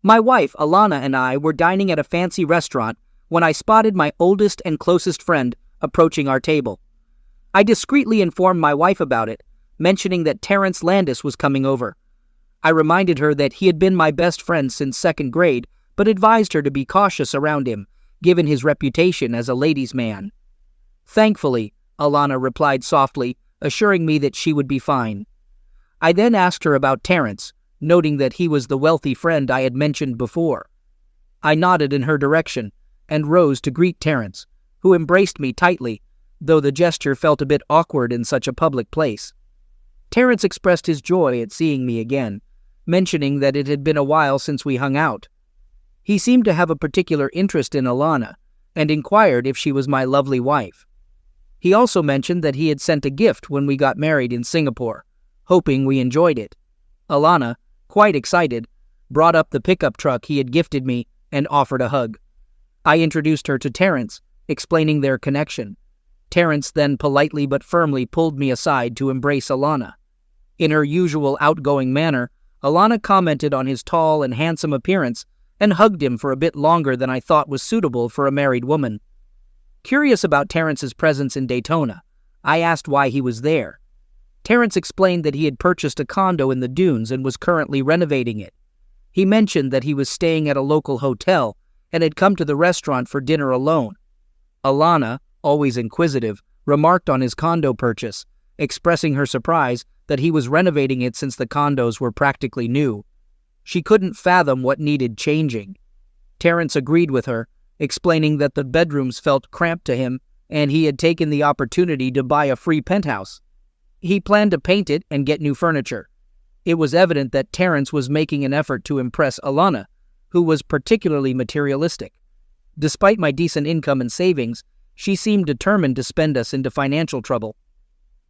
My wife, Alana, and I were dining at a fancy restaurant when I spotted my oldest and closest friend approaching our table. I discreetly informed my wife about it, mentioning that Terrence Landis was coming over. I reminded her that he had been my best friend since second grade, but advised her to be cautious around him, given his reputation as a ladies' man. "Thankfully," Alana replied softly, assuring me that she would be fine. I then asked her about Terrence, noting that he was the wealthy friend I had mentioned before. I nodded in her direction and rose to greet Terrence, who embraced me tightly, though the gesture felt a bit awkward in such a public place. Terrence expressed his joy at seeing me again, mentioning that it had been a while since we hung out. He seemed to have a particular interest in Alana and inquired if she was my lovely wife. He also mentioned that he had sent a gift when we got married in Singapore, hoping we enjoyed it. Alana, quite excited, brought up the pickup truck he had gifted me and offered a hug. I introduced her to Terrence, explaining their connection. Terrence then politely but firmly pulled me aside to embrace Alana. In her usual outgoing manner, Alana commented on his tall and handsome appearance and hugged him for a bit longer than I thought was suitable for a married woman. Curious about Terrence's presence in Daytona, I asked why he was there. Terrence explained that he had purchased a condo in the Dunes and was currently renovating it. He mentioned that he was staying at a local hotel and had come to the restaurant for dinner alone. Alana, always inquisitive, remarked on his condo purchase, expressing her surprise that he was renovating it since the condos were practically new. She couldn't fathom what needed changing. Terrence agreed with her, explaining that the bedrooms felt cramped to him and he had taken the opportunity to buy a free penthouse. He planned to paint it and get new furniture. It was evident that Terrence was making an effort to impress Alana, who was particularly materialistic. Despite my decent income and savings, she seemed determined to spend us into financial trouble.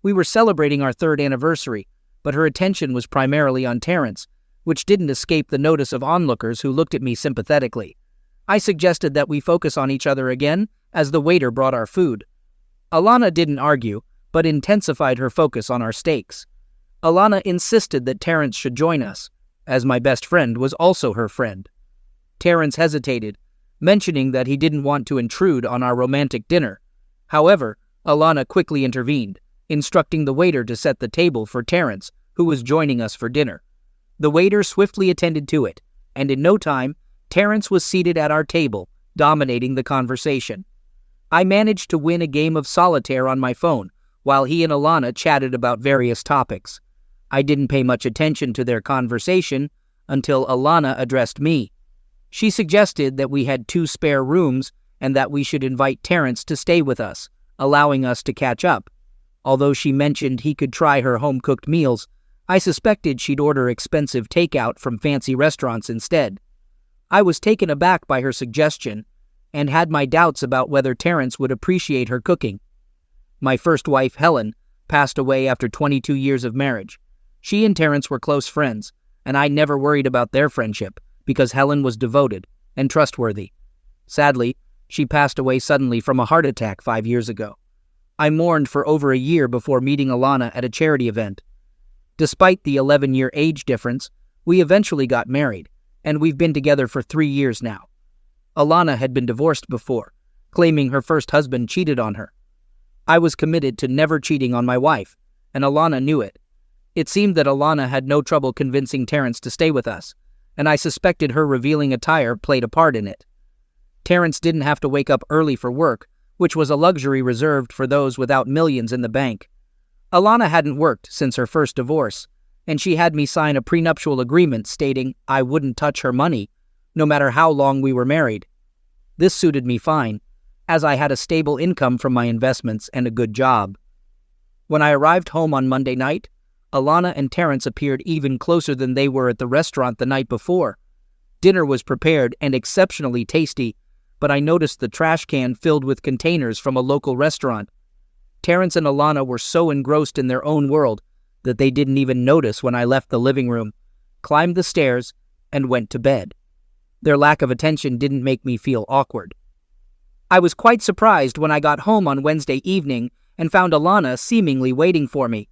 We were celebrating our 3rd anniversary, but her attention was primarily on Terrence, which didn't escape the notice of onlookers who looked at me sympathetically. I suggested that we focus on each other again as the waiter brought our food. Alana didn't argue, but intensified her focus on our steaks. Alana insisted that Terrence should join us, as my best friend was also her friend. Terrence hesitated, mentioning that he didn't want to intrude on our romantic dinner. However, Alana quickly intervened, instructing the waiter to set the table for Terrence, who was joining us for dinner. The waiter swiftly attended to it, and in no time, Terrence was seated at our table, dominating the conversation. I managed to win a game of solitaire on my phone, while he and Alana chatted about various topics. I didn't pay much attention to their conversation until Alana addressed me. She suggested that we had 2 spare rooms and that we should invite Terrence to stay with us, allowing us to catch up. Although she mentioned he could try her home-cooked meals, I suspected she'd order expensive takeout from fancy restaurants instead. I was taken aback by her suggestion and had my doubts about whether Terrence would appreciate her cooking. My first wife, Helen, passed away after 22 years of marriage. She and Terrence were close friends, and I never worried about their friendship because Helen was devoted and trustworthy. Sadly, she passed away suddenly from a heart attack 5 years ago. I mourned for over a year before meeting Alana at a charity event. Despite the 11-year age difference, we eventually got married, and we've been together for 3 years now. Alana had been divorced before, claiming her first husband cheated on her. I was committed to never cheating on my wife, and Alana knew it. It seemed that Alana had no trouble convincing Terrence to stay with us, and I suspected her revealing attire played a part in it. Terrence didn't have to wake up early for work, which was a luxury reserved for those without millions in the bank. Alana hadn't worked since her first divorce, and she had me sign a prenuptial agreement stating I wouldn't touch her money, no matter how long we were married. This suited me fine, as I had a stable income from my investments and a good job. When I arrived home on Monday night, Alana and Terrence appeared even closer than they were at the restaurant the night before. Dinner was prepared and exceptionally tasty, but I noticed the trash can filled with containers from a local restaurant. Terrence and Alana were so engrossed in their own world that they didn't even notice when I left the living room, climbed the stairs, and went to bed. Their lack of attention didn't make me feel awkward. I was quite surprised when I got home on Wednesday evening and found Alana seemingly waiting for me.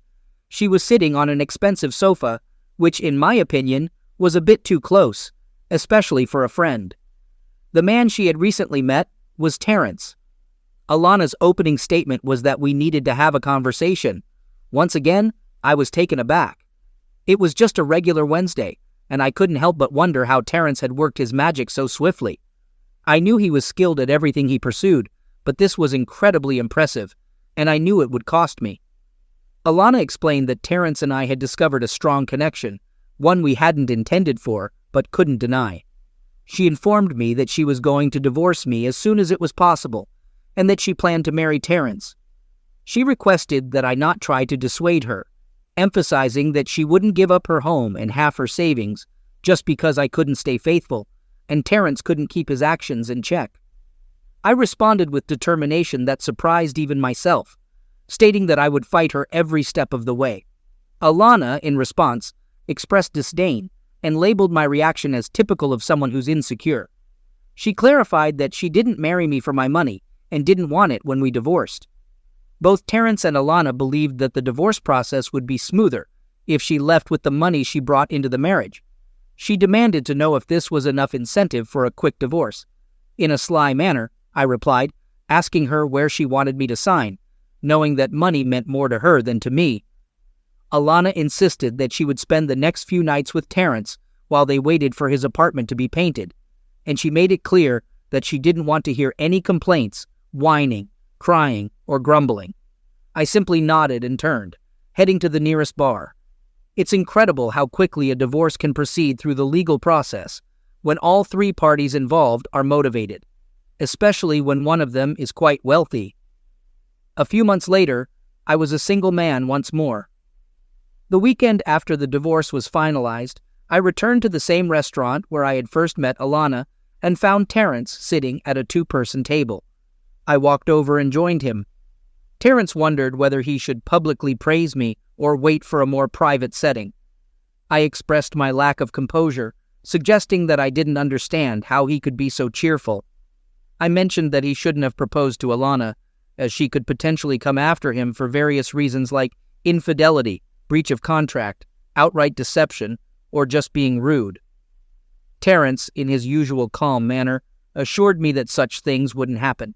She was sitting on an expensive sofa, which in my opinion was a bit too close, especially for a friend. The man she had recently met was Terrence. Alana's opening statement was that we needed to have a conversation. Once again, I was taken aback. It was just a regular Wednesday, and I couldn't help but wonder how Terrence had worked his magic so swiftly. I knew he was skilled at everything he pursued, but this was incredibly impressive, and I knew it would cost me. Alana explained that Terrence and I had discovered a strong connection, one we hadn't intended for, but couldn't deny. She informed me that she was going to divorce me as soon as it was possible, and that she planned to marry Terrence. She requested that I not try to dissuade her, emphasizing that she wouldn't give up her home and half her savings just because I couldn't stay faithful, and Terrence couldn't keep his actions in check. I responded with determination that surprised even myself, stating that I would fight her every step of the way. Alana, in response, expressed disdain and labeled my reaction as typical of someone who's insecure. She clarified that she didn't marry me for my money and didn't want it when we divorced. Both Terrence and Alana believed that the divorce process would be smoother if she left with the money she brought into the marriage. She demanded to know if this was enough incentive for a quick divorce. In a sly manner, I replied, asking her where she wanted me to sign, knowing that money meant more to her than to me. Alana insisted that she would spend the next few nights with Terrence while they waited for his apartment to be painted, and she made it clear that she didn't want to hear any complaints, whining, crying, or grumbling. I simply nodded and turned, heading to the nearest bar. It's incredible how quickly a divorce can proceed through the legal process when all three parties involved are motivated, especially when one of them is quite wealthy. A few months later, I was a single man once more. The weekend after the divorce was finalized, I returned to the same restaurant where I had first met Alana and found Terrence sitting at a two-person table. I walked over and joined him. Terrence wondered whether he should publicly praise me or wait for a more private setting. I expressed my lack of composure, suggesting that I didn't understand how he could be so cheerful. I mentioned that he shouldn't have proposed to Alana, as she could potentially come after him for various reasons like infidelity, breach of contract, outright deception, or just being rude. Terrence, in his usual calm manner, assured me that such things wouldn't happen.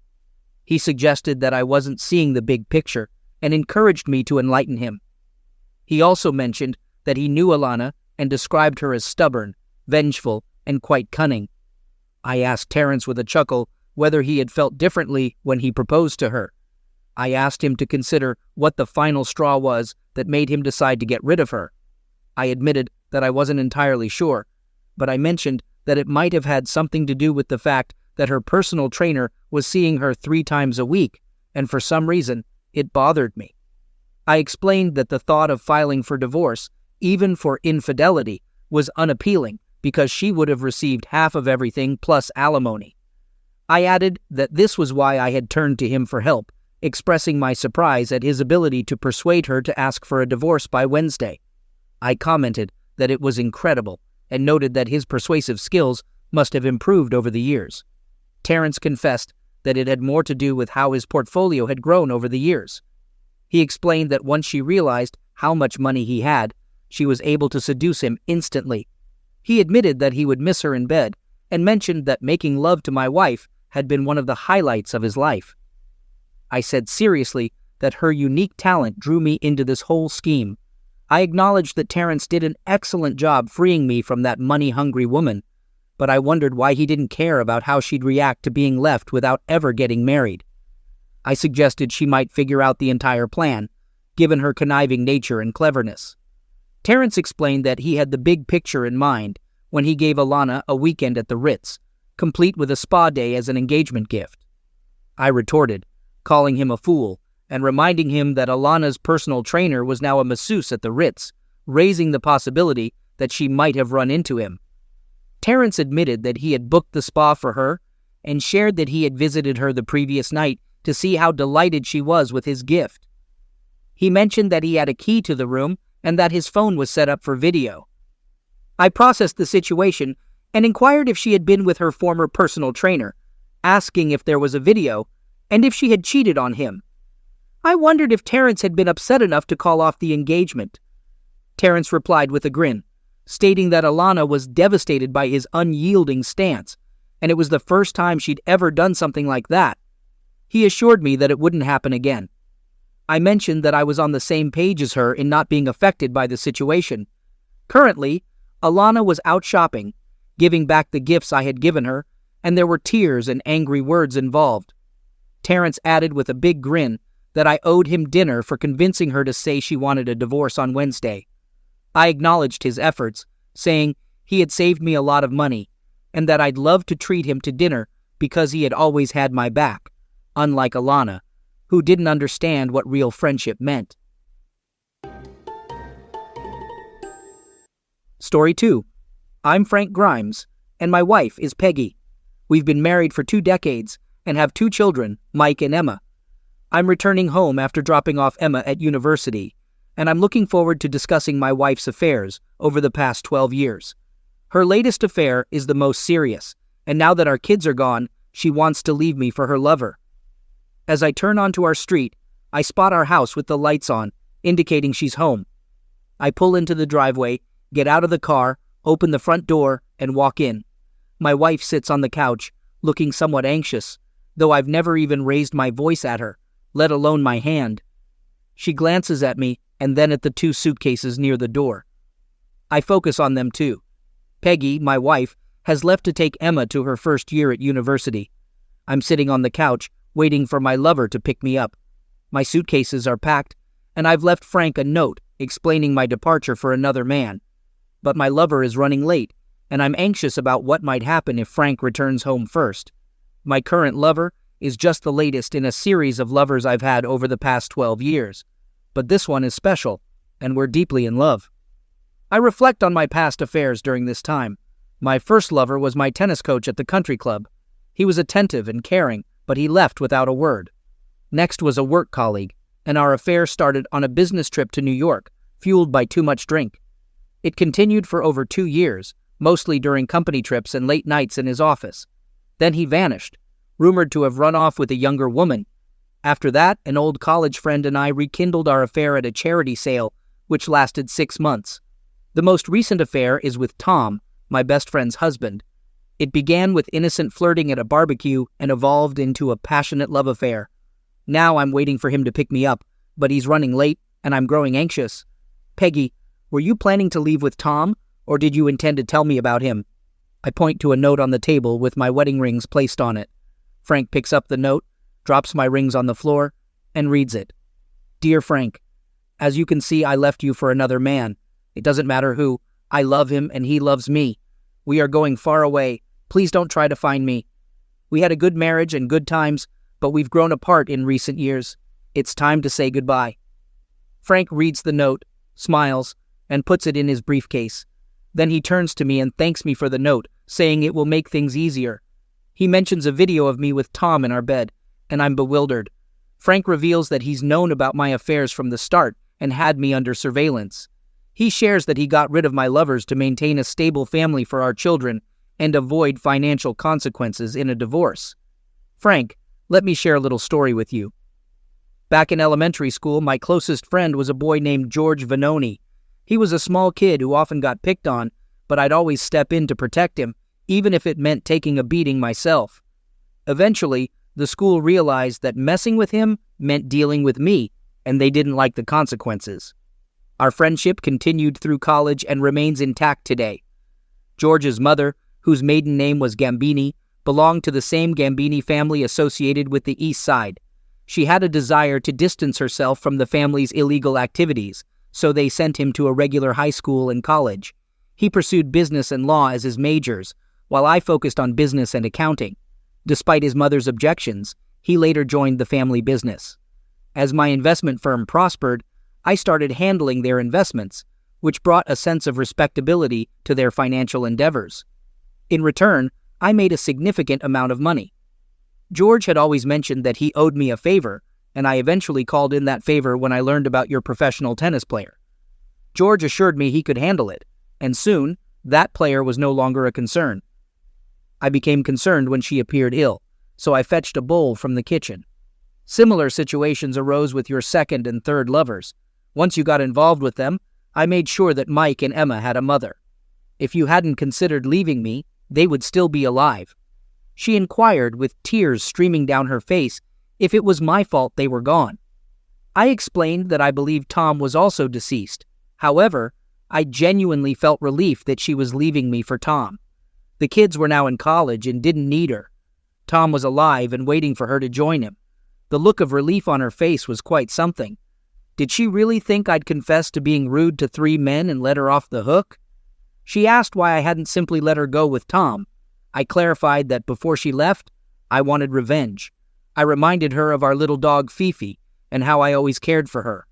He suggested that I wasn't seeing the big picture and encouraged me to enlighten him. He also mentioned that he knew Alana and described her as stubborn, vengeful, and quite cunning. I asked Terrence with a chuckle whether he had felt differently when he proposed to her. I asked him to consider what the final straw was that made him decide to get rid of her. I admitted that I wasn't entirely sure, but I mentioned that it might have had something to do with the fact that her personal trainer was seeing her 3 times a week, and for some reason, it bothered me. I explained that the thought of filing for divorce, even for infidelity, was unappealing because she would have received half of everything plus alimony. I added that this was why I had turned to him for help, expressing my surprise at his ability to persuade her to ask for a divorce by Wednesday. I commented that it was incredible and noted that his persuasive skills must have improved over the years. Terrence confessed that it had more to do with how his portfolio had grown over the years. He explained that once she realized how much money he had, she was able to seduce him instantly. He admitted that he would miss her in bed and mentioned that making love to my wife had been one of the highlights of his life. I said seriously that her unique talent drew me into this whole scheme. I acknowledged that Terrence did an excellent job freeing me from that money-hungry woman, but I wondered why he didn't care about how she'd react to being left without ever getting married. I suggested she might figure out the entire plan, given her conniving nature and cleverness. Terrence explained that he had the big picture in mind when he gave Alana a weekend at the Ritz, complete with a spa day as an engagement gift. I retorted, calling him a fool, and reminding him that Alana's personal trainer was now a masseuse at the Ritz, raising the possibility that she might have run into him. Terrence admitted that he had booked the spa for her and shared that he had visited her the previous night to see how delighted she was with his gift. He mentioned that he had a key to the room and that his phone was set up for video. I processed the situation and inquired if she had been with her former personal trainer, asking if there was a video and if she had cheated on him. I wondered if Terrence had been upset enough to call off the engagement. Terrence replied with a grin, stating that Alana was devastated by his unyielding stance, and it was the first time she'd ever done something like that. He assured me that it wouldn't happen again. I mentioned that I was on the same page as her in not being affected by the situation. Currently, Alana was out shopping, giving back the gifts I had given her, and there were tears and angry words involved. Terrence added with a big grin that I owed him dinner for convincing her to say she wanted a divorce on Wednesday. I acknowledged his efforts, saying he had saved me a lot of money, and that I'd love to treat him to dinner because he had always had my back, unlike Alana, who didn't understand what real friendship meant. Story 2. I'm Frank Grimes, and my wife is Peggy. We've been married for 2 decades and have 2 children, Mike and Emma. I'm returning home after dropping off Emma at university, and I'm looking forward to discussing my wife's affairs over the past 12 years. Her latest affair is the most serious, and now that our kids are gone, she wants to leave me for her lover. As I turn onto our street, I spot our house with the lights on, indicating she's home. I pull into the driveway, get out of the car, open the front door, and walk in. My wife sits on the couch, looking somewhat anxious, though I've never even raised my voice at her, let alone my hand. She glances at me and then at the 2 suitcases near the door. I focus on them too. Peggy, my wife, has left to take Emma to her first year at university. I'm sitting on the couch, waiting for my lover to pick me up. My suitcases are packed, and I've left Frank a note explaining my departure for another man. But my lover is running late, and I'm anxious about what might happen if Frank returns home first. My current lover is just the latest in a series of lovers I've had over the past 12 years. But this one is special, and we're deeply in love. I reflect on my past affairs during this time. My first lover was my tennis coach at the country club. He was attentive and caring, but he left without a word. Next was a work colleague, and our affair started on a business trip to New York, fueled by too much drink. It continued for over 2 years, mostly during company trips and late nights in his office. Then he vanished, rumored to have run off with a younger woman. After that, an old college friend and I rekindled our affair at a charity sale, which lasted 6 months. The most recent affair is with Tom, my best friend's husband. It began with innocent flirting at a barbecue and evolved into a passionate love affair. Now I'm waiting for him to pick me up, but he's running late and I'm growing anxious. Peggy, were you planning to leave with Tom, or did you intend to tell me about him? I point to a note on the table with my wedding rings placed on it. Frank picks up the note, drops my rings on the floor, and reads it. Dear Frank, as you can see, I left you for another man. It doesn't matter who. I love him and he loves me. We are going far away. Please don't try to find me. We had a good marriage and good times, but we've grown apart in recent years. It's time to say goodbye. Frank reads the note, smiles, and puts it in his briefcase. Then he turns to me and thanks me for the note, saying it will make things easier. He mentions a video of me with Tom in our bed, and I'm bewildered. Frank reveals that he's known about my affairs from the start and had me under surveillance. He shares that he got rid of my lovers to maintain a stable family for our children and avoid financial consequences in a divorce. Frank, let me share a little story with you. Back in elementary school, my closest friend was a boy named George Vanoni. He was a small kid who often got picked on, but I'd always step in to protect him, even if it meant taking a beating myself. Eventually, the school realized that messing with him meant dealing with me, and they didn't like the consequences. Our friendship continued through college and remains intact today. George's mother, whose maiden name was Gambini, belonged to the same Gambini family associated with the East Side. She had a desire to distance herself from the family's illegal activities, so they sent him to a regular high school and college. He pursued business and law as his majors, while I focused on business and accounting. Despite his mother's objections, he later joined the family business. As my investment firm prospered, I started handling their investments, which brought a sense of respectability to their financial endeavors. In return, I made a significant amount of money. George had always mentioned that he owed me a favor, and I eventually called in that favor when I learned about your professional tennis player. George assured me he could handle it, and soon, that player was no longer a concern. I became concerned when she appeared ill, so I fetched a bowl from the kitchen. Similar situations arose with your second and third lovers. Once you got involved with them, I made sure that Mike and Emma had a mother. If you hadn't considered leaving me, they would still be alive. She inquired, with tears streaming down her face, if it was my fault they were gone. I explained that I believed Tom was also deceased. However, I genuinely felt relief that she was leaving me for Tom. The kids were now in college and didn't need her. Tom was alive and waiting for her to join him. The look of relief on her face was quite something. Did she really think I'd confess to being rude to 3 men and let her off the hook? She asked why I hadn't simply let her go with Tom. I clarified that before she left, I wanted revenge. I reminded her of our little dog Fifi and how I always cared for her.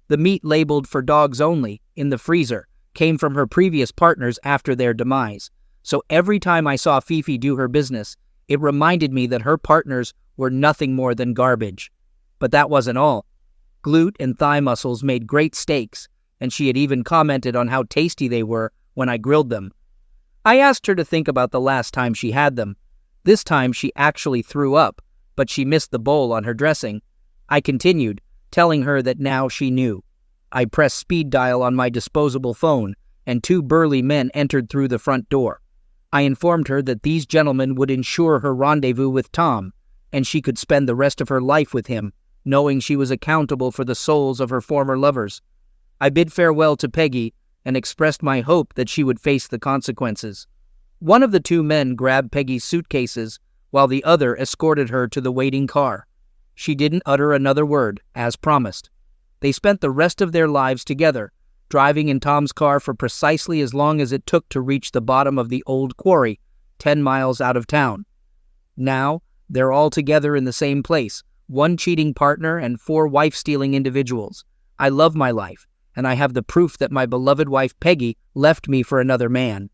The meat labeled for dogs only, in the freezer, came from her previous partners after their demise. So every time I saw Fifi do her business, it reminded me that her partners were nothing more than garbage. But that wasn't all. Glute and thigh muscles made great steaks, and she had even commented on how tasty they were when I grilled them. I asked her to think about the last time she had them. This time she actually threw up, but she missed the bowl on her dressing. I continued, telling her that now she knew. I pressed speed dial on my disposable phone, and 2 burly men entered through the front door. I informed her that these gentlemen would ensure her rendezvous with Tom, and she could spend the rest of her life with him, knowing she was accountable for the souls of her former lovers. I bid farewell to Peggy and expressed my hope that she would face the consequences. One of the 2 men grabbed Peggy's suitcases, while the other escorted her to the waiting car. She didn't utter another word, as promised. They spent the rest of their lives together, driving in Tom's car for precisely as long as it took to reach the bottom of the old quarry, 10 miles out of town. Now, they're all together in the same place, 1 cheating partner and 4 wife-stealing individuals. I love my life, and I have the proof that my beloved wife Peggy left me for another man.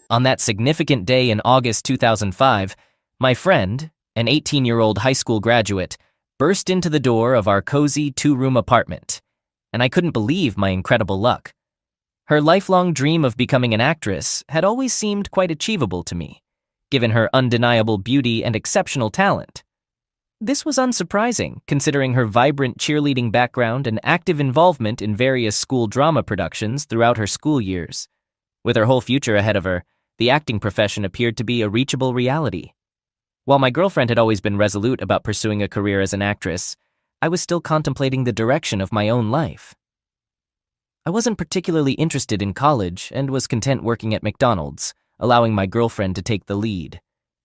On that significant day in August 2005, my friend, an 18-year-old high school graduate, burst into the door of our cozy 2-room apartment, and I couldn't believe my incredible luck. Her lifelong dream of becoming an actress had always seemed quite achievable to me, given her undeniable beauty and exceptional talent. This was unsurprising, considering her vibrant cheerleading background and active involvement in various school drama productions throughout her school years. With her whole future ahead of her, the acting profession appeared to be a reachable reality. While my girlfriend had always been resolute about pursuing a career as an actress, I was still contemplating the direction of my own life. I wasn't particularly interested in college and was content working at McDonald's, allowing my girlfriend to take the lead.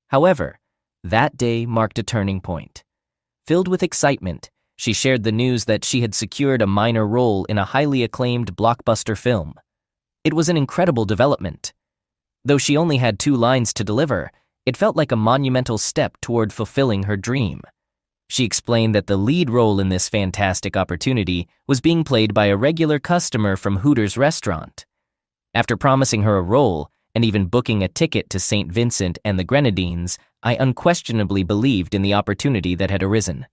However, that day marked a turning point. Filled with excitement, she shared the news that she had secured a minor role in a highly acclaimed blockbuster film. It was an incredible development. Though she only had 2 lines to deliver, it felt like a monumental step toward fulfilling her dream. She explained that the lead role in this fantastic opportunity was being played by a regular customer from Hooters restaurant. After promising her a role, and even booking a ticket to St. Vincent and the Grenadines, I unquestionably believed in the opportunity that had arisen.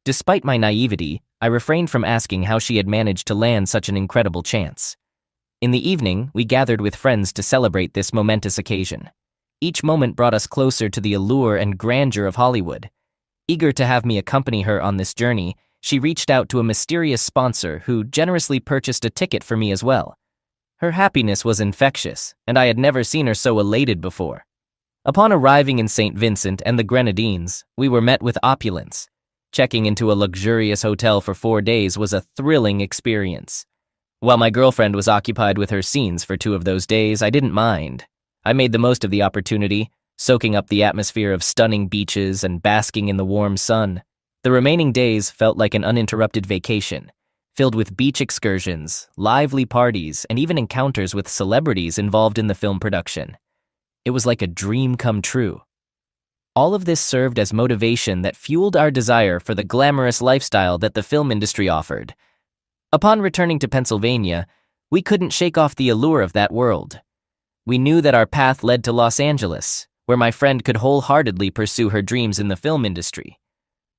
Despite my naivety, I refrained from asking how she had managed to land such an incredible chance. In the evening, we gathered with friends to celebrate this momentous occasion. Each moment brought us closer to the allure and grandeur of Hollywood. Eager to have me accompany her on this journey, she reached out to a mysterious sponsor who generously purchased a ticket for me as well. Her happiness was infectious, and I had never seen her so elated before. Upon arriving in St. Vincent and the Grenadines, we were met with opulence. Checking into a luxurious hotel for 4 days was a thrilling experience. While my girlfriend was occupied with her scenes for 2 of those days, I didn't mind. I made the most of the opportunity, soaking up the atmosphere of stunning beaches and basking in the warm sun. The remaining days felt like an uninterrupted vacation, filled with beach excursions, lively parties, and even encounters with celebrities involved in the film production. It was like a dream come true. All of this served as motivation that fueled our desire for the glamorous lifestyle that the film industry offered. Upon returning to Pennsylvania, we couldn't shake off the allure of that world. We knew that our path led to Los Angeles, where my friend could wholeheartedly pursue her dreams in the film industry.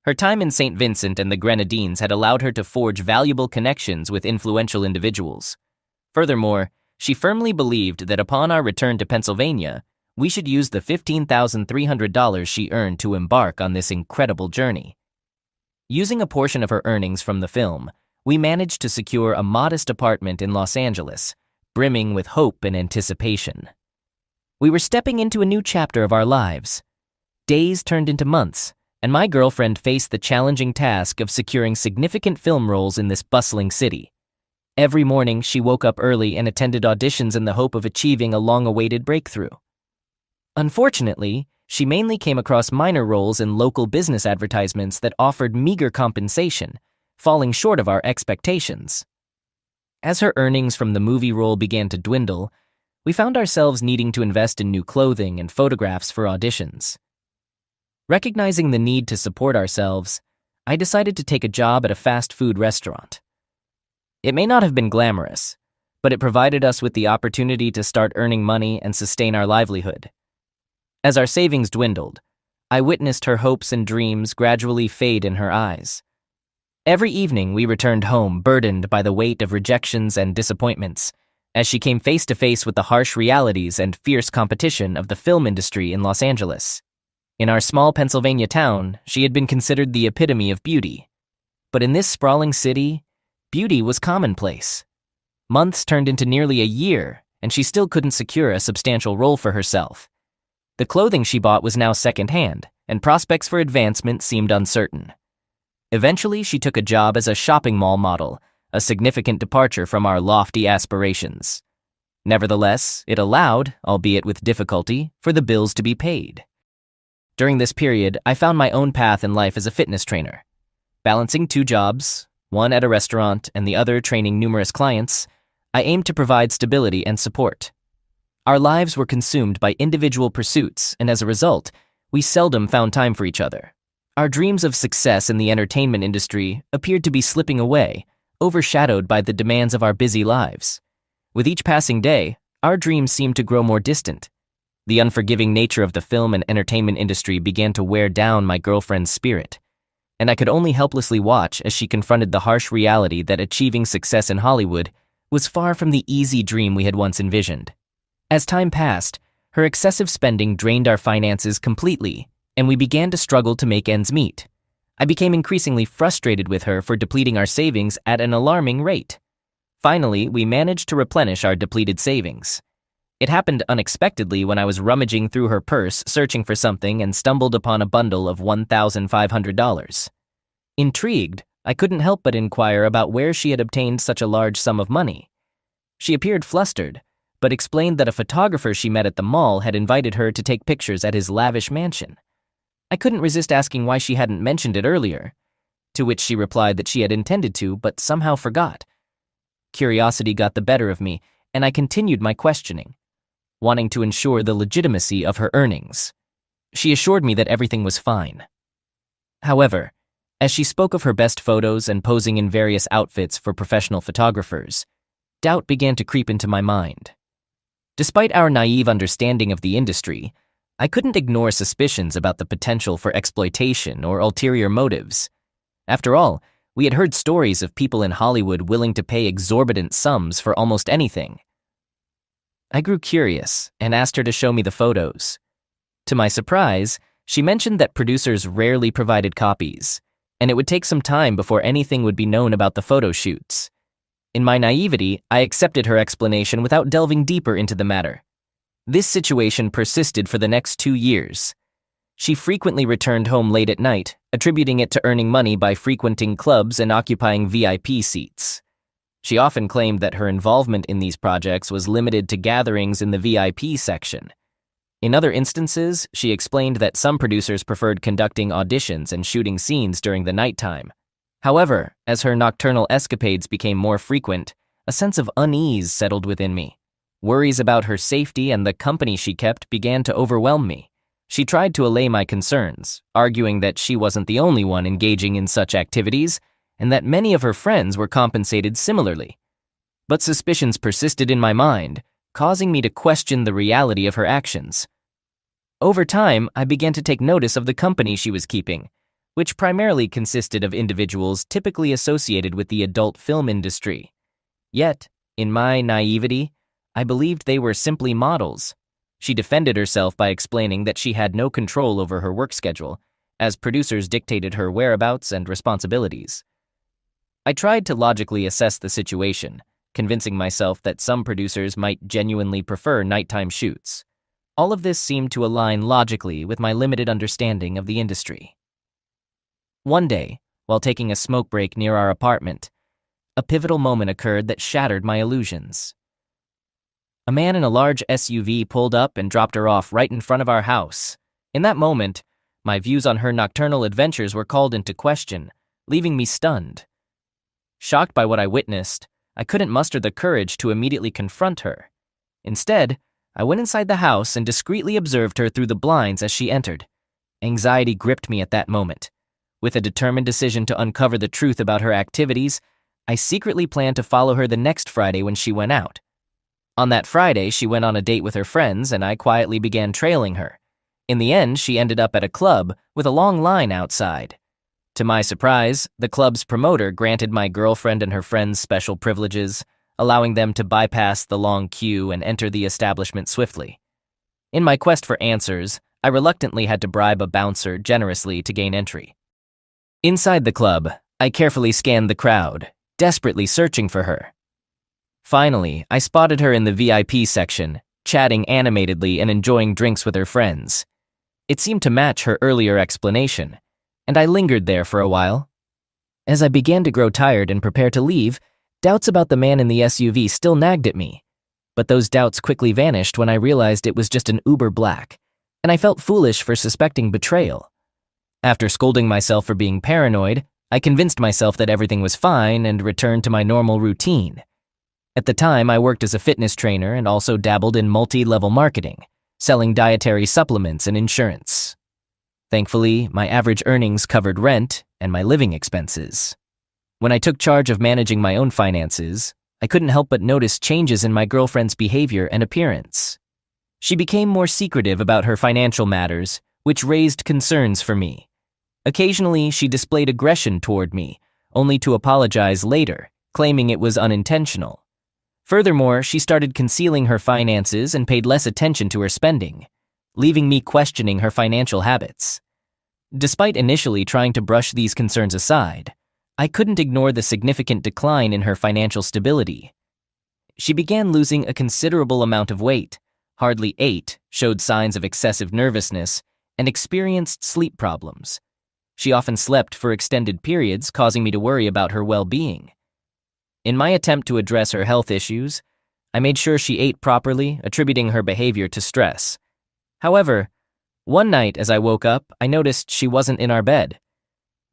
Her time in St. Vincent and the Grenadines had allowed her to forge valuable connections with influential individuals. Furthermore, she firmly believed that upon our return to Pennsylvania, we should use the $15,300 she earned to embark on this incredible journey. Using a portion of her earnings from the film, we managed to secure a modest apartment in Los Angeles, brimming with hope and anticipation. We were stepping into a new chapter of our lives. Days turned into months, and my girlfriend faced the challenging task of securing significant film roles in this bustling city. Every morning, she woke up early and attended auditions in the hope of achieving a long-awaited breakthrough. Unfortunately, she mainly came across minor roles in local business advertisements that offered meager compensation, falling short of our expectations. As her earnings from the movie role began to dwindle, we found ourselves needing to invest in new clothing and photographs for auditions. Recognizing the need to support ourselves, I decided to take a job at a fast food restaurant. It may not have been glamorous, but it provided us with the opportunity to start earning money and sustain our livelihood. As our savings dwindled, I witnessed her hopes and dreams gradually fade in her eyes. Every evening we returned home burdened by the weight of rejections and disappointments, as she came face to face with the harsh realities and fierce competition of the film industry in Los Angeles. In our small Pennsylvania town, she had been considered the epitome of beauty. But in this sprawling city, beauty was commonplace. Months turned into nearly a year, and she still couldn't secure a substantial role for herself. The clothing she bought was now secondhand, and prospects for advancement seemed uncertain. Eventually, she took a job as a shopping mall model, a significant departure from our lofty aspirations. Nevertheless, it allowed, albeit with difficulty, for the bills to be paid. During this period, I found my own path in life as a fitness trainer. Balancing two jobs, one at a restaurant and the other training numerous clients, I aimed to provide stability and support. Our lives were consumed by individual pursuits, and as a result, we seldom found time for each other. Our dreams of success in the entertainment industry appeared to be slipping away, overshadowed by the demands of our busy lives. With each passing day, our dreams seemed to grow more distant. The unforgiving nature of the film and entertainment industry began to wear down my girlfriend's spirit, and I could only helplessly watch as she confronted the harsh reality that achieving success in Hollywood was far from the easy dream we had once envisioned. As time passed, her excessive spending drained our finances completely, and we began to struggle to make ends meet. I became increasingly frustrated with her for depleting our savings at an alarming rate. Finally, we managed to replenish our depleted savings. It happened unexpectedly when I was rummaging through her purse searching for something and stumbled upon a bundle of $1,500. Intrigued, I couldn't help but inquire about where she had obtained such a large sum of money. She appeared flustered, but explained that a photographer she met at the mall had invited her to take pictures at his lavish mansion. I couldn't resist asking why she hadn't mentioned it earlier, to which she replied that she had intended to but somehow forgot. Curiosity got the better of me, and I continued my questioning, wanting to ensure the legitimacy of her earnings. She assured me that everything was fine. However, as she spoke of her best photos and posing in various outfits for professional photographers, doubt began to creep into my mind. Despite our naive understanding of the industry, I couldn't ignore suspicions about the potential for exploitation or ulterior motives. After all, we had heard stories of people in Hollywood willing to pay exorbitant sums for almost anything. I grew curious and asked her to show me the photos. To my surprise, she mentioned that producers rarely provided copies, and it would take some time before anything would be known about the photo shoots. In my naivety, I accepted her explanation without delving deeper into the matter. This situation persisted for the next 2 years. She frequently returned home late at night, attributing it to earning money by frequenting clubs and occupying VIP seats. She often claimed that her involvement in these projects was limited to gatherings in the VIP section. In other instances, she explained that some producers preferred conducting auditions and shooting scenes during the nighttime. However, as her nocturnal escapades became more frequent, a sense of unease settled within me. Worries about her safety and the company she kept began to overwhelm me. She tried to allay my concerns, arguing that she wasn't the only one engaging in such activities, and that many of her friends were compensated similarly. But suspicions persisted in my mind, causing me to question the reality of her actions. Over time, I began to take notice of the company she was keeping, which primarily consisted of individuals typically associated with the adult film industry. Yet, in my naivety, I believed they were simply models. She defended herself by explaining that she had no control over her work schedule, as producers dictated her whereabouts and responsibilities. I tried to logically assess the situation, convincing myself that some producers might genuinely prefer nighttime shoots. All of this seemed to align logically with my limited understanding of the industry. One day, while taking a smoke break near our apartment, a pivotal moment occurred that shattered my illusions. A man in a large SUV pulled up and dropped her off right in front of our house. In that moment, my views on her nocturnal adventures were called into question, leaving me stunned. Shocked by what I witnessed, I couldn't muster the courage to immediately confront her. Instead, I went inside the house and discreetly observed her through the blinds as she entered. Anxiety gripped me at that moment. With a determined decision to uncover the truth about her activities, I secretly planned to follow her the next Friday when she went out. On that Friday, she went on a date with her friends, and I quietly began trailing her. In the end, she ended up at a club with a long line outside. To my surprise, the club's promoter granted my girlfriend and her friends special privileges, allowing them to bypass the long queue and enter the establishment swiftly. In my quest for answers, I reluctantly had to bribe a bouncer generously to gain entry. Inside the club, I carefully scanned the crowd, desperately searching for her. Finally, I spotted her in the VIP section, chatting animatedly and enjoying drinks with her friends. It seemed to match her earlier explanation, and I lingered there for a while. As I began to grow tired and prepare to leave, doubts about the man in the SUV still nagged at me. But those doubts quickly vanished when I realized it was just an Uber Black, and I felt foolish for suspecting betrayal. After scolding myself for being paranoid, I convinced myself that everything was fine and returned to my normal routine. At the time, I worked as a fitness trainer and also dabbled in multi-level marketing, selling dietary supplements and insurance. Thankfully, my average earnings covered rent and my living expenses. When I took charge of managing my own finances, I couldn't help but notice changes in my girlfriend's behavior and appearance. She became more secretive about her financial matters, which raised concerns for me. Occasionally, she displayed aggression toward me, only to apologize later, claiming it was unintentional. Furthermore, she started concealing her finances and paid less attention to her spending, leaving me questioning her financial habits. Despite initially trying to brush these concerns aside, I couldn't ignore the significant decline in her financial stability. She began losing a considerable amount of weight, hardly ate, showed signs of excessive nervousness, and experienced sleep problems. She often slept for extended periods, causing me to worry about her well-being. In my attempt to address her health issues, I made sure she ate properly, attributing her behavior to stress. However, one night as I woke up, I noticed she wasn't in our bed.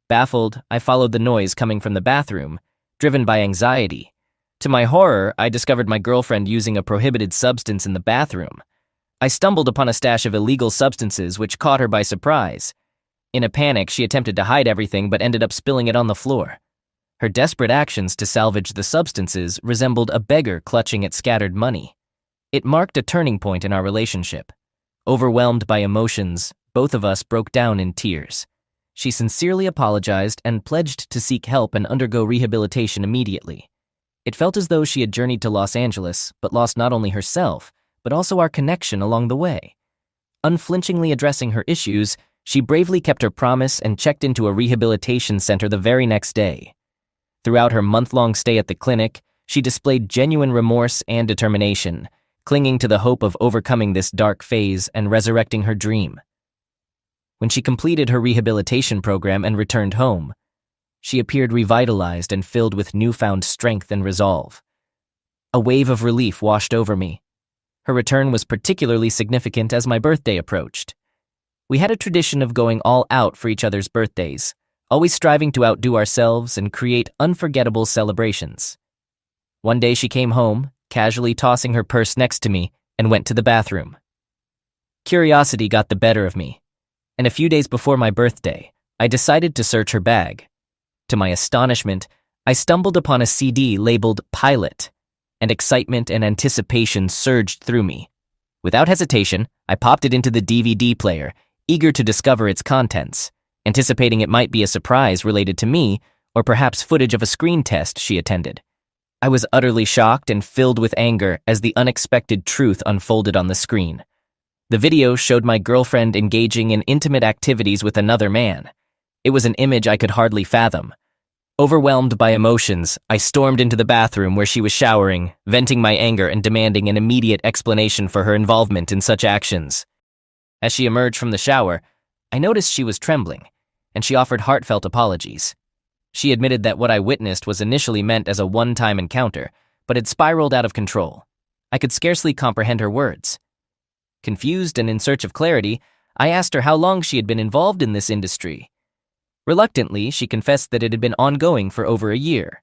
Baffled, I followed the noise coming from the bathroom, driven by anxiety. To my horror, I discovered my girlfriend using a prohibited substance in the bathroom. I stumbled upon a stash of illegal substances which caught her by surprise. In a panic, she attempted to hide everything but ended up spilling it on the floor. Her desperate actions to salvage the substances resembled a beggar clutching at scattered money. It marked a turning point in our relationship. Overwhelmed by emotions, both of us broke down in tears. She sincerely apologized and pledged to seek help and undergo rehabilitation immediately. It felt as though she had journeyed to Los Angeles, but lost not only herself, but also our connection along the way. Unflinchingly addressing her issues, she bravely kept her promise and checked into a rehabilitation center the very next day. Throughout her month-long stay at the clinic, she displayed genuine remorse and determination, clinging to the hope of overcoming this dark phase and resurrecting her dream. When she completed her rehabilitation program and returned home, she appeared revitalized and filled with newfound strength and resolve. A wave of relief washed over me. Her return was particularly significant as my birthday approached. We had a tradition of going all out for each other's birthdays, always striving to outdo ourselves and create unforgettable celebrations. One day she came home, casually tossing her purse next to me, and went to the bathroom. Curiosity got the better of me, and a few days before my birthday, I decided to search her bag. To my astonishment, I stumbled upon a CD labeled Pilot, and excitement and anticipation surged through me. Without hesitation, I popped it into the DVD player, eager to discover its contents, anticipating it might be a surprise related to me, or perhaps footage of a screen test she attended. I was utterly shocked and filled with anger as the unexpected truth unfolded on the screen. The video showed my girlfriend engaging in intimate activities with another man. It was an image I could hardly fathom. Overwhelmed by emotions, I stormed into the bathroom where she was showering, venting my anger and demanding an immediate explanation for her involvement in such actions. As she emerged from the shower, I noticed she was trembling, and she offered heartfelt apologies. She admitted that what I witnessed was initially meant as a one-time encounter, but had spiraled out of control. I could scarcely comprehend her words. Confused and in search of clarity, I asked her how long she had been involved in this industry. Reluctantly, she confessed that it had been ongoing for over a year.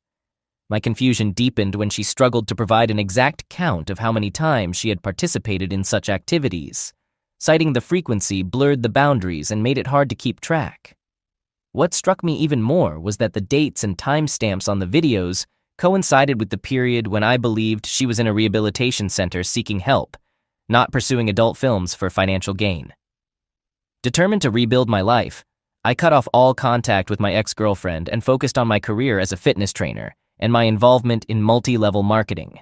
My confusion deepened when she struggled to provide an exact count of how many times she had participated in such activities. Citing the frequency blurred the boundaries and made it hard to keep track. What struck me even more was that the dates and timestamps on the videos coincided with the period when I believed she was in a rehabilitation center seeking help, not pursuing adult films for financial gain. Determined to rebuild my life, I cut off all contact with my ex-girlfriend and focused on my career as a fitness trainer and my involvement in multi-level marketing.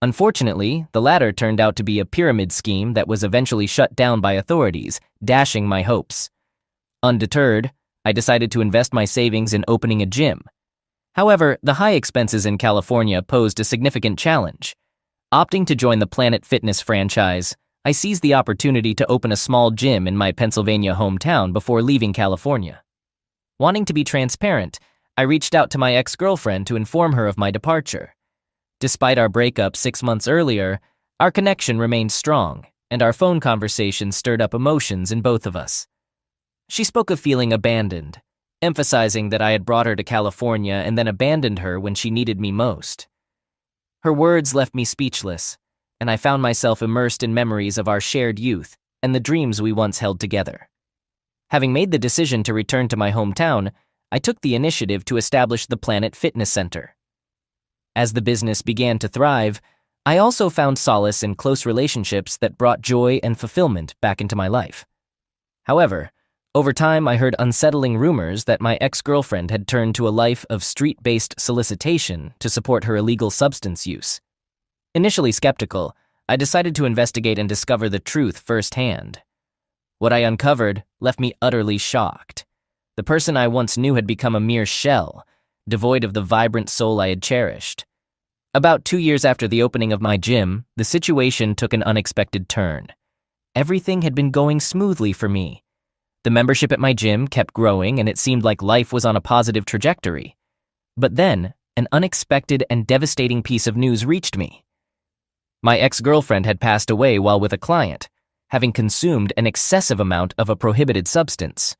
Unfortunately, the latter turned out to be a pyramid scheme that was eventually shut down by authorities, dashing my hopes. Undeterred, I decided to invest my savings in opening a gym. However, the high expenses in California posed a significant challenge. Opting to join the Planet Fitness franchise, I seized the opportunity to open a small gym in my Pennsylvania hometown before leaving California. Wanting to be transparent, I reached out to my ex-girlfriend to inform her of my departure. Despite our breakup 6 months earlier, our connection remained strong, and our phone conversation stirred up emotions in both of us. She spoke of feeling abandoned, emphasizing that I had brought her to California and then abandoned her when she needed me most. Her words left me speechless, and I found myself immersed in memories of our shared youth and the dreams we once held together. Having made the decision to return to my hometown, I took the initiative to establish the Planet Fitness Center. As the business began to thrive, I also found solace in close relationships that brought joy and fulfillment back into my life. However, over time I heard unsettling rumors that my ex-girlfriend had turned to a life of street-based solicitation to support her illegal substance use. Initially skeptical, I decided to investigate and discover the truth firsthand. What I uncovered left me utterly shocked. The person I once knew had become a mere shell, devoid of the vibrant soul I had cherished. About 2 years after the opening of my gym, the situation took an unexpected turn. Everything had been going smoothly for me. The membership at my gym kept growing and it seemed like life was on a positive trajectory. But then, an unexpected and devastating piece of news reached me. My ex-girlfriend had passed away while with a client, having consumed an excessive amount of a prohibited substance.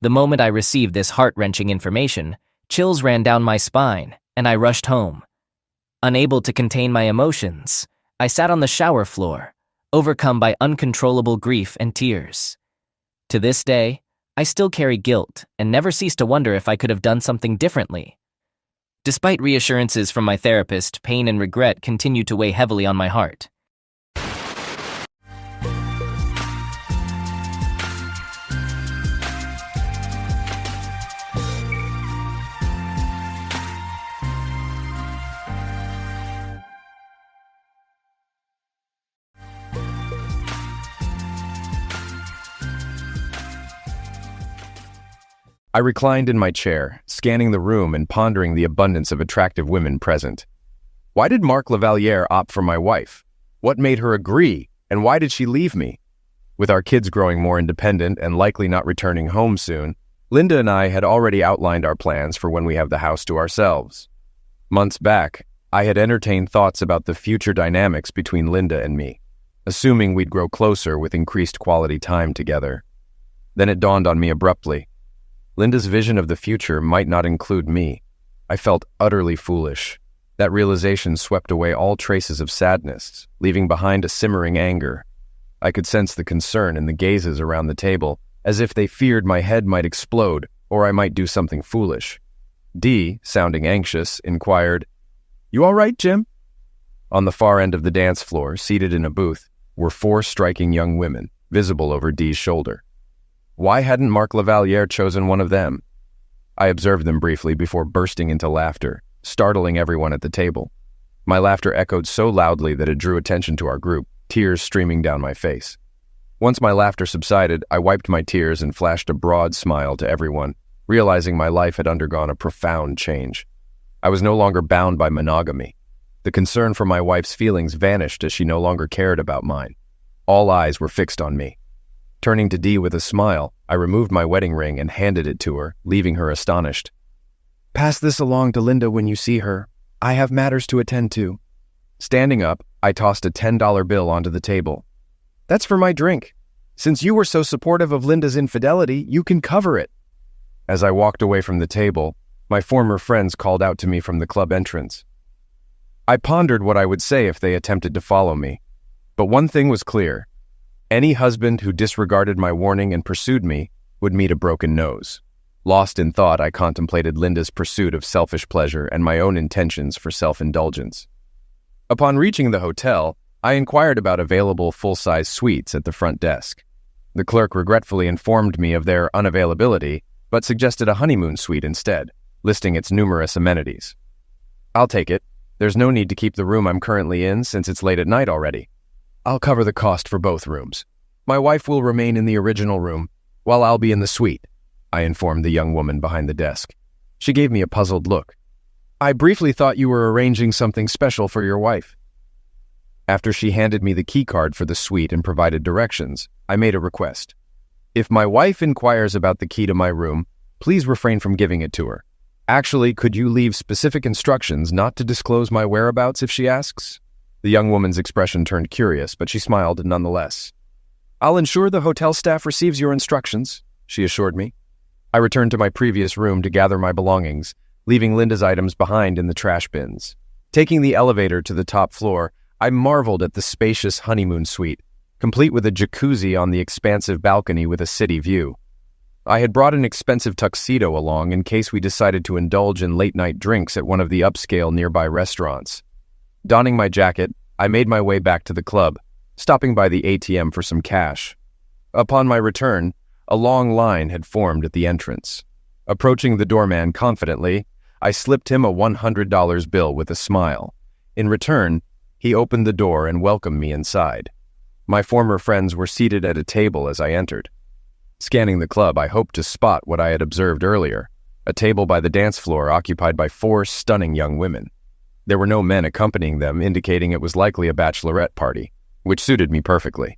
The moment I received this heart-wrenching information, chills ran down my spine, and I rushed home. Unable to contain my emotions, I sat on the shower floor, overcome by uncontrollable grief and tears. To this day, I still carry guilt and never cease to wonder if I could have done something differently. Despite reassurances from my therapist, pain and regret continue to weigh heavily on my heart. I reclined in my chair, scanning the room and pondering the abundance of attractive women present. Why did Mark Lavaliere opt for my wife? What made her agree, and why did she leave me? With our kids growing more independent and likely not returning home soon, Linda and I had already outlined our plans for when we have the house to ourselves. Months back, I had entertained thoughts about the future dynamics between Linda and me, assuming we'd grow closer with increased quality time together. Then it dawned on me abruptly. Linda's vision of the future might not include me. I felt utterly foolish. That realization swept away all traces of sadness, leaving behind a simmering anger. I could sense the concern in the gazes around the table, as if they feared my head might explode or I might do something foolish. Dee, sounding anxious, inquired, "You all right, Jim?" On the far end of the dance floor, seated in a booth, were 4 striking young women, visible over Dee's shoulder. Why hadn't Mark Lavaliere chosen one of them? I observed them briefly before bursting into laughter, startling everyone at the table. My laughter echoed so loudly that it drew attention to our group, tears streaming down my face. Once my laughter subsided, I wiped my tears and flashed a broad smile to everyone, realizing my life had undergone a profound change. I was no longer bound by monogamy. The concern for my wife's feelings vanished as she no longer cared about mine. All eyes were fixed on me. Turning to Dee with a smile, I removed my wedding ring and handed it to her, leaving her astonished. "Pass this along to Linda when you see her. I have matters to attend to." Standing up, I tossed a $10 bill onto the table. "That's for my drink. Since you were so supportive of Linda's infidelity, you can cover it." As I walked away from the table, my former friends called out to me from the club entrance. I pondered what I would say if they attempted to follow me. But one thing was clear. Any husband who disregarded my warning and pursued me would meet a broken nose. Lost in thought, I contemplated Linda's pursuit of selfish pleasure and my own intentions for self-indulgence. Upon reaching the hotel, I inquired about available full-size suites at the front desk. The clerk regretfully informed me of their unavailability, but suggested a honeymoon suite instead, listing its numerous amenities. "I'll take it. There's no need to keep the room I'm currently in since it's late at night already. I'll cover the cost for both rooms. My wife will remain in the original room, while I'll be in the suite," I informed the young woman behind the desk. She gave me a puzzled look. "I briefly thought you were arranging something special for your wife." After she handed me the key card for the suite and provided directions, I made a request. "If my wife inquires about the key to my room, please refrain from giving it to her. Actually, could you leave specific instructions not to disclose my whereabouts if she asks?" The young woman's expression turned curious, but she smiled nonetheless. "I'll ensure the hotel staff receives your instructions," she assured me. I returned to my previous room to gather my belongings, leaving Linda's items behind in the trash bins. Taking the elevator to the top floor, I marveled at the spacious honeymoon suite, complete with a jacuzzi on the expansive balcony with a city view. I had brought an expensive tuxedo along in case we decided to indulge in late-night drinks at one of the upscale nearby restaurants. Donning my jacket, I made my way back to the club, stopping by the ATM for some cash. Upon my return, a long line had formed at the entrance. Approaching the doorman confidently, I slipped him a $100 bill with a smile. In return, he opened the door and welcomed me inside. My former friends were seated at a table as I entered. Scanning the club, I hoped to spot what I had observed earlier, a table by the dance floor occupied by 4 stunning young women. There were no men accompanying them, indicating it was likely a bachelorette party, which suited me perfectly.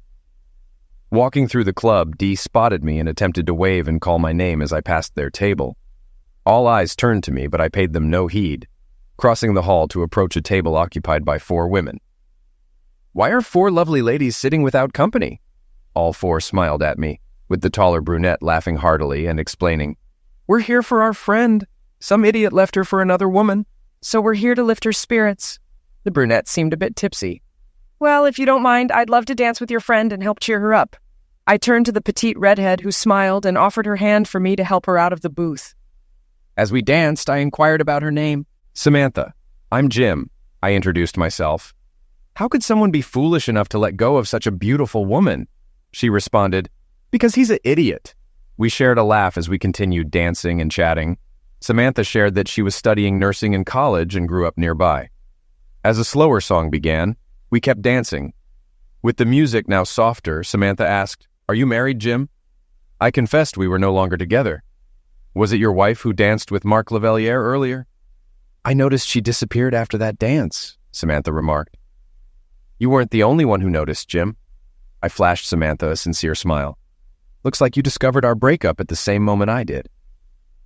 Walking through the club, Dee spotted me and attempted to wave and call my name as I passed their table. All eyes turned to me, but I paid them no heed, crossing the hall to approach a table occupied by 4 women. "Why are 4 lovely ladies sitting without company?" All 4 smiled at me, with the taller brunette laughing heartily and explaining, "We're here for our friend. Some idiot left her for another woman, so we're here to lift her spirits." The brunette seemed a bit tipsy. "Well, if you don't mind, I'd love to dance with your friend and help cheer her up." I turned to the petite redhead who smiled and offered her hand for me to help her out of the booth. As we danced, I inquired about her name. "Samantha. I'm Jim," I introduced myself. "How could someone be foolish enough to let go of such a beautiful woman?" She responded, "Because he's an idiot." We shared a laugh as we continued dancing and chatting. Samantha shared that she was studying nursing in college and grew up nearby. As a slower song began, we kept dancing. With the music now softer, Samantha asked, "Are you married, Jim?" I confessed we were no longer together. "Was it your wife who danced with Mark Lavalier earlier?" "I noticed she disappeared after that dance," Samantha remarked. "You weren't the only one who noticed, Jim." I flashed Samantha a sincere smile. "Looks like you discovered our breakup at the same moment I did."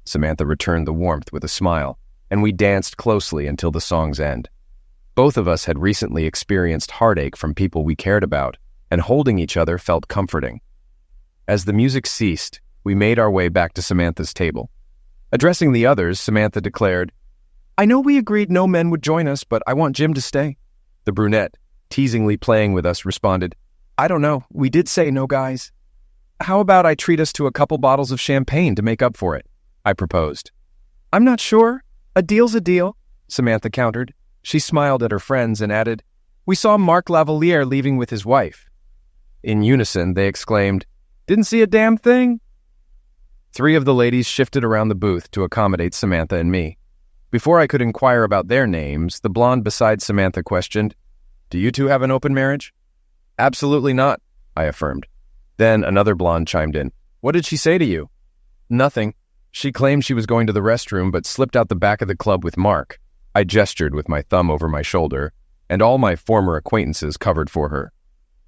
Samantha returned the warmth with a smile, and we danced closely until the song's end. Both of us had recently experienced heartache from people we cared about, and holding each other felt comforting. As the music ceased, we made our way back to Samantha's table. Addressing the others, Samantha declared, "I know we agreed no men would join us, but I want Jim to stay." The brunette, teasingly playing with us, responded, "I don't know, we did say no guys." "How about I treat us to a couple bottles of champagne to make up for it?" I proposed. "I'm not sure. A deal's a deal," Samantha countered. She smiled at her friends and added, "We saw Mark Lavalier leaving with his wife." In unison, they exclaimed, "Didn't see a damn thing." 3 of the ladies shifted around the booth to accommodate Samantha and me. Before I could inquire about their names, the blonde beside Samantha questioned, "Do you two have an open marriage?" "Absolutely not," I affirmed. Then another blonde chimed in. "What did she say to you?" "Nothing. She claimed she was going to the restroom but slipped out the back of the club with Mark. I gestured with my thumb over my shoulder, and all my former acquaintances covered for her.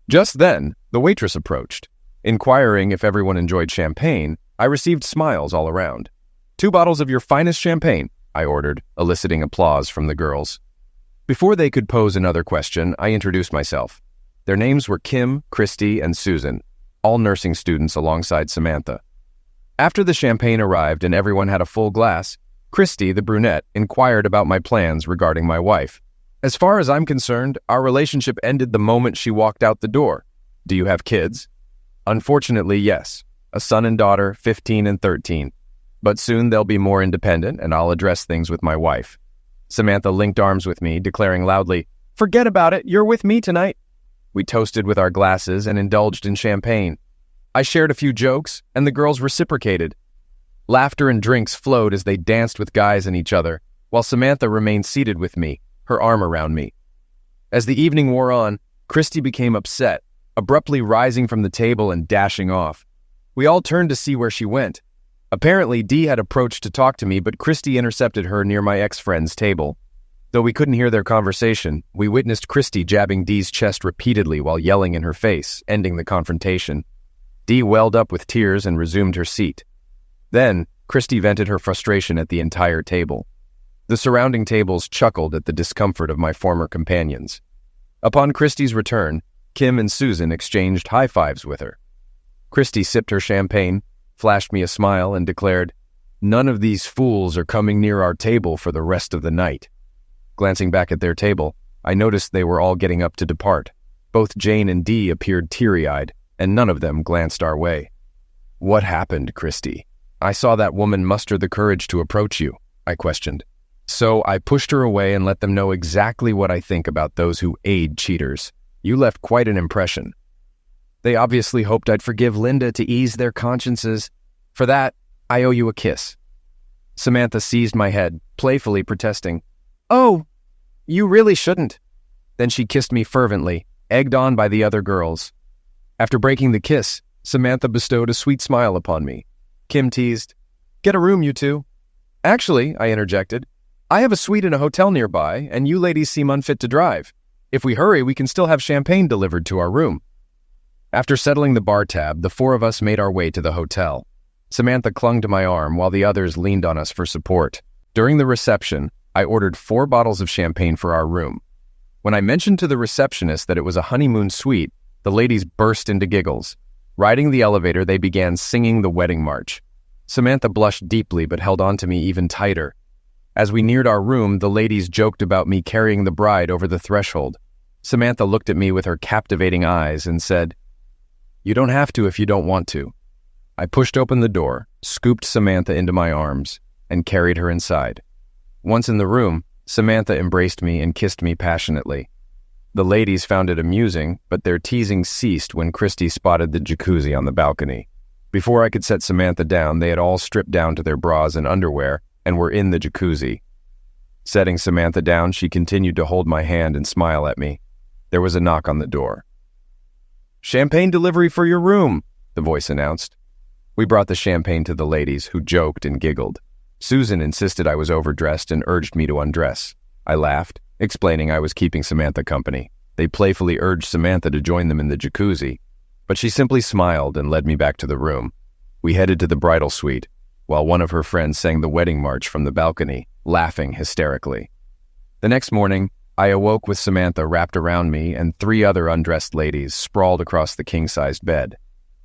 Just then, the waitress approached. Inquiring if everyone enjoyed champagne, I received smiles all around. 2 bottles of your finest champagne, I ordered, eliciting applause from the girls. Before they could pose another question, I introduced myself. Their names were Kim, Christy, and Susan, all nursing students alongside Samantha. After the champagne arrived and everyone had a full glass, Christy, the brunette, inquired about my plans regarding my wife. As far as I'm concerned, our relationship ended the moment she walked out the door. Do you have kids? Unfortunately, yes. A son and daughter, 15 and 13. But soon they'll be more independent and I'll address things with my wife. Samantha linked arms with me, declaring loudly, "Forget about it, you're with me tonight." We toasted with our glasses and indulged in champagne. I shared a few jokes, and the girls reciprocated. Laughter and drinks flowed as they danced with guys and each other, while Samantha remained seated with me, her arm around me. As the evening wore on, Christy became upset, abruptly rising from the table and dashing off. We all turned to see where she went. Apparently, Dee had approached to talk to me, but Christy intercepted her near my ex-friend's table. Though we couldn't hear their conversation, we witnessed Christy jabbing Dee's chest repeatedly while yelling in her face, ending the confrontation. Dee welled up with tears and resumed her seat. Then, Christy vented her frustration at the entire table. The surrounding tables chuckled at the discomfort of my former companions. Upon Christy's return, Kim and Susan exchanged high fives with her. Christy sipped her champagne, flashed me a smile, and declared, "None of these fools are coming near our table for the rest of the night." Glancing back at their table, I noticed they were all getting up to depart. Both Jane and Dee appeared teary-eyed, and none of them glanced our way. "What happened, Christy? I saw that woman muster the courage to approach you," I questioned. "So I pushed her away and let them know exactly what I think about those who aid cheaters. You left quite an impression." "They obviously hoped I'd forgive Linda to ease their consciences. For that, I owe you a kiss." Samantha seized my head, playfully protesting, "Oh, you really shouldn't." Then she kissed me fervently, egged on by the other girls. After breaking the kiss, Samantha bestowed a sweet smile upon me. Kim teased, "Get a room, you two." "Actually," I interjected, "I have a suite in a hotel nearby, and you ladies seem unfit to drive. If we hurry, we can still have champagne delivered to our room." After settling the bar tab, the 4 of us made our way to the hotel. Samantha clung to my arm while the others leaned on us for support. During the reception, I ordered 4 bottles of champagne for our room. When I mentioned to the receptionist that it was a honeymoon suite, the ladies burst into giggles. Riding the elevator, they began singing the wedding march. Samantha blushed deeply but held on to me even tighter. As we neared our room, the ladies joked about me carrying the bride over the threshold. Samantha looked at me with her captivating eyes and said, "You don't have to if you don't want to." I pushed open the door, scooped Samantha into my arms, and carried her inside. Once in the room, Samantha embraced me and kissed me passionately. The ladies found it amusing, but their teasing ceased when Christy spotted the jacuzzi on the balcony. Before I could set Samantha down, they had all stripped down to their bras and underwear and were in the jacuzzi. Setting Samantha down, she continued to hold my hand and smile at me. There was a knock on the door. "Champagne delivery for your room," the voice announced. We brought the champagne to the ladies, who joked and giggled. Susan insisted I was overdressed and urged me to undress. I laughed, explaining I was keeping Samantha company. They playfully urged Samantha to join them in the jacuzzi, but she simply smiled and led me back to the room. We headed to the bridal suite, while one of her friends sang the wedding march from the balcony, laughing hysterically. The next morning, I awoke with Samantha wrapped around me and 3 other undressed ladies sprawled across the king-sized bed.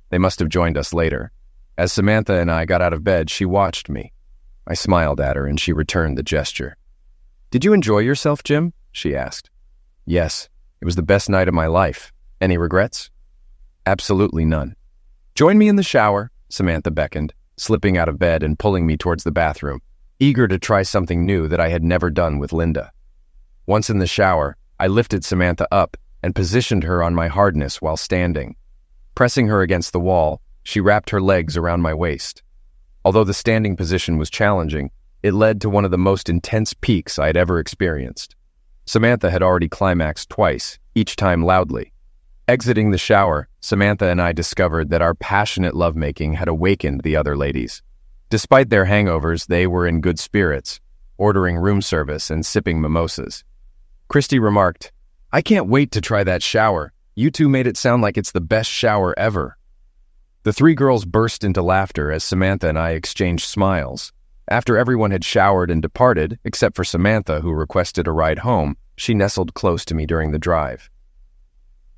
They must have joined us later. As Samantha and I got out of bed, she watched me. I smiled at her and she returned the gesture. "Did you enjoy yourself, Jim?" she asked. "Yes, it was the best night of my life. Any regrets?" "Absolutely none." "Join me in the shower," Samantha beckoned, slipping out of bed and pulling me towards the bathroom, eager to try something new that I had never done with Linda. Once in the shower, I lifted Samantha up and positioned her on my hardness while standing. Pressing her against the wall, she wrapped her legs around my waist. Although the standing position was challenging, it led to one of the most intense peaks I had ever experienced. Samantha had already climaxed twice, each time loudly. Exiting the shower, Samantha and I discovered that our passionate lovemaking had awakened the other ladies. Despite their hangovers, they were in good spirits, ordering room service and sipping mimosas. Christy remarked, "I can't wait to try that shower. You two made it sound like it's the best shower ever." The three girls burst into laughter as Samantha and I exchanged smiles. After everyone had showered and departed, except for Samantha, who requested a ride home, she nestled close to me during the drive.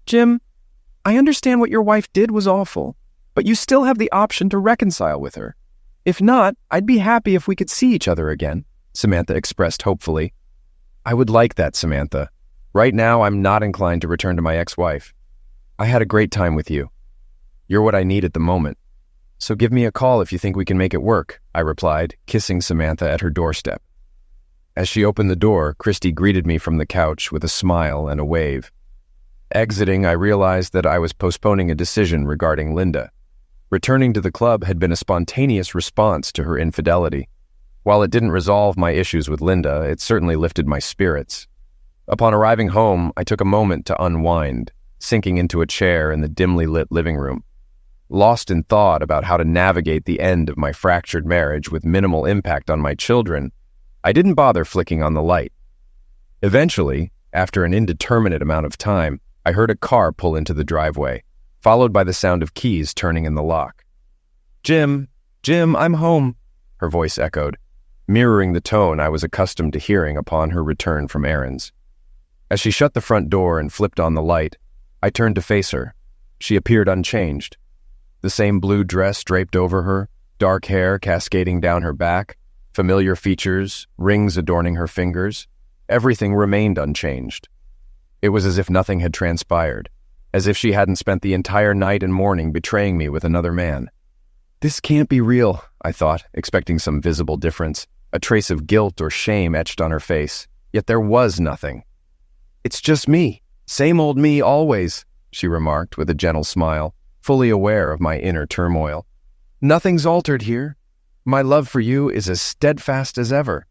"Jim, I understand what your wife did was awful, but you still have the option to reconcile with her. If not, I'd be happy if we could see each other again," Samantha expressed hopefully. "I would like that, Samantha. Right now, I'm not inclined to return to my ex-wife. I had a great time with you. You're what I need at the moment. So give me a call if you think we can make it work," I replied, kissing Samantha at her doorstep. As she opened the door, Christy greeted me from the couch with a smile and a wave. Exiting, I realized that I was postponing a decision regarding Linda. Returning to the club had been a spontaneous response to her infidelity. While it didn't resolve my issues with Linda, it certainly lifted my spirits. Upon arriving home, I took a moment to unwind, sinking into a chair in the dimly lit living room. Lost in thought about how to navigate the end of my fractured marriage with minimal impact on my children, I didn't bother flicking on the light. Eventually, after an indeterminate amount of time, I heard a car pull into the driveway, followed by the sound of keys turning in the lock. Jim, I'm home," her voice echoed, mirroring the tone I was accustomed to hearing upon her return from errands. As she shut the front door and flipped on the light, I turned to face her. She appeared unchanged. The same blue dress draped over her, dark hair cascading down her back, familiar features, rings adorning her fingers. Everything remained unchanged. It was as if nothing had transpired, as if she hadn't spent the entire night and morning betraying me with another man. This can't be real, I thought, expecting some visible difference, a trace of guilt or shame etched on her face. Yet there was nothing. It's just me, same old me always, she remarked with a gentle smile, fully aware of my inner turmoil. Nothing's altered here. My love for you is as steadfast as ever.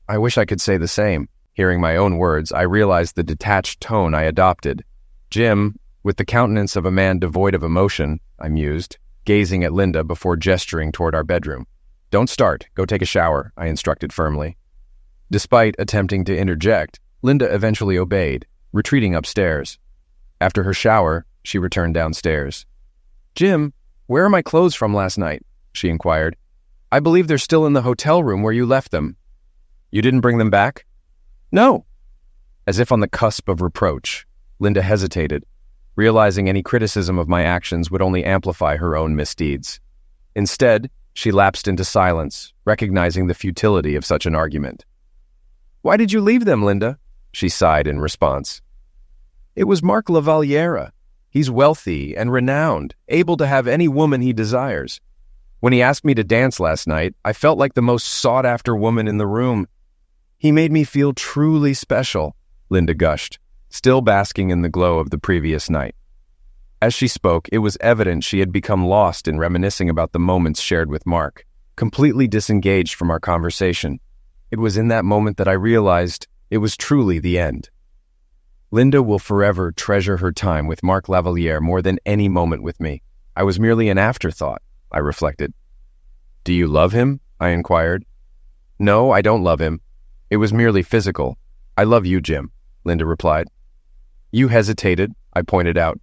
I wish I could say the same. Hearing my own words, I realized the detached tone I adopted. Jim, with the countenance of a man devoid of emotion, I mused, gazing at Linda before gesturing toward our bedroom. Don't start. Go take a shower, I instructed firmly. Despite attempting to interject, Linda eventually obeyed, retreating upstairs. After her shower, she returned downstairs. Jim, where are my clothes from last night? She inquired. I believe they're still in the hotel room where you left them. You didn't bring them back? No. As if on the cusp of reproach, Linda hesitated, realizing any criticism of my actions would only amplify her own misdeeds. Instead, she lapsed into silence, recognizing the futility of such an argument. Why did you leave them, Linda? She sighed in response. It was Mark Lavalliere. He's wealthy and renowned, able to have any woman he desires. When he asked me to dance last night, I felt like the most sought-after woman in the room. He made me feel truly special, Linda gushed, still basking in the glow of the previous night. As she spoke, it was evident she had become lost in reminiscing about the moments shared with Mark, completely disengaged from our conversation. It was in that moment that I realized it was truly the end. Linda will forever treasure her time with Mark Lavalliere more than any moment with me. I was merely an afterthought, I reflected. Do you love him? I inquired. No, I don't love him. It was merely physical. I love you, Jim, Linda replied. You hesitated, I pointed out.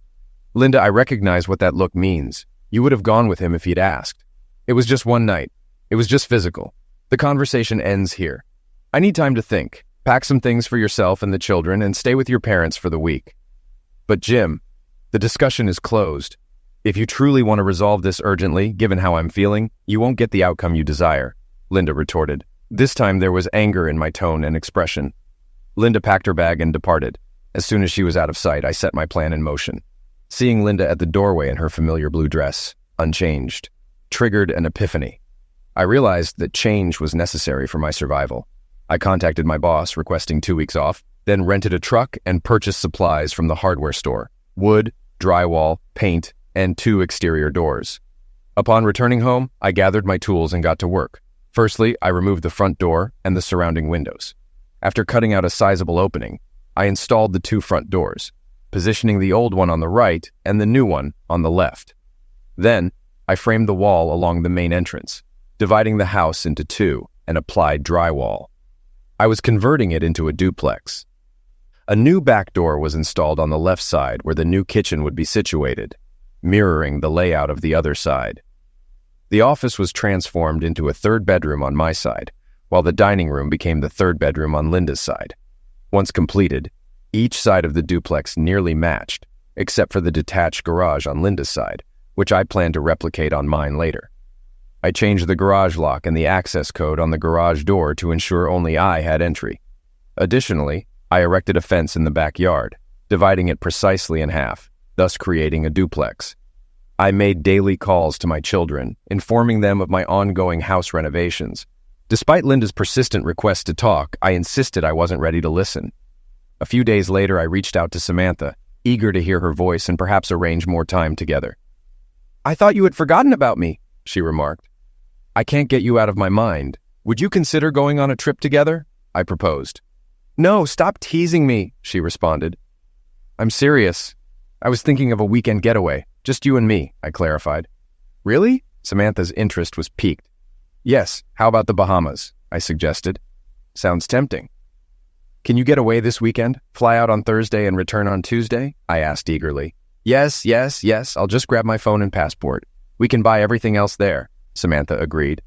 Linda, I recognize what that look means. You would have gone with him if he'd asked. It was just one night. It was just physical. The conversation ends here. I need time to think. Pack some things for yourself and the children and stay with your parents for the week. But Jim, the discussion is closed. If you truly want to resolve this urgently, given how I'm feeling, you won't get the outcome you desire, Linda retorted. This time there was anger in my tone and expression. Linda packed her bag and departed. As soon as she was out of sight, I set my plan in motion. Seeing Linda at the doorway in her familiar blue dress, unchanged, triggered an epiphany. I realized that change was necessary for my survival. I contacted my boss, requesting 2 weeks off, then rented a truck and purchased supplies from the hardware store, wood, drywall, paint, and 2 exterior doors. Upon returning home, I gathered my tools and got to work. Firstly, I removed the front door and the surrounding windows. After cutting out a sizable opening, I installed the 2 front doors, positioning the old one on the right and the new one on the left. Then, I framed the wall along the main entrance. dividing the house into two, and applied drywall. I was converting it into a duplex. A new back door was installed on the left side where the new kitchen would be situated, mirroring the layout of the other side. The office was transformed into a third bedroom on my side, while the dining room became the third bedroom on Linda's side. Once completed, each side of the duplex nearly matched, except for the detached garage on Linda's side, which I plan to replicate on mine later. I changed the garage lock and the access code on the garage door to ensure only I had entry. Additionally, I erected a fence in the backyard, dividing it precisely in half, thus creating a duplex. I made daily calls to my children, informing them of my ongoing house renovations. Despite Linda's persistent request to talk, I insisted I wasn't ready to listen. A few days later, I reached out to Samantha, eager to hear her voice and perhaps arrange more time together. "I thought you had forgotten about me," she remarked. "I can't get you out of my mind. Would you consider going on a trip together?" I proposed. "No, stop teasing me," she responded. "I'm serious. I was thinking of a weekend getaway, just you and me," I clarified. "Really?" Samantha's interest was piqued. "Yes, how about the Bahamas?" I suggested. "Sounds tempting." "Can you get away this weekend? Fly out on Thursday and return on Tuesday?" I asked eagerly. Yes, I'll just grab my phone and passport. We can buy everything else there," Samantha agreed.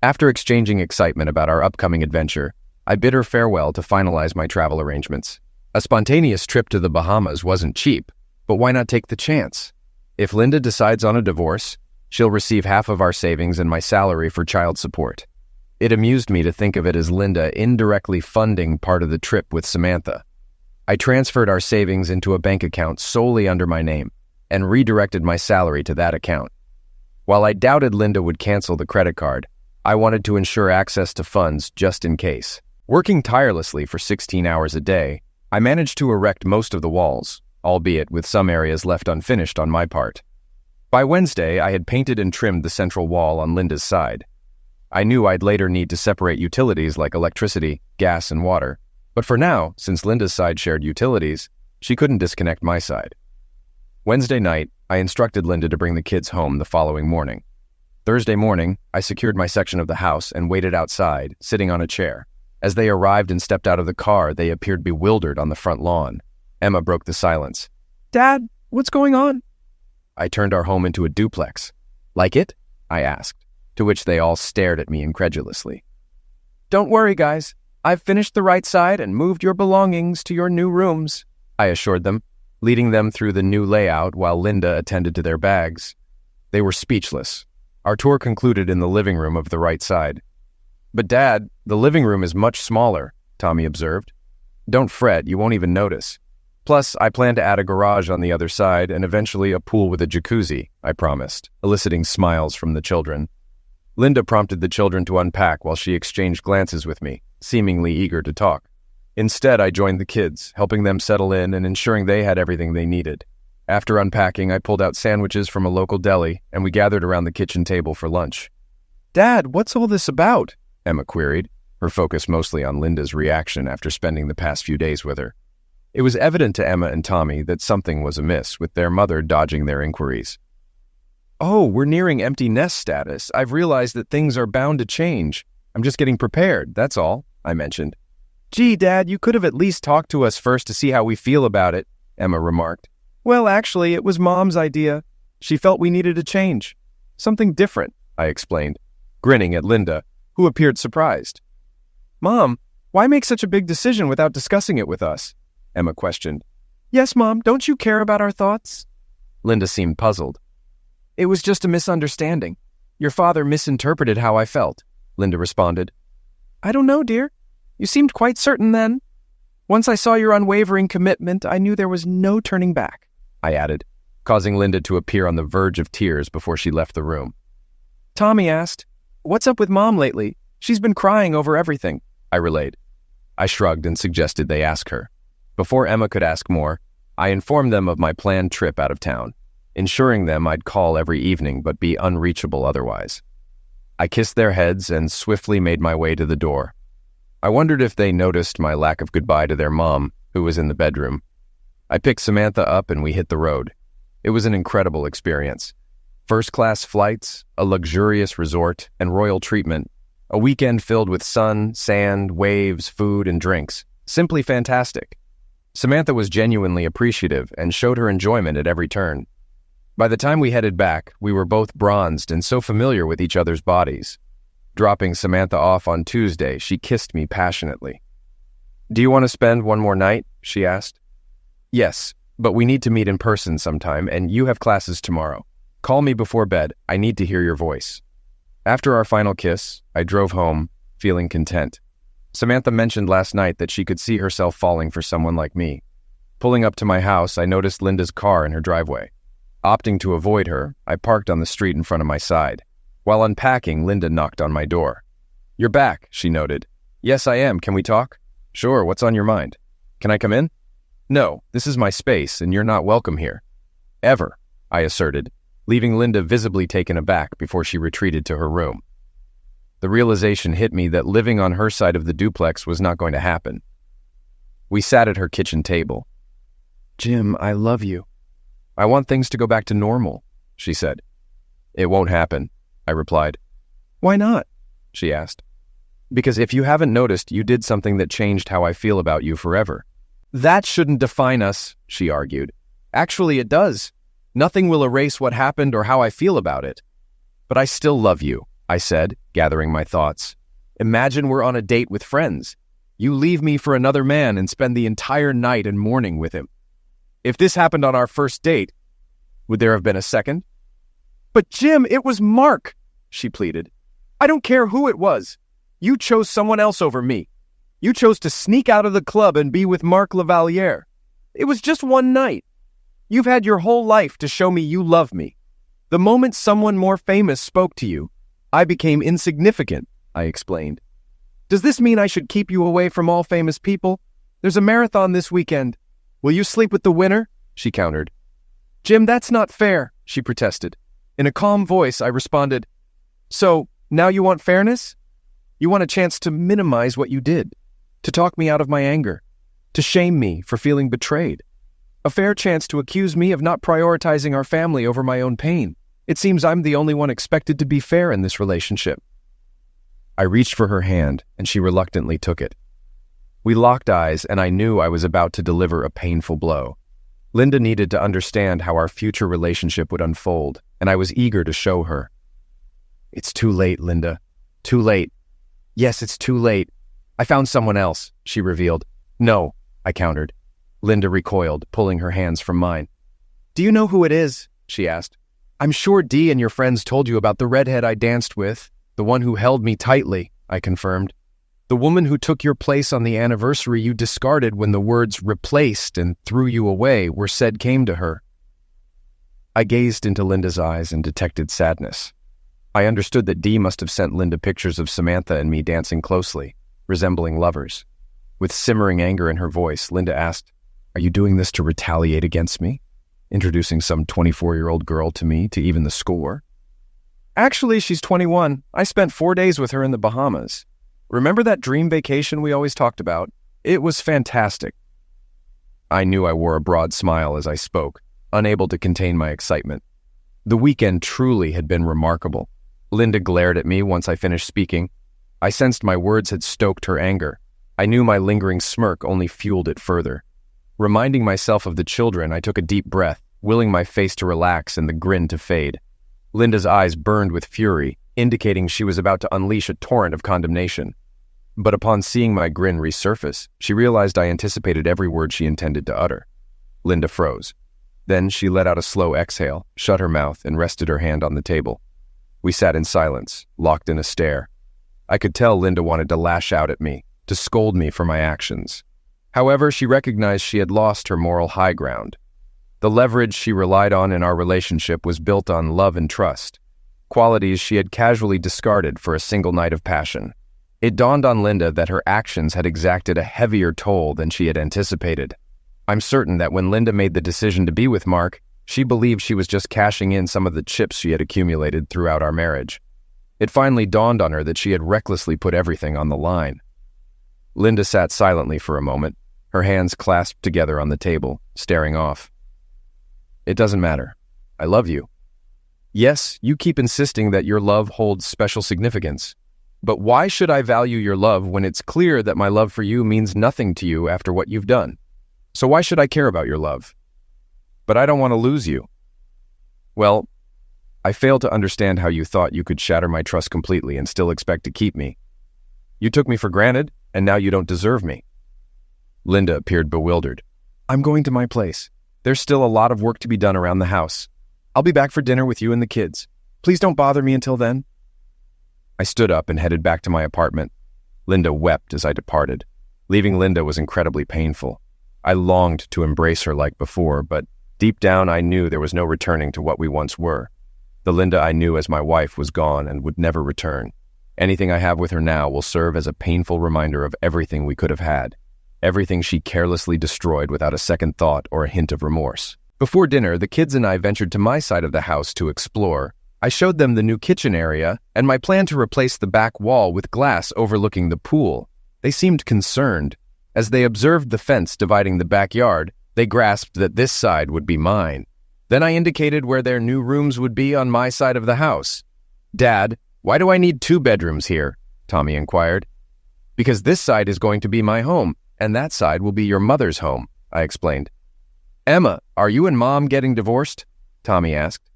After exchanging excitement about our upcoming adventure, I bid her farewell to finalize my travel arrangements. A spontaneous trip to the Bahamas wasn't cheap, but why not take the chance? If Linda decides on a divorce, she'll receive half of our savings and my salary for child support. It amused me to think of it as Linda indirectly funding part of the trip with Samantha. I transferred our savings into a bank account solely under my name and redirected my salary to that account. While I doubted Linda would cancel the credit card, I wanted to ensure access to funds just in case. Working tirelessly for 16 hours a day, I managed to erect most of the walls, albeit with some areas left unfinished on my part. By Wednesday, I had painted and trimmed the central wall on Linda's side. I knew I'd later need to separate utilities like electricity, gas, and water, but for now, since Linda's side shared utilities, she couldn't disconnect my side. Wednesday night, I instructed Linda to bring the kids home the following morning. Thursday morning, I secured my section of the house and waited outside, sitting on a chair. As they arrived and stepped out of the car, they appeared bewildered on the front lawn. Emma broke the silence. "Dad, what's going on?" I turned our home into a duplex. "Like it?" I asked, to which they all stared at me incredulously. "Don't worry, guys. I've finished the right side and moved your belongings to your new rooms," I assured them, leading them through the new layout while Linda attended to their bags. They were speechless. Our tour concluded in the living room of the right side. "But Dad, the living room is much smaller," Tommy observed. "Don't fret, you won't even notice. Plus, I plan to add a garage on the other side and eventually a pool with a jacuzzi," I promised, eliciting smiles from the children. Linda prompted the children to unpack while she exchanged glances with me, seemingly eager to talk. Instead, I joined the kids, helping them settle in and ensuring they had everything they needed. After unpacking, I pulled out sandwiches from a local deli, and we gathered around the kitchen table for lunch. "Dad, what's all this about?" Emma queried, her focus mostly on Linda's reaction after spending the past few days with her. It was evident to Emma and Tommy that something was amiss, with their mother dodging their inquiries. "Oh, we're nearing empty nest status. I've realized that things are bound to change. I'm just getting prepared, that's all," I mentioned. "Gee, Dad, you could have at least talked to us first to see how we feel about it," Emma remarked. "Well, actually, it was Mom's idea. She felt we needed a change. Something different," I explained, grinning at Linda, who appeared surprised. "Mom, why make such a big decision without discussing it with us?" Emma questioned. "Yes, Mom, don't you care about our thoughts?" Linda seemed puzzled. "It was just a misunderstanding. Your father misinterpreted how I felt," Linda responded. "I don't know, dear. You seemed quite certain then. Once I saw your unwavering commitment, I knew there was no turning back," I added, causing Linda to appear on the verge of tears before she left the room. Tommy asked, "What's up with Mom lately? She's been crying over everything," I relayed. I shrugged and suggested they ask her. Before Emma could ask more, I informed them of my planned trip out of town, ensuring them I'd call every evening but be unreachable otherwise. I kissed their heads and swiftly made my way to the door. I wondered if they noticed my lack of goodbye to their mom, who was in the bedroom. I picked Samantha up and we hit the road. It was an incredible experience. First-class flights, a luxurious resort, and royal treatment. A weekend filled with sun, sand, waves, food, and drinks. Simply fantastic. Samantha was genuinely appreciative and showed her enjoyment at every turn. By the time we headed back, we were both bronzed and so familiar with each other's bodies. Dropping Samantha off on Tuesday, she kissed me passionately. "Do you want to spend one more night?" she asked. "Yes, but we need to meet in person sometime, and you have classes tomorrow. Call me before bed. I need to hear your voice." After our final kiss, I drove home, feeling content. Samantha mentioned last night that she could see herself falling for someone like me. Pulling up to my house, I noticed Linda's car in her driveway. Opting to avoid her, I parked on the street in front of my side. While unpacking, Linda knocked on my door. "You're back," she noted. "Yes, I am. Can we talk?" "Sure, what's on your mind?" "Can I come in?" "No, this is my space, and you're not welcome here." "Ever," I asserted, leaving Linda visibly taken aback before she retreated to her room. The realization hit me that living on her side of the duplex was not going to happen. We sat at her kitchen table. "Jim, I love you." "I want things to go back to normal," she said. "It won't happen," I replied. "Why not?" she asked. "Because if you haven't noticed, you did something that changed how I feel about you forever." "That shouldn't define us," she argued. "Actually, it does. Nothing will erase what happened or how I feel about it." "But I still love you," I said, gathering my thoughts. "Imagine we're on a date with friends. You leave me for another man and spend the entire night and morning with him. If this happened on our first date, would there have been a second?" "But Jim, it was Mark," she pleaded. "I don't care who it was. You chose someone else over me. You chose to sneak out of the club and be with Mark Lavaliere. It was just one night. You've had your whole life to show me you love me. The moment someone more famous spoke to you, I became insignificant," I explained. "Does this mean I should keep you away from all famous people? There's a marathon this weekend. Will you sleep with the winner?" she countered. "Jim, that's not fair," she protested. In a calm voice, I responded, "So, now you want fairness? You want a chance to minimize what you did, to talk me out of my anger, to shame me for feeling betrayed. A fair chance to accuse me of not prioritizing our family over my own pain. It seems I'm the only one expected to be fair in this relationship." I reached for her hand, and she reluctantly took it. We locked eyes, and I knew I was about to deliver a painful blow. Linda needed to understand how our future relationship would unfold, and I was eager to show her. "It's too late, Linda. Too late." "Yes, it's too late. I found someone else," she revealed. "No," I countered. Linda recoiled, pulling her hands from mine. "Do you know who it is?" she asked. "I'm sure Dee and your friends told you about the redhead I danced with, the one who held me tightly," I confirmed. "The woman who took your place on the anniversary you discarded when the words 'replaced' and 'threw you away' were said came to her." I gazed into Linda's eyes and detected sadness. I understood that Dee must have sent Linda pictures of Samantha and me dancing closely, resembling lovers. With simmering anger in her voice, Linda asked, "Are you doing this to retaliate against me? Introducing some 24-year-old girl to me to even the score?" "Actually, she's 21. I spent 4 days with her in the Bahamas. Remember that dream vacation we always talked about? It was fantastic." I knew I wore a broad smile as I spoke, unable to contain my excitement. The weekend truly had been remarkable. Linda glared at me once I finished speaking. I sensed my words had stoked her anger. I knew my lingering smirk only fueled it further. Reminding myself of the children, I took a deep breath, willing my face to relax and the grin to fade. Linda's eyes burned with fury, indicating she was about to unleash a torrent of condemnation. But upon seeing my grin resurface, she realized I anticipated every word she intended to utter. Linda froze. Then she let out a slow exhale, shut her mouth, and rested her hand on the table. We sat in silence, locked in a stare. I could tell Linda wanted to lash out at me, to scold me for my actions. However, she recognized she had lost her moral high ground. The leverage she relied on in our relationship was built on love and trust, qualities she had casually discarded for a single night of passion. It dawned on Linda that her actions had exacted a heavier toll than she had anticipated. I'm certain that when Linda made the decision to be with Mark, she believed she was just cashing in some of the chips she had accumulated throughout our marriage. It finally dawned on her that she had recklessly put everything on the line. Linda sat silently for a moment, her hands clasped together on the table, staring off. "It doesn't matter. I love you." Yes, you keep insisting that your love holds special significance. But why should I value your love when it's clear that my love for you means nothing to you after what you've done? So why should I care about your love? But I don't want to lose you. Well, I fail to understand how you thought you could shatter my trust completely and still expect to keep me. You took me for granted, and now you don't deserve me. Linda appeared bewildered. I'm going to my place. There's still a lot of work to be done around the house. I'll be back for dinner with you and the kids. Please don't bother me until then. I stood up and headed back to my apartment. Linda wept as I departed. Leaving Linda was incredibly painful. I longed to embrace her like before, but deep down I knew there was no returning to what we once were. The Linda I knew as my wife was gone and would never return. Anything I have with her now will serve as a painful reminder of everything we could have had, everything she carelessly destroyed without a second thought or a hint of remorse. Before dinner, the kids and I ventured to my side of the house to explore. I showed them the new kitchen area and my plan to replace the back wall with glass overlooking the pool. They seemed concerned. As they observed the fence dividing the backyard, they grasped that this side would be mine. Then I indicated where their new rooms would be on my side of the house. Dad, why do I need 2 bedrooms here? Tommy inquired. Because this side is going to be my home, and that side will be your mother's home, I explained. Emma, are you and Mom getting divorced? Tommy asked.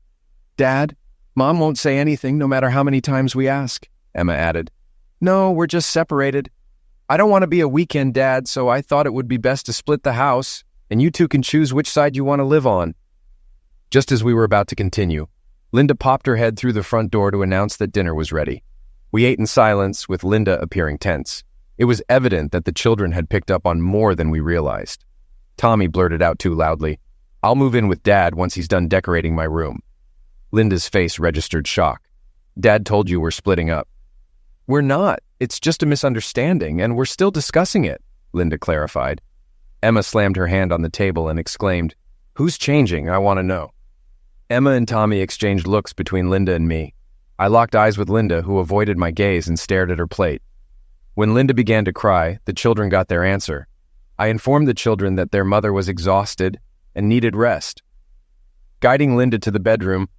Dad, Mom won't say anything no matter how many times we ask, Emma added. No, we're just separated. I don't want to be a weekend dad, so I thought it would be best to split the house, and you two can choose which side you want to live on. Just as we were about to continue, Linda popped her head through the front door to announce that dinner was ready. We ate in silence, with Linda appearing tense. It was evident that the children had picked up on more than we realized. Tommy blurted out too loudly, I'll move in with Dad once he's done decorating my room. Linda's face registered shock. Dad told you we're splitting up. We're not. It's just a misunderstanding, and we're still discussing it, Linda clarified. Emma slammed her hand on the table and exclaimed, Who's changing? I want to know. Emma and Tommy exchanged looks between Linda and me. I locked eyes with Linda, who avoided my gaze and stared at her plate. When Linda began to cry, the children got their answer. I informed the children that their mother was exhausted and needed rest. Guiding Linda to the bedroom,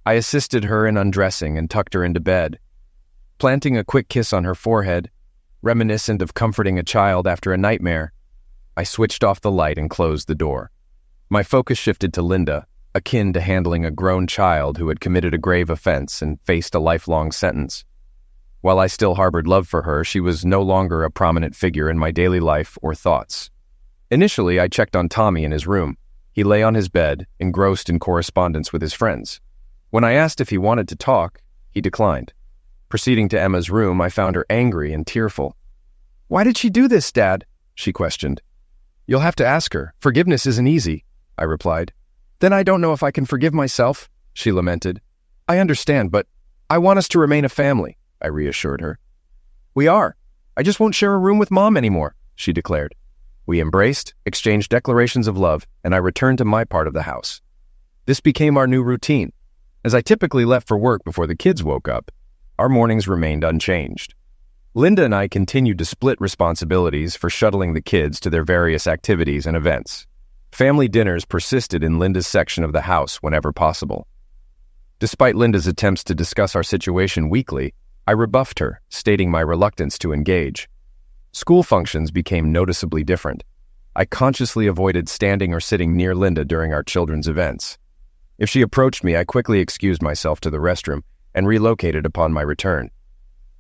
I assisted her in undressing and tucked her into bed. Planting a quick kiss on her forehead, reminiscent of comforting a child after a nightmare, I switched off the light and closed the door. My focus shifted to Linda, akin to handling a grown child who had committed a grave offense and faced a lifelong sentence. While I still harbored love for her, she was no longer a prominent figure in my daily life or thoughts. Initially, I checked on Tommy in his room. He lay on his bed, engrossed in correspondence with his friends. When I asked if he wanted to talk, he declined. Proceeding to Emma's room, I found her angry and tearful. Why did she do this, Dad? She questioned. You'll have to ask her. Forgiveness isn't easy, I replied. Then I don't know if I can forgive myself, she lamented. I understand, but I want us to remain a family, I reassured her. We are. I just won't share a room with Mom anymore, she declared. We embraced, exchanged declarations of love, and I returned to my part of the house. This became our new routine. As I typically left for work before the kids woke up, our mornings remained unchanged. Linda and I continued to split responsibilities for shuttling the kids to their various activities and events. Family dinners persisted in Linda's section of the house whenever possible. Despite Linda's attempts to discuss our situation weekly, I rebuffed her, stating my reluctance to engage. School functions became noticeably different. I consciously avoided standing or sitting near Linda during our children's events. If she approached me, I quickly excused myself to the restroom and relocated upon my return.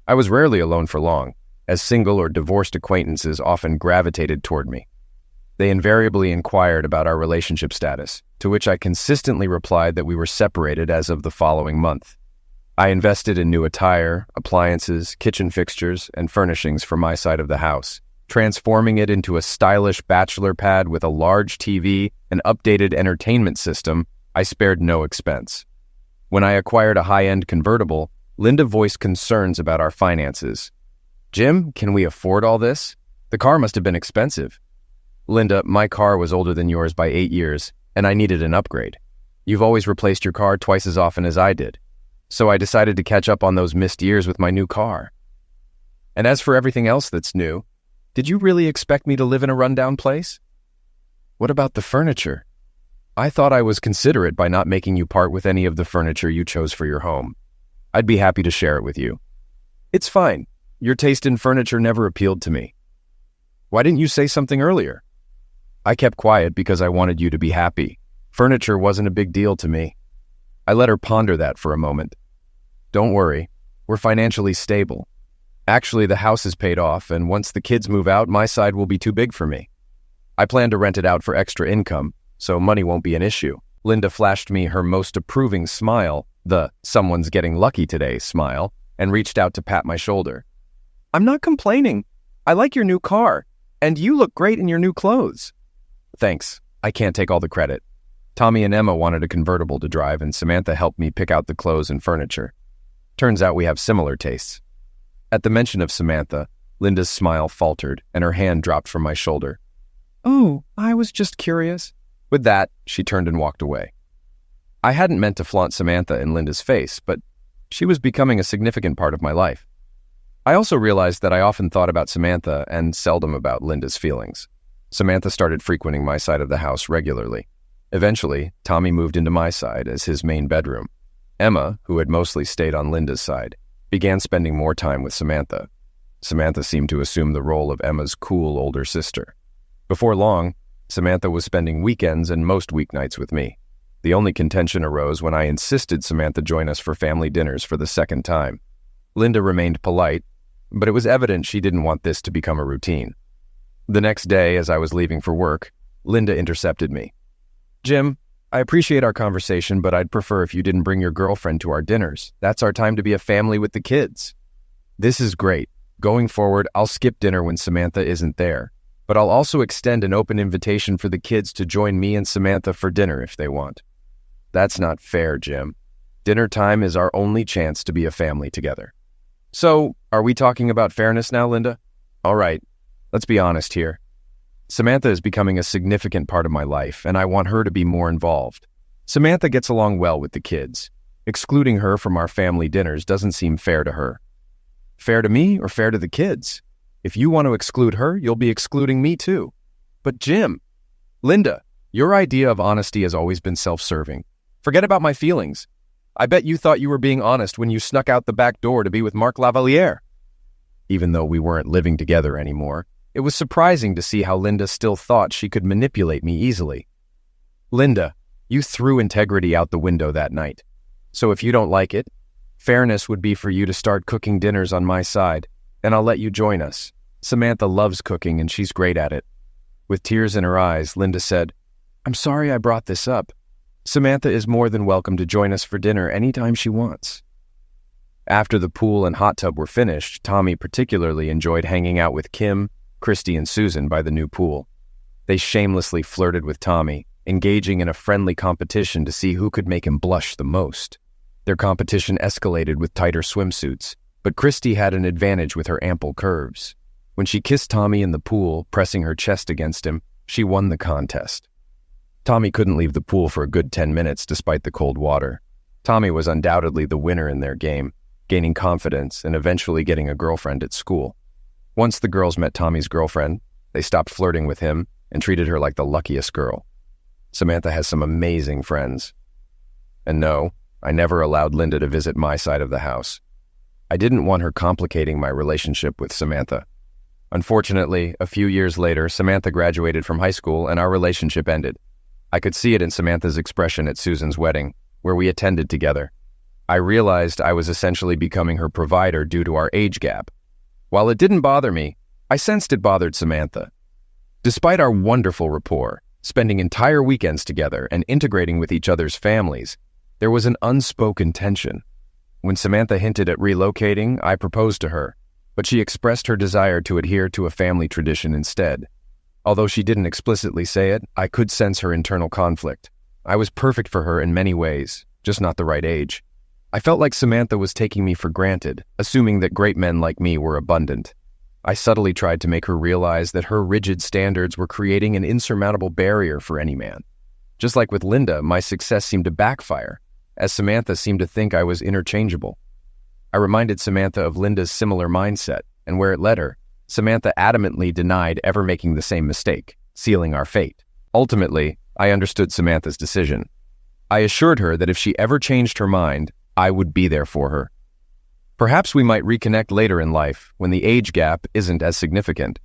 I was rarely alone for long, as single or divorced acquaintances often gravitated toward me. They invariably inquired about our relationship status, to which I consistently replied that we were separated as of the following month. I invested in new attire, appliances, kitchen fixtures, and furnishings for my side of the house, transforming it into a stylish bachelor pad with a large TV and updated entertainment system. I spared no expense. When I acquired a high-end convertible, Linda voiced concerns about our finances. Jim, can we afford all this? The car must have been expensive. Linda, my car was older than yours by 8 years, and I needed an upgrade. You've always replaced your car twice as often as I did. So I decided to catch up on those missed years with my new car. And as for everything else that's new, did you really expect me to live in a rundown place? What about the furniture? I thought I was considerate by not making you part with any of the furniture you chose for your home. I'd be happy to share it with you. It's fine. Your taste in furniture never appealed to me. Why didn't you say something earlier? I kept quiet because I wanted you to be happy. Furniture wasn't a big deal to me. I let her ponder that for a moment. Don't worry, we're financially stable. Actually, the house is paid off, and once the kids move out, my side will be too big for me. I plan to rent it out for extra income, so money won't be an issue. Linda flashed me her most approving smile, the "someone's getting lucky today" smile, and reached out to pat my shoulder. I'm not complaining. I like your new car, and you look great in your new clothes. Thanks. I can't take all the credit. Tommy and Emma wanted a convertible to drive, and Samantha helped me pick out the clothes and furniture. Turns out we have similar tastes. At the mention of Samantha, Linda's smile faltered, and her hand dropped from my shoulder. Oh, I was just curious. With that, she turned and walked away. I hadn't meant to flaunt Samantha in Linda's face, but she was becoming a significant part of my life. I also realized that I often thought about Samantha and seldom about Linda's feelings. Samantha started frequenting my side of the house regularly. Eventually, Tommy moved into my side as his main bedroom. Emma, who had mostly stayed on Linda's side, began spending more time with Samantha. Samantha seemed to assume the role of Emma's cool older sister. Before long, Samantha was spending weekends and most weeknights with me. The only contention arose when I insisted Samantha join us for family dinners for the second time. Linda remained polite, but it was evident she didn't want this to become a routine. The next day, as I was leaving for work, Linda intercepted me. Jim, I appreciate our conversation, but I'd prefer if you didn't bring your girlfriend to our dinners. That's our time to be a family with the kids. This is great. Going forward, I'll skip dinner when Samantha isn't there, but I'll also extend an open invitation for the kids to join me and Samantha for dinner if they want. That's not fair, Jim. Dinner time is our only chance to be a family together. So, are we talking about fairness now, Linda? All right, let's be honest here. Samantha is becoming a significant part of my life, and I want her to be more involved. Samantha gets along well with the kids. Excluding her from our family dinners doesn't seem fair to her. Fair to me or fair to the kids? If you want to exclude her, you'll be excluding me too. But Jim, Linda, your idea of honesty has always been self-serving. Forget about my feelings. I bet you thought you were being honest when you snuck out the back door to be with Marc Lavaliere. Even though we weren't living together anymore, it was surprising to see how Linda still thought she could manipulate me easily. Linda, you threw integrity out the window that night. So if you don't like it, fairness would be for you to start cooking dinners on my side, and I'll let you join us. Samantha loves cooking and she's great at it. With tears in her eyes, Linda said, I'm sorry I brought this up. Samantha is more than welcome to join us for dinner anytime she wants. After the pool and hot tub were finished, Tommy particularly enjoyed hanging out with Kim, Christy, and Susan by the new pool. They shamelessly flirted with Tommy, engaging in a friendly competition to see who could make him blush the most. Their competition escalated with tighter swimsuits, but Christy had an advantage with her ample curves. When she kissed Tommy in the pool, pressing her chest against him, she won the contest. Tommy couldn't leave the pool for a good 10 minutes despite the cold water. Tommy was undoubtedly the winner in their game, gaining confidence and eventually getting a girlfriend at school. Once the girls met Tommy's girlfriend, they stopped flirting with him and treated her like the luckiest girl. Samantha has some amazing friends. And no, I never allowed Linda to visit my side of the house. I didn't want her complicating my relationship with Samantha. Unfortunately, a few years later, Samantha graduated from high school and our relationship ended. I could see it in Samantha's expression at Susan's wedding, where we attended together. I realized I was essentially becoming her provider due to our age gap. While it didn't bother me, I sensed it bothered Samantha. Despite our wonderful rapport, spending entire weekends together and integrating with each other's families, there was an unspoken tension. When Samantha hinted at relocating, I proposed to her, but she expressed her desire to adhere to a family tradition instead. Although she didn't explicitly say it, I could sense her internal conflict. I was perfect for her in many ways, just not the right age. I felt like Samantha was taking me for granted, assuming that great men like me were abundant. I subtly tried to make her realize that her rigid standards were creating an insurmountable barrier for any man. Just like with Linda, my success seemed to backfire, as Samantha seemed to think I was interchangeable. I reminded Samantha of Linda's similar mindset, and where it led her, Samantha adamantly denied ever making the same mistake, sealing our fate. Ultimately, I understood Samantha's decision. I assured her that if she ever changed her mind, I would be there for her. Perhaps we might reconnect later in life when the age gap isn't as significant.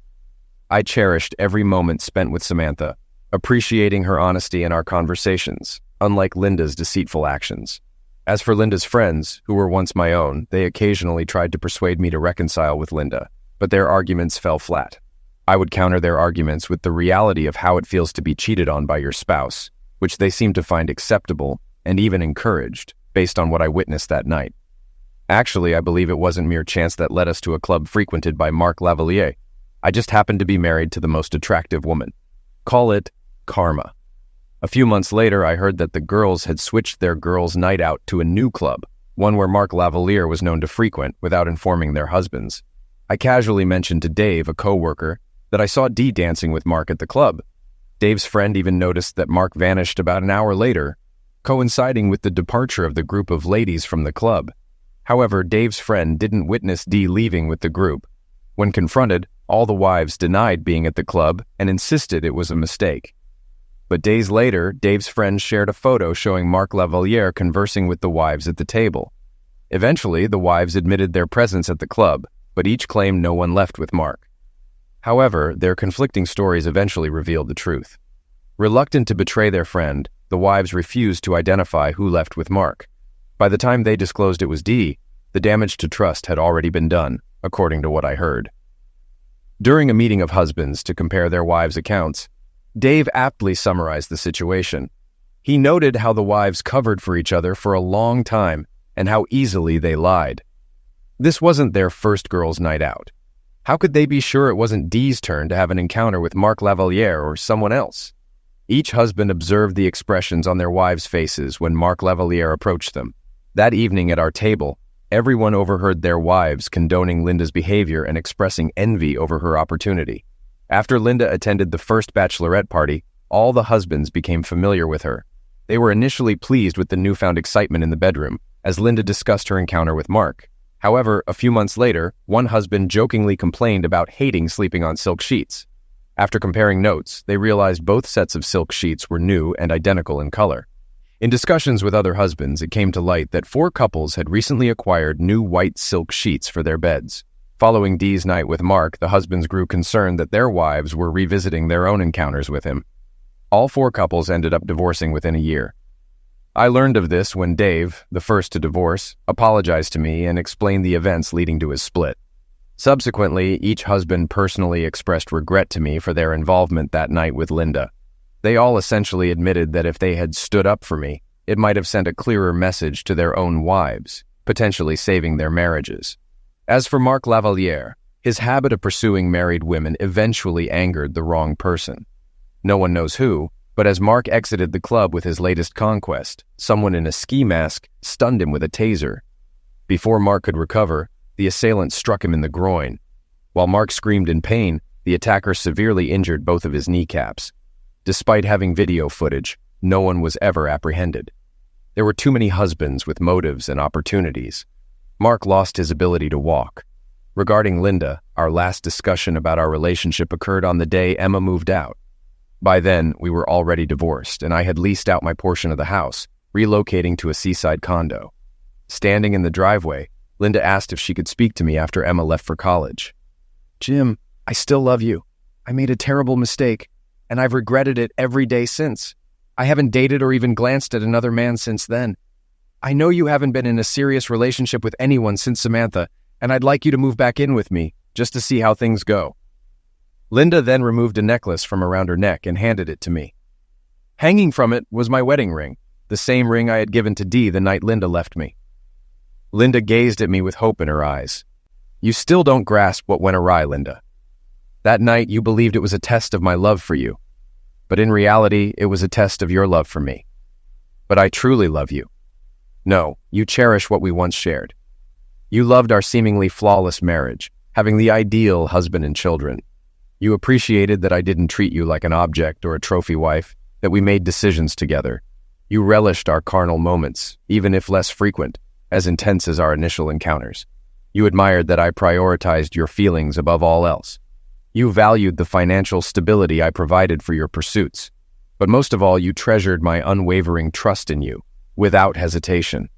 I cherished every moment spent with Samantha, appreciating her honesty in our conversations, unlike Linda's deceitful actions. As for Linda's friends, who were once my own, they occasionally tried to persuade me to reconcile with Linda, but their arguments fell flat. I would counter their arguments with the reality of how it feels to be cheated on by your spouse, which they seemed to find acceptable and even encouraged, based on what I witnessed that night. Actually, I believe it wasn't mere chance that led us to a club frequented by Mark Lavalier. I just happened to be married to the most attractive woman. Call it karma. A few months later, I heard that the girls had switched their girls' night out to a new club, one where Mark Lavalier was known to frequent without informing their husbands. I casually mentioned to Dave, a coworker, that I saw Dee dancing with Mark at the club. Dave's friend even noticed that Mark vanished about an hour later, coinciding with the departure of the group of ladies from the club. However, Dave's friend didn't witness Dee leaving with the group. When confronted, all the wives denied being at the club and insisted it was a mistake. But days later, Dave's friend shared a photo showing Mark Lavalier conversing with the wives at the table. Eventually, the wives admitted their presence at the club, but each claimed no one left with Mark. However, their conflicting stories eventually revealed the truth. Reluctant to betray their friend, the wives refused to identify who left with Mark. By the time they disclosed it was Dee, the damage to trust had already been done, according to what I heard. During a meeting of husbands to compare their wives' accounts, Dave aptly summarized the situation. He noted how the wives covered for each other for a long time and how easily they lied. This wasn't their first girls' night out. How could they be sure it wasn't Dee's turn to have an encounter with Mark Lavalier or someone else? Each husband observed the expressions on their wives' faces when Mark Lavalier approached them. That evening at our table, everyone overheard their wives condoning Linda's behavior and expressing envy over her opportunity. After Linda attended the first bachelorette party, all the husbands became familiar with her. They were initially pleased with the newfound excitement in the bedroom, as Linda discussed her encounter with Mark. However, a few months later, one husband jokingly complained about hating sleeping on silk sheets. After comparing notes, they realized both sets of silk sheets were new and identical in color. In discussions with other husbands, it came to light that 4 couples had recently acquired new white silk sheets for their beds. Following Dee's night with Mark, the husbands grew concerned that their wives were revisiting their own encounters with him. All 4 couples ended up divorcing within a year. I learned of this when Dave, the first to divorce, apologized to me and explained the events leading to his split. Subsequently, each husband personally expressed regret to me for their involvement that night with Linda. They all essentially admitted that if they had stood up for me, it might have sent a clearer message to their own wives, potentially saving their marriages. As for Mark Lavalier, his habit of pursuing married women eventually angered the wrong person. No one knows who, but as Mark exited the club with his latest conquest, someone in a ski mask stunned him with a taser. Before Mark could recover, the assailant struck him in the groin. While Mark screamed in pain, the attacker severely injured both of his kneecaps. Despite having video footage, no one was ever apprehended. There were too many husbands with motives and opportunities. Mark lost his ability to walk. Regarding Linda, our last discussion about our relationship occurred on the day Emma moved out. By then, we were already divorced, and I had leased out my portion of the house, relocating to a seaside condo. Standing in the driveway, Linda asked if she could speak to me after Emma left for college. "Jim, I still love you. I made a terrible mistake, and I've regretted it every day since. I haven't dated or even glanced at another man since then. I know you haven't been in a serious relationship with anyone since Samantha, and I'd like you to move back in with me, just to see how things go." Linda then removed a necklace from around her neck and handed it to me. Hanging from it was my wedding ring, the same ring I had given to Dee the night Linda left me. Linda gazed at me with hope in her eyes. "You still don't grasp what went awry, Linda. That night you believed it was a test of my love for you, but in reality it was a test of your love for me. But I truly love you. No, you cherish what we once shared. You loved our seemingly flawless marriage, having the ideal husband and children. You appreciated that I didn't treat you like an object or a trophy wife, that we made decisions together. You relished our carnal moments, even if less frequent, as intense as our initial encounters. You admired that I prioritized your feelings above all else. You valued the financial stability I provided for your pursuits. But most of all, you treasured my unwavering trust in you, without hesitation.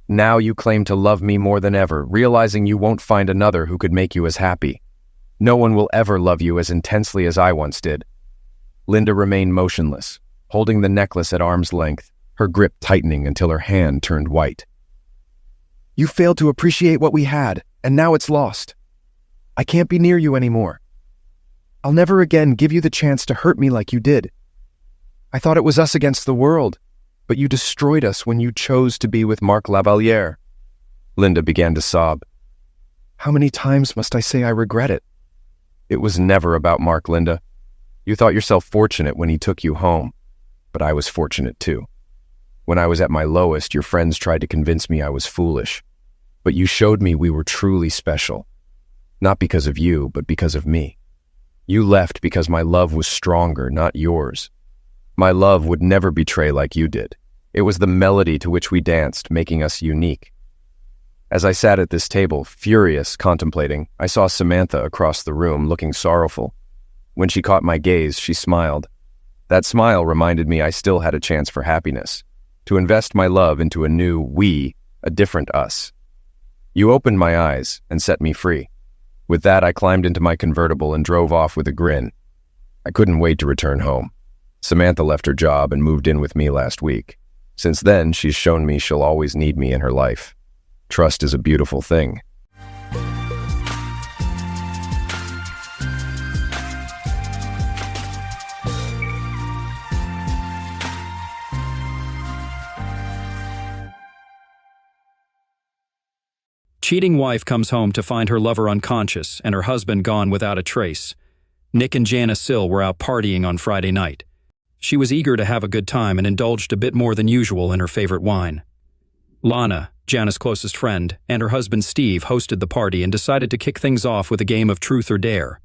Now you claim to love me more than ever, realizing you won't find another who could make you as happy. No one will ever love you as intensely as I once did." Linda remained motionless, holding the necklace at arm's length, her grip tightening until her hand turned white. "You failed to appreciate what we had, and now it's lost. I can't be near you anymore. I'll never again give you the chance to hurt me like you did. I thought it was us against the world, but you destroyed us when you chose to be with Marc Lavalliere." Linda began to sob. "How many times must I say I regret it?" "It was never about Marc, Linda. You thought yourself fortunate when he took you home, but I was fortunate too. When I was at my lowest, your friends tried to convince me I was foolish, but you showed me we were truly special. Not because of you, but because of me. You left because my love was stronger, not yours. My love would never betray like you did. It was the melody to which we danced, making us unique." As I sat at this table, furious, contemplating, I saw Samantha across the room, looking sorrowful. When she caught my gaze, she smiled. That smile reminded me I still had a chance for happiness, to invest my love into a new we, a different us. You opened my eyes and set me free. With that, I climbed into my convertible and drove off with a grin. I couldn't wait to return home. Samantha left her job and moved in with me last week. Since then, she's shown me she'll always need me in her life. Trust is a beautiful thing. Cheating wife comes home to find her lover unconscious and her husband gone without a trace. Nick and Jana Sill were out partying on Friday night. She was eager to have a good time and indulged a bit more than usual in her favorite wine. Lana, Jana's closest friend, and her husband Steve hosted the party and decided to kick things off with a game of truth or dare.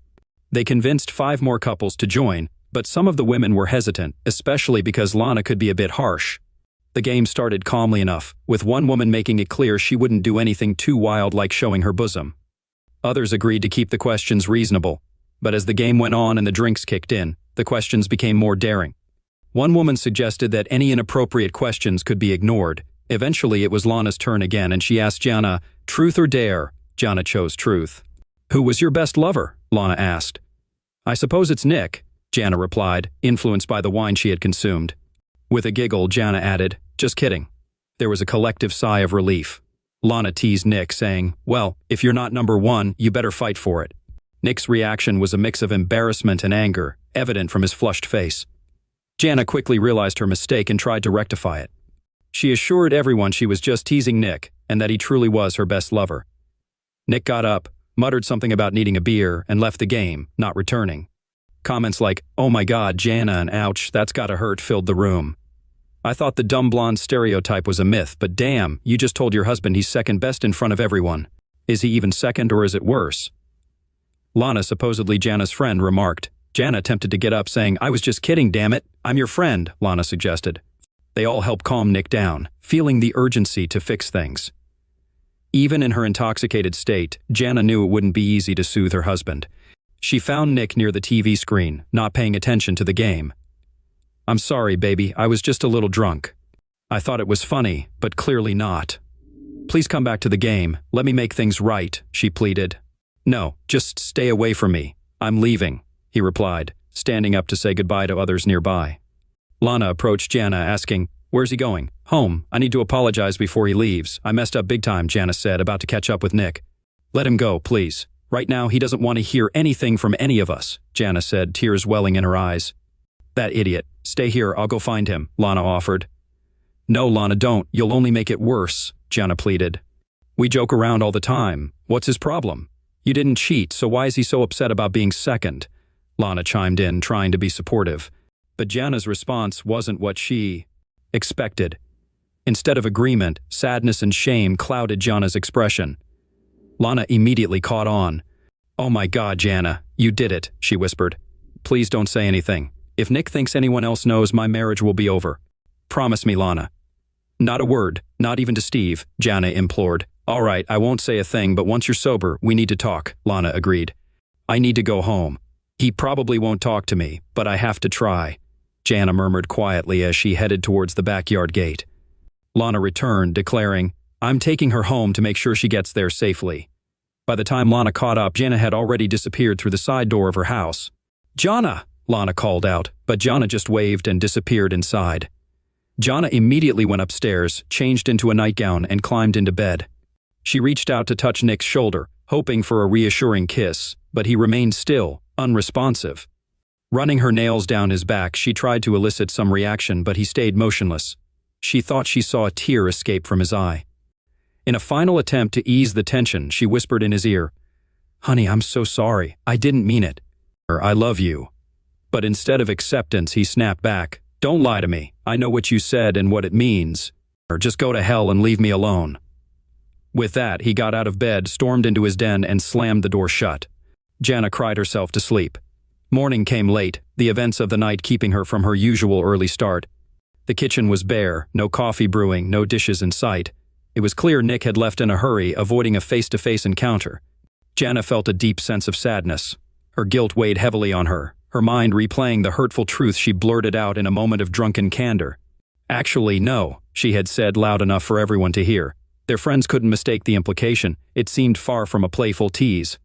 They convinced 5 more couples to join, but some of the women were hesitant, especially because Lana could be a bit harsh. The game started calmly enough, with one woman making it clear she wouldn't do anything too wild like showing her bosom. Others agreed to keep the questions reasonable, but as the game went on and the drinks kicked in, the questions became more daring. One woman suggested that any inappropriate questions could be ignored. Eventually, it was Lana's turn again, and she asked Jana, "Truth or dare?" Jana chose truth. "Who was your best lover?" Lana asked. "I suppose it's Nick," Jana replied, influenced by the wine she had consumed. With a giggle, Jana added, "Just kidding." There was a collective sigh of relief. Lana teased Nick, saying, "Well, if you're not number 1, you better fight for it." Nick's reaction was a mix of embarrassment and anger, evident from his flushed face. Jana quickly realized her mistake and tried to rectify it. She assured everyone she was just teasing Nick and that he truly was her best lover. Nick got up, muttered something about needing a beer, and left the game, not returning. Comments like, "Oh my God, Jana," and "Ouch, that's gotta hurt," filled the room. "I thought the dumb blonde stereotype was a myth, but damn, you just told your husband he's second best in front of everyone. Is he even second or is it worse?" Lana, supposedly Jana's friend, remarked. Jana attempted to get up, saying, "I was just kidding, damn it. I'm your friend," Lana suggested. They all helped calm Nick down, feeling the urgency to fix things. Even in her intoxicated state, Jana knew it wouldn't be easy to soothe her husband. She found Nick near the TV screen, not paying attention to the game. "I'm sorry, baby, I was just a little drunk. I thought it was funny, but clearly not. Please come back to the game, let me make things right," she pleaded. "No, just stay away from me. I'm leaving," he replied, standing up to say goodbye to others nearby. Lana approached Jana, asking, "Where's he going?" "Home. I need to apologize before he leaves. I messed up big time," Jana said, about to catch up with Nick. "Let him go, please. Right now, he doesn't want to hear anything from any of us," Jana said, tears welling in her eyes. "That idiot. Stay here, I'll go find him," Lana offered. "No, Lana, don't. You'll only make it worse," Jana pleaded. "We joke around all the time. What's his problem? You didn't cheat, so why is he so upset about being second?" Lana chimed in, trying to be supportive. But Jana's response wasn't what she expected. Instead of agreement, sadness and shame clouded Jana's expression. Lana immediately caught on. "Oh my God, Jana, you did it," she whispered. "Please don't say anything. If Nick thinks anyone else knows, my marriage will be over. Promise me, Lana." "Not a word, not even to Steve," Jana implored. "All right, I won't say a thing, but once you're sober, we need to talk," Lana agreed. "I need to go home. He probably won't talk to me, but I have to try." Jana murmured quietly as she headed towards the backyard gate. Lana returned, declaring, "I'm taking her home to make sure she gets there safely." By the time Lana caught up, Jana had already disappeared through the side door of her house. "Jana!" Lana called out, but Jana just waved and disappeared inside. Jana immediately went upstairs, changed into a nightgown, and climbed into bed. She reached out to touch Nick's shoulder, hoping for a reassuring kiss, but he remained still, unresponsive. Running her nails down his back, she tried to elicit some reaction, but he stayed motionless. She thought she saw a tear escape from his eye. In a final attempt to ease the tension, she whispered in his ear, "Honey, I'm so sorry. I didn't mean it. I love you." But instead of acceptance, he snapped back, "Don't lie to me. I know what you said and what it means. Or just go to hell and leave me alone." With that, he got out of bed, stormed into his den, and slammed the door shut. Jana cried herself to sleep. Morning came late, the events of the night keeping her from her usual early start. The kitchen was bare, no coffee brewing, no dishes in sight. It was clear Nick had left in a hurry, avoiding a face-to-face encounter. Jana felt a deep sense of sadness. Her guilt weighed heavily on her, her mind replaying the hurtful truth she blurted out in a moment of drunken candor. "Actually, no," she had said loud enough for everyone to hear. Their friends couldn't mistake the implication. It seemed far from a playful tease.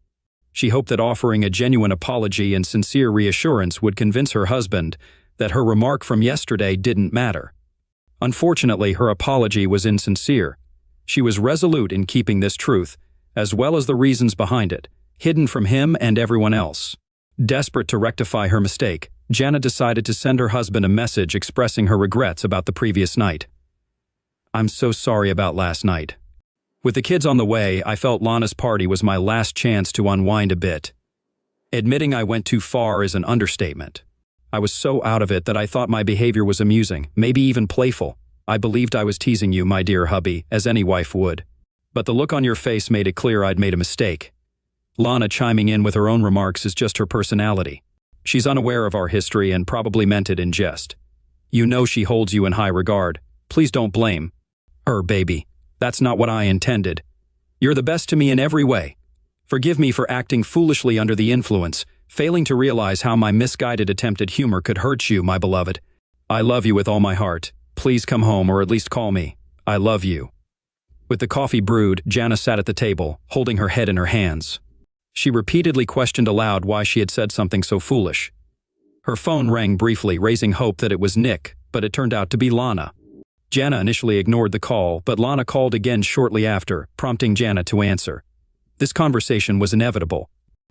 She hoped that offering a genuine apology and sincere reassurance would convince her husband that her remark from yesterday didn't matter. Unfortunately, her apology was insincere. She was resolute in keeping this truth, as well as the reasons behind it, hidden from him and everyone else. Desperate to rectify her mistake, Jana decided to send her husband a message expressing her regrets about the previous night. "I'm so sorry about last night. With the kids on the way, I felt Lana's party was my last chance to unwind a bit. Admitting I went too far is an understatement. I was so out of it that I thought my behavior was amusing, maybe even playful. I believed I was teasing you, my dear hubby, as any wife would. But the look on your face made it clear I'd made a mistake." Lana chiming in with her own remarks is just her personality. She's unaware of our history and probably meant it in jest. "You know she holds you in high regard. Please don't blame her, baby. That's not what I intended. You're the best to me in every way. Forgive me for acting foolishly under the influence, failing to realize how my misguided attempt at humor could hurt you, my beloved. I love you with all my heart. Please come home or at least call me. I love you." With the coffee brewed, Jana sat at the table, holding her head in her hands. She repeatedly questioned aloud why she had said something so foolish. Her phone rang briefly, raising hope that it was Nick, but it turned out to be Lana. Jana initially ignored the call, but Lana called again shortly after, prompting Jana to answer. This conversation was inevitable.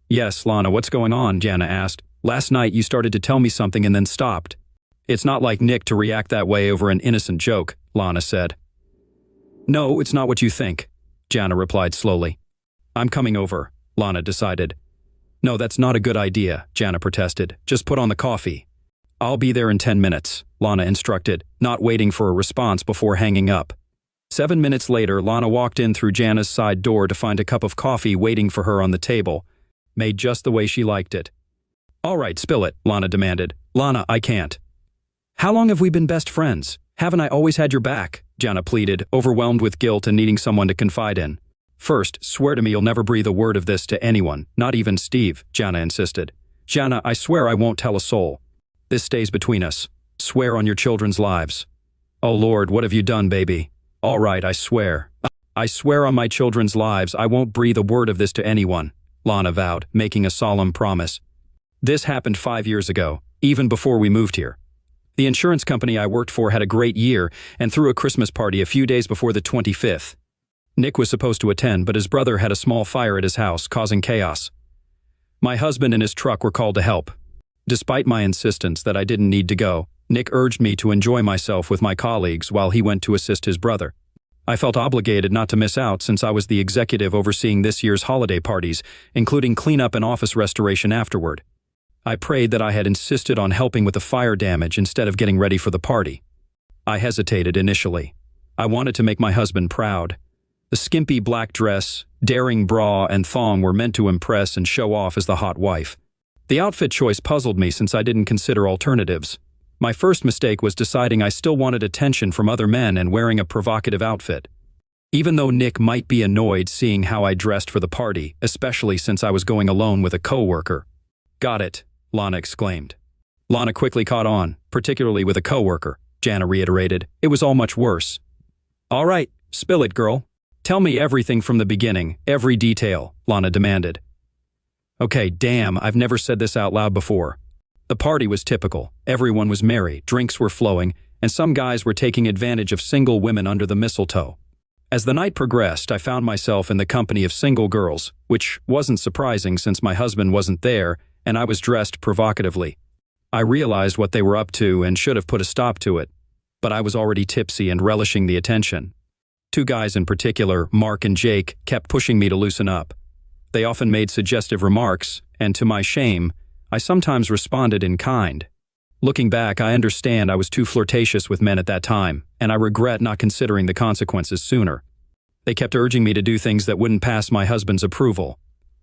"Yes, Lana, what's going on?" Jana asked. "Last night you started to tell me something and then stopped." "It's not like Nick to react that way over an innocent joke," Lana said. "No, it's not what you think," Jana replied slowly. "I'm coming over," Lana decided. "No, that's not a good idea," Jana protested. "Just put on the coffee." "I'll be there in 10 minutes, Lana instructed, not waiting for a response before hanging up. 7 minutes later, Lana walked in through Jana's side door to find a cup of coffee waiting for her on the table, made just the way she liked it. "All right, spill it," Lana demanded. "Lana, I can't." "How long have we been best friends? Haven't I always had your back?" Jana pleaded, overwhelmed with guilt and needing someone to confide in. "First, swear to me you'll never breathe a word of this to anyone, not even Steve," Jana insisted. "Jana, I swear I won't tell a soul. This stays between us. Swear on your children's lives." "Oh Lord, what have you done, baby?" "All right, I swear. I swear on my children's lives I won't breathe a word of this to anyone," Lana vowed, making a solemn promise. "This happened 5 years ago, even before we moved here. The insurance company I worked for had a great year and threw a Christmas party a few days before the 25th. Nick was supposed to attend, but his brother had a small fire at his house, causing chaos. My husband and his truck were called to help. Despite my insistence that I didn't need to go, Nick urged me to enjoy myself with my colleagues while he went to assist his brother. I felt obligated not to miss out since I was the executive overseeing this year's holiday parties, including cleanup and office restoration afterward. I prayed that I had insisted on helping with the fire damage instead of getting ready for the party. I hesitated initially. I wanted to make my husband proud. The skimpy black dress, daring bra, and thong were meant to impress and show off as the hot wife. The outfit choice puzzled me since I didn't consider alternatives. My first mistake was deciding I still wanted attention from other men and wearing a provocative outfit. Even though Nick might be annoyed seeing how I dressed for the party, especially since I was going alone with a coworker. "Got it," Lana exclaimed. Lana quickly caught on, particularly with a coworker, Jana reiterated. It was all much worse. All right, spill it, girl. Tell me everything from the beginning, every detail, Lana demanded. Okay, damn, I've never said this out loud before. The party was typical. Everyone was merry, drinks were flowing, and some guys were taking advantage of single women under the mistletoe. As the night progressed, I found myself in the company of single girls, which wasn't surprising since my husband wasn't there and I was dressed provocatively. I realized what they were up to and should have put a stop to it, but I was already tipsy and relishing the attention. Two guys in particular, Mark and Jake, kept pushing me to loosen up. They often made suggestive remarks, and to my shame, I sometimes responded in kind. Looking back, I understand I was too flirtatious with men at that time, and I regret not considering the consequences sooner. They kept urging me to do things that wouldn't pass my husband's approval.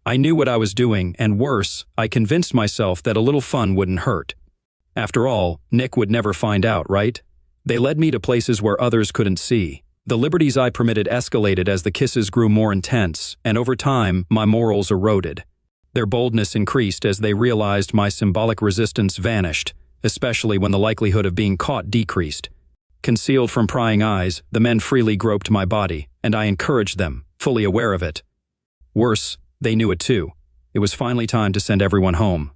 I knew what I was doing, and worse, I convinced myself that a little fun wouldn't hurt. After all, Nick would never find out, right? They led me to places where others couldn't see. The liberties I permitted escalated as the kisses grew more intense, and over time, my morals eroded. Their boldness increased as they realized my symbolic resistance vanished, especially when the likelihood of being caught decreased. Concealed from prying eyes, the men freely groped my body, and I encouraged them, fully aware of it. Worse, they knew it too. It was finally time to send everyone home.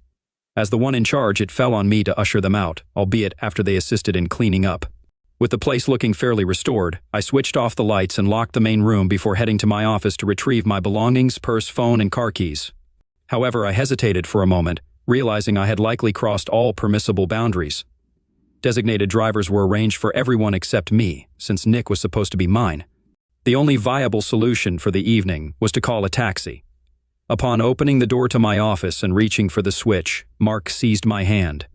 As the one in charge, it fell on me to usher them out, albeit after they assisted in cleaning up. With the place looking fairly restored, I switched off the lights and locked the main room before heading to my office to retrieve my belongings, purse, phone, and car keys. However, I hesitated for a moment, realizing I had likely crossed all permissible boundaries. Designated drivers were arranged for everyone except me, since Nick was supposed to be mine. The only viable solution for the evening was to call a taxi. Upon opening the door to my office and reaching for the switch, Mark seized my hand,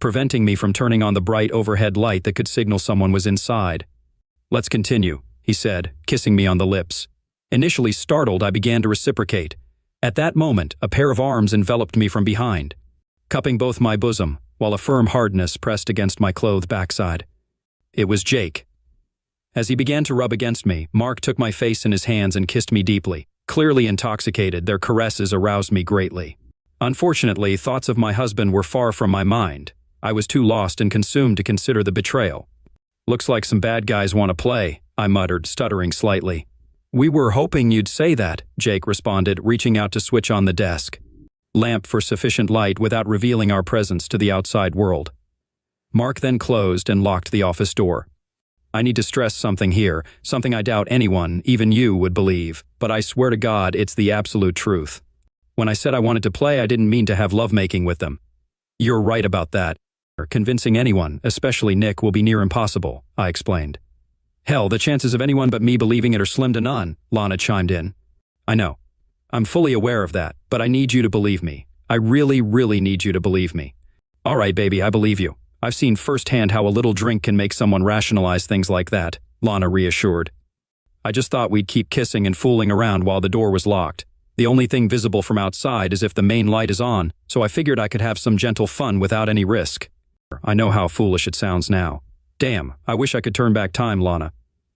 preventing me from turning on the bright overhead light that could signal someone was inside. "Let's continue," he said, kissing me on the lips. Initially startled, I began to reciprocate. At that moment, a pair of arms enveloped me from behind, cupping both my bosom, while a firm hardness pressed against my clothed backside. It was Jake. As he began to rub against me, Mark took my face in his hands and kissed me deeply. Clearly intoxicated, their caresses aroused me greatly. Unfortunately, thoughts of my husband were far from my mind. I was too lost and consumed to consider the betrayal. "Looks like some bad guys want to play," I muttered, stuttering slightly. "We were hoping you'd say that," Jake responded, reaching out to switch on the desk lamp for sufficient light without revealing our presence to the outside world. Mark then closed and locked the office door. I need to stress something here, something I doubt anyone, even you, would believe, but I swear to God it's the absolute truth. When I said I wanted to play, I didn't mean to have lovemaking with them. You're right about that. Convincing anyone, especially Nick, will be near impossible, I explained. Hell, the chances of anyone but me believing it are slim to none, Lana chimed in. I know. I'm fully aware of that, but I need you to believe me. I really, really need you to believe me. All right, baby, I believe you. I've seen firsthand how a little drink can make someone rationalize things like that, Lana reassured. I just thought we'd keep kissing and fooling around while the door was locked. The only thing visible from outside is if the main light is on, so I figured I could have some gentle fun without any risk. I know how foolish it sounds now. Damn, I wish I could turn back time, Lana.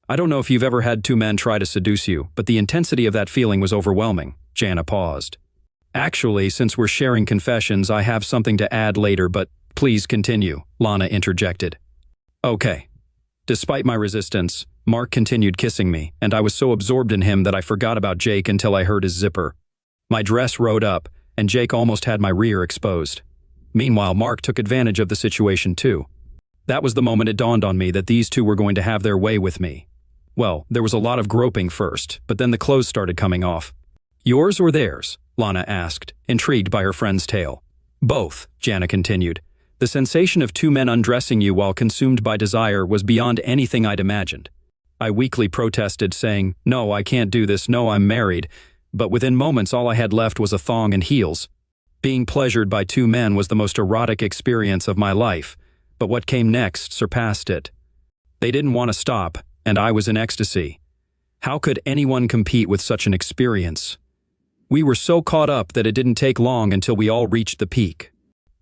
I don't know if you've ever had two men try to seduce you, but the intensity of that feeling was overwhelming. Jana paused. Actually, since we're sharing confessions, I have something to add later, but please continue, Lana interjected. Okay. Despite my resistance, Mark continued kissing me, and I was so absorbed in him that I forgot about Jake until I heard his zipper. My dress rode up, and Jake almost had my rear exposed. Meanwhile, Mark took advantage of the situation too. That was the moment it dawned on me that these two were going to have their way with me. Well, there was a lot of groping first, but then the clothes started coming off. Yours or theirs? Lana asked, intrigued by her friend's tale. Both, Jana continued. The sensation of two men undressing you while consumed by desire was beyond anything I'd imagined. I weakly protested, saying, "No, I can't do this, no, I'm married," but within moments all I had left was a thong and heels. Being pleasured by two men was the most erotic experience of my life, but what came next surpassed it. They didn't want to stop, and I was in ecstasy. How could anyone compete with such an experience? We were so caught up that it didn't take long until we all reached the peak.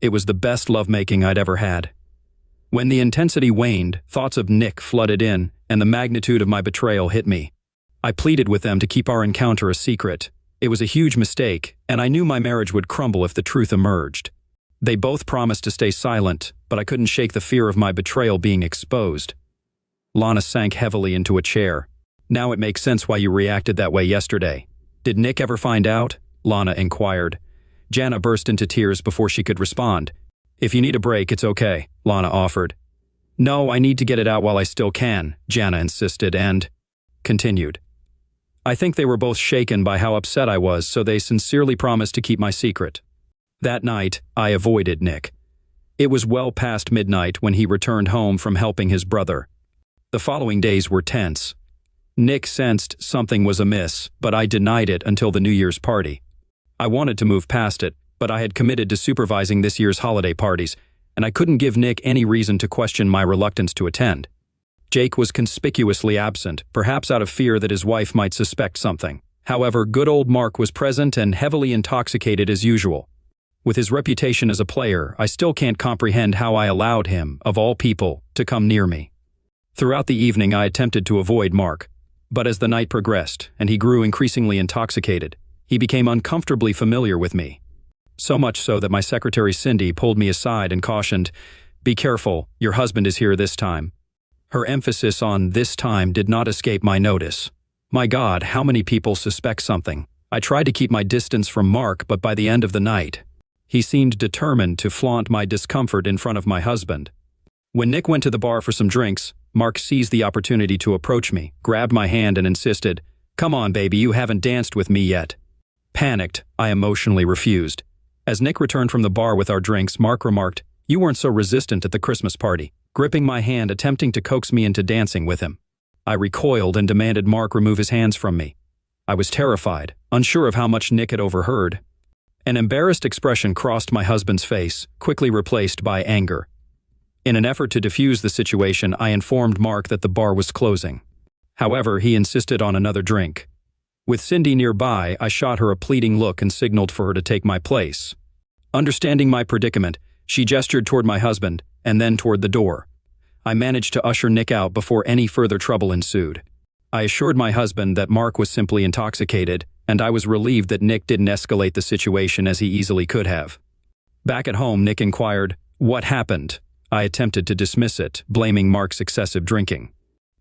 It was the best lovemaking I'd ever had. When the intensity waned, thoughts of Nick flooded in, and the magnitude of my betrayal hit me. I pleaded with them to keep our encounter a secret. It was a huge mistake, and I knew my marriage would crumble if the truth emerged. They both promised to stay silent, but I couldn't shake the fear of my betrayal being exposed. Lana sank heavily into a chair. Now it makes sense why you reacted that way yesterday. Did Nick ever find out? Lana inquired. Jana burst into tears before she could respond. If you need a break, it's okay, Lana offered. No, I need to get it out while I still can, Jana insisted and continued. I think they were both shaken by how upset I was, so they sincerely promised to keep my secret. That night, I avoided Nick. It was well past midnight when he returned home from helping his brother. The following days were tense. Nick sensed something was amiss, but I denied it until the New Year's party. I wanted to move past it, but I had committed to supervising this year's holiday parties, and I couldn't give Nick any reason to question my reluctance to attend. Jake was conspicuously absent, perhaps out of fear that his wife might suspect something. However, good old Mark was present and heavily intoxicated as usual. With his reputation as a player, I still can't comprehend how I allowed him, of all people, to come near me. Throughout the evening, I attempted to avoid Mark. But as the night progressed, and he grew increasingly intoxicated, he became uncomfortably familiar with me. So much so that my secretary Cindy pulled me aside and cautioned, "Be careful, your husband is here this time." Her emphasis on "this time" did not escape my notice. My God, how many people suspect something? I tried to keep my distance from Mark, but by the end of the night, he seemed determined to flaunt my discomfort in front of my husband. When Nick went to the bar for some drinks, Mark seized the opportunity to approach me, grabbed my hand and insisted, "Come on, baby, you haven't danced with me yet." Panicked, I emotionally refused. As Nick returned from the bar with our drinks, Mark remarked, "You weren't so resistant at the Christmas party," gripping my hand, attempting to coax me into dancing with him. I recoiled and demanded Mark remove his hands from me. I was terrified, unsure of how much Nick had overheard. An embarrassed expression crossed my husband's face, quickly replaced by anger. In an effort to defuse the situation, I informed Mark that the bar was closing. However, he insisted on another drink. With Cindy nearby, I shot her a pleading look and signaled for her to take my place. Understanding my predicament, she gestured toward my husband and then toward the door. I managed to usher Nick out before any further trouble ensued. I assured my husband that Mark was simply intoxicated, and I was relieved that Nick didn't escalate the situation as he easily could have. Back at home, Nick inquired, "What happened?" I attempted to dismiss it, blaming Mark's excessive drinking.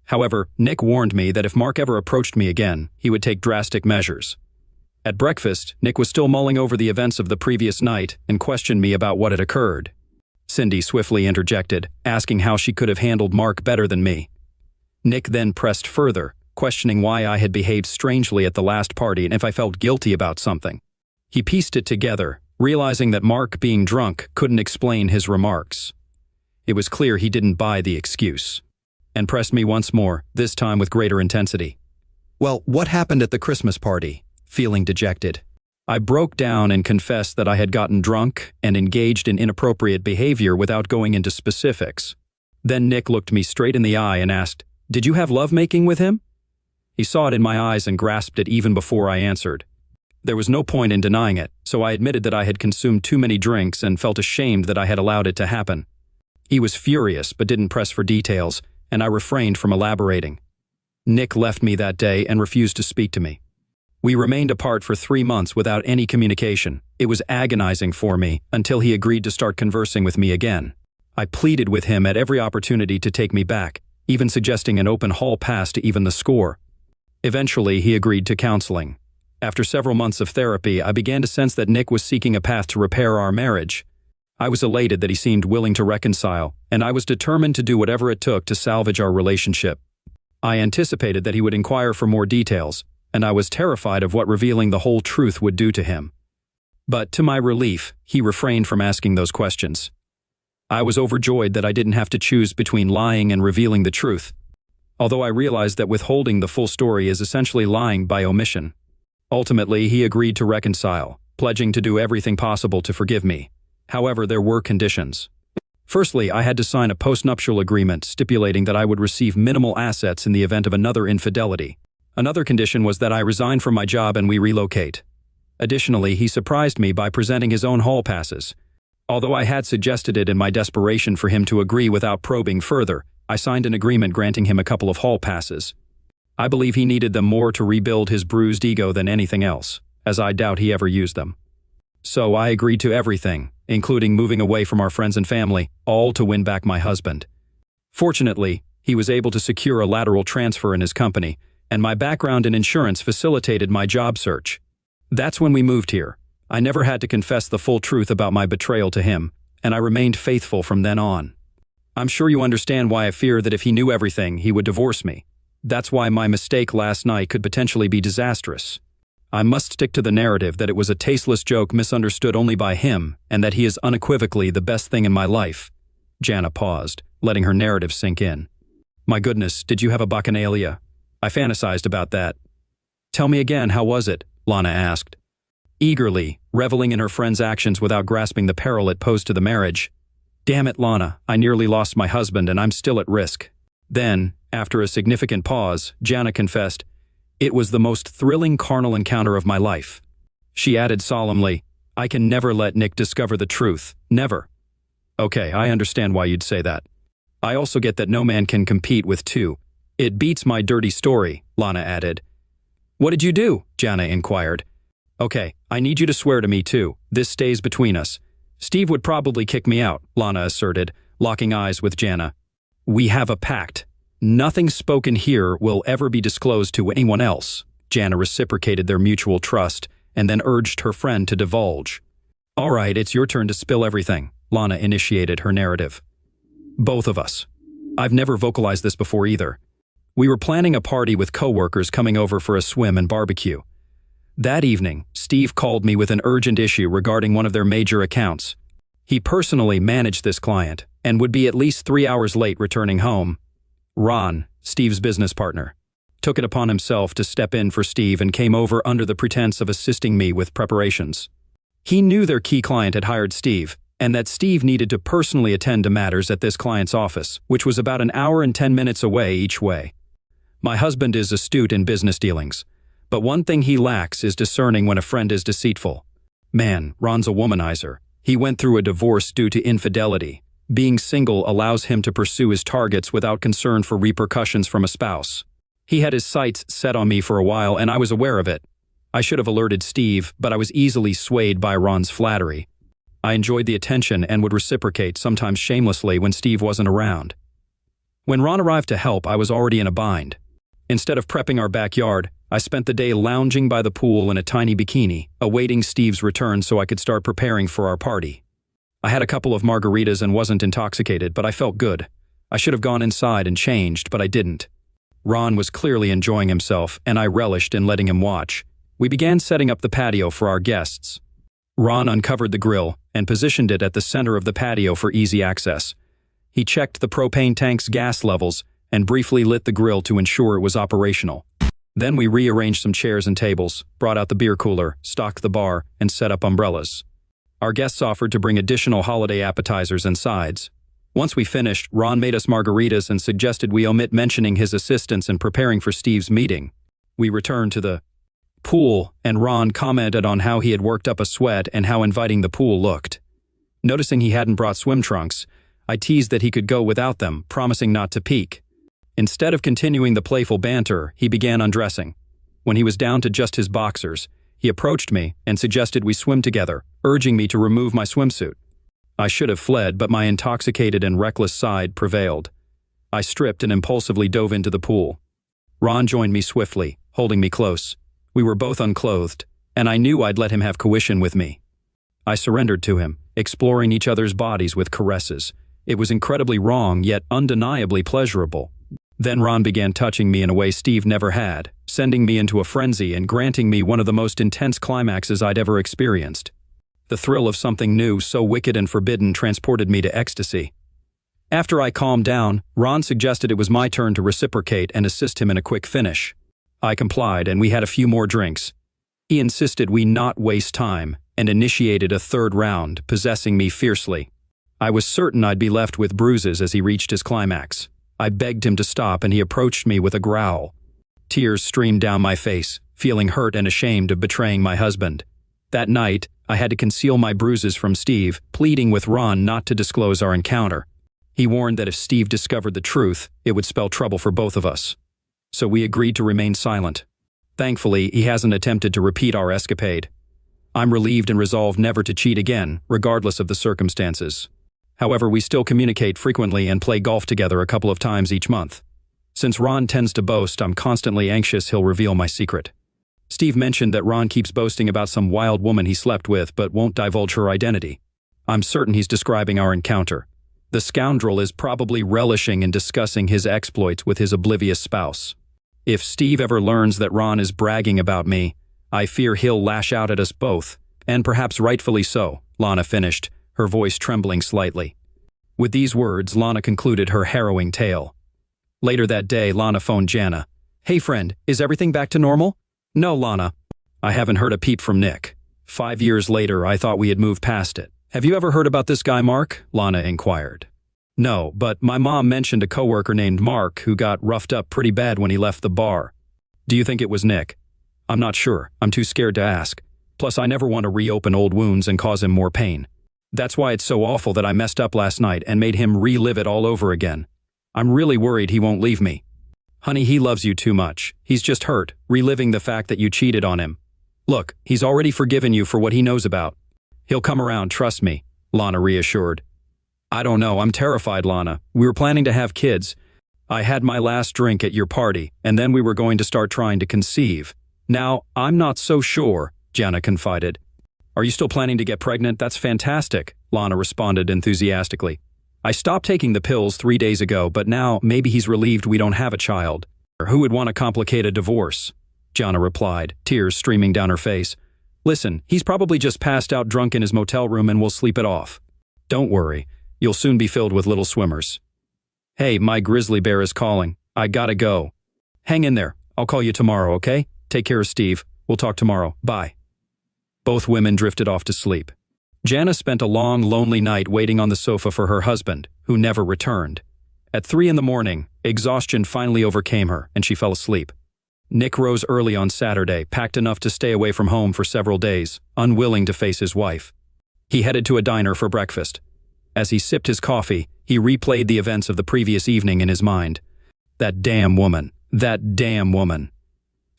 However, Nick warned me that if Mark ever approached me again, he would take drastic measures. At breakfast, Nick was still mulling over the events of the previous night and questioned me about what had occurred. Cindy swiftly interjected, asking how she could have handled Mark better than me. Nick then pressed further, questioning why I had behaved strangely at the last party and if I felt guilty about something. He pieced it together, realizing that Mark being drunk couldn't explain his remarks. It was clear he didn't buy the excuse, and pressed me once more, this time with greater intensity. "Well, what happened at the Christmas party?" Feeling dejected. I broke down and confessed that I had gotten drunk and engaged in inappropriate behavior without going into specifics. Then Nick looked me straight in the eye and asked, "Did you have lovemaking with him?" He saw it in my eyes and grasped it even before I answered. There was no point in denying it, so I admitted that I had consumed too many drinks and felt ashamed that I had allowed it to happen. He was furious but didn't press for details, and I refrained from elaborating. Nick left me that day and refused to speak to me. We remained apart for 3 months without any communication. It was agonizing for me until he agreed to start conversing with me again. I pleaded with him at every opportunity to take me back, even suggesting an open hall pass to even the score. Eventually, he agreed to counseling. After several months of therapy, I began to sense that Nick was seeking a path to repair our marriage. I was elated that he seemed willing to reconcile, and I was determined to do whatever it took to salvage our relationship. I anticipated that he would inquire for more details, and I was terrified of what revealing the whole truth would do to him. But to my relief, he refrained from asking those questions. I was overjoyed that I didn't have to choose between lying and revealing the truth, although I realized that withholding the full story is essentially lying by omission. Ultimately, he agreed to reconcile, pledging to do everything possible to forgive me. However, there were conditions. Firstly, I had to sign a postnuptial agreement stipulating that I would receive minimal assets in the event of another infidelity. Another condition was that I resign from my job and we relocate. Additionally, he surprised me by presenting his own hall passes. Although I had suggested it in my desperation for him to agree without probing further, I signed an agreement granting him a couple of hall passes. I believe he needed them more to rebuild his bruised ego than anything else, as I doubt he ever used them. so I agreed to everything, including moving away from our friends and family, all to win back my husband. Fortunately, he was able to secure a lateral transfer in his company, and my background in insurance facilitated my job search. That's when we moved here. I never had to confess the full truth about my betrayal to him, and I remained faithful from then on. I'm sure you understand why I fear that if he knew everything, he would divorce me. That's why my mistake last night could potentially be disastrous. I must stick to the narrative that it was a tasteless joke misunderstood only by him, and that he is unequivocally the best thing in my life. Jana paused, letting her narrative sink in. My goodness, did you have a bacchanalia? I fantasized about that. Tell me again, how was it? Lana asked. Eagerly, reveling in her friend's actions without grasping the peril it posed to the marriage. Damn it, Lana, I nearly lost my husband and I'm still at risk. Then, after a significant pause, Jana confessed, it was the most thrilling carnal encounter of my life. She added solemnly, I can never let Nick discover the truth, never. Okay, I understand why you'd say that. I also get that no man can compete with two. It beats my dirty story, Lana added. What did you do? Jana inquired. Okay, I need you to swear to me too. This stays between us. Steve would probably kick me out, Lana asserted, locking eyes with Jana. We have a pact. Nothing spoken here will ever be disclosed to anyone else. Jana reciprocated their mutual trust and then urged her friend to divulge. All right, it's your turn to spill everything, Lana initiated her narrative. Both of us. I've never vocalized this before either. We were planning a party with coworkers coming over for a swim and barbecue. That evening, Steve called me with an urgent issue regarding one of their major accounts. He personally managed this client and would be at least 3 hours late returning home. Ron, Steve's business partner, took it upon himself to step in for Steve and came over under the pretense of assisting me with preparations. He knew their key client had hired Steve, and that Steve needed to personally attend to matters at this client's office, which was about an hour and 10 minutes away each way. My husband is astute in business dealings, but one thing he lacks is discerning when a friend is deceitful. Man, Ron's a womanizer. He went through a divorce due to infidelity. Being single allows him to pursue his targets without concern for repercussions from a spouse. He had his sights set on me for a while, and I was aware of it. I should have alerted Steve, but I was easily swayed by Ron's flattery. I enjoyed the attention and would reciprocate, sometimes shamelessly, when Steve wasn't around. When Ron arrived to help, I was already in a bind. Instead of prepping our backyard, I spent the day lounging by the pool in a tiny bikini, awaiting Steve's return so I could start preparing for our party. I had a couple of margaritas and wasn't intoxicated, but I felt good. I should have gone inside and changed, but I didn't. Ron was clearly enjoying himself, and I relished in letting him watch. We began setting up the patio for our guests. Ron uncovered the grill and positioned it at the center of the patio for easy access. He checked the propane tank's gas levels and briefly lit the grill to ensure it was operational. Then we rearranged some chairs and tables, brought out the beer cooler, stocked the bar, and set up umbrellas. Our guests offered to bring additional holiday appetizers and sides. Once we finished, Ron made us margaritas and suggested we omit mentioning his assistance in preparing for Steve's meeting. We returned to the pool, and Ron commented on how he had worked up a sweat and how inviting the pool looked. Noticing he hadn't brought swim trunks, I teased that he could go without them, promising not to peek. Instead of continuing the playful banter, he began undressing. When he was down to just his boxers, he approached me and suggested we swim together, urging me to remove my swimsuit. I should have fled, but my intoxicated and reckless side prevailed. I stripped and impulsively dove into the pool. Ron joined me swiftly, holding me close. We were both unclothed, and I knew I'd let him have coition with me. I surrendered to him, exploring each other's bodies with caresses. It was incredibly wrong, yet undeniably pleasurable. Then Ron began touching me in a way Steve never had, sending me into a frenzy and granting me one of the most intense climaxes I'd ever experienced. The thrill of something new, so wicked and forbidden, transported me to ecstasy. After I calmed down, Ron suggested it was my turn to reciprocate and assist him in a quick finish. I complied, and we had a few more drinks. He insisted we not waste time and initiated a third round, possessing me fiercely. I was certain I'd be left with bruises as he reached his climax. I begged him to stop, and he approached me with a growl. Tears streamed down my face, feeling hurt and ashamed of betraying my husband. That night, I had to conceal my bruises from Steve, pleading with Ron not to disclose our encounter. He warned that if Steve discovered the truth, it would spell trouble for both of us. So we agreed to remain silent. Thankfully, he hasn't attempted to repeat our escapade. I'm relieved and resolved never to cheat again, regardless of the circumstances. However, we still communicate frequently and play golf together a couple of times each month. Since Ron tends to boast, I'm constantly anxious he'll reveal my secret. Steve mentioned that Ron keeps boasting about some wild woman he slept with but won't divulge her identity. I'm certain he's describing our encounter. The scoundrel is probably relishing in discussing his exploits with his oblivious spouse. If Steve ever learns that Ron is bragging about me, I fear he'll lash out at us both, and perhaps rightfully so, Lana finished, her voice trembling slightly. With these words, Lana concluded her harrowing tale. Later that day, Lana phoned Jana. "Hey friend, is everything back to normal?" "No, Lana. I haven't heard a peep from Nick. 5 years later, I thought we had moved past it. Have you ever heard about this guy Mark?" Lana inquired. "No, but my mom mentioned a coworker named Mark who got roughed up pretty bad when he left the bar. Do you think it was Nick?" "I'm not sure. I'm too scared to ask. Plus, I never want to reopen old wounds and cause him more pain. That's why it's so awful that I messed up last night and made him relive it all over again. I'm really worried he won't leave me." "Honey, he loves you too much. He's just hurt, reliving the fact that you cheated on him. Look, he's already forgiven you for what he knows about. He'll come around, trust me," Lana reassured. "I don't know, I'm terrified, Lana. We were planning to have kids. I had my last drink at your party, and then we were going to start trying to conceive. Now, I'm not so sure," Jana confided. "Are you still planning to get pregnant? That's fantastic," Lana responded enthusiastically. "I stopped taking the pills 3 days ago, but now maybe he's relieved we don't have a child. Who would want to complicate a divorce?" Jana replied, tears streaming down her face. "Listen, he's probably just passed out drunk in his motel room and we'll sleep it off. Don't worry, you'll soon be filled with little swimmers. Hey, my grizzly bear is calling. I gotta go. Hang in there. I'll call you tomorrow, okay? Take care of Steve. We'll talk tomorrow. Bye." Both women drifted off to sleep. Jana spent a long, lonely night waiting on the sofa for her husband, who never returned. At 3 a.m, exhaustion finally overcame her, and she fell asleep. Nick rose early on Saturday, packed enough to stay away from home for several days, unwilling to face his wife. He headed to a diner for breakfast. As he sipped his coffee, he replayed the events of the previous evening in his mind. That damn woman. That damn woman.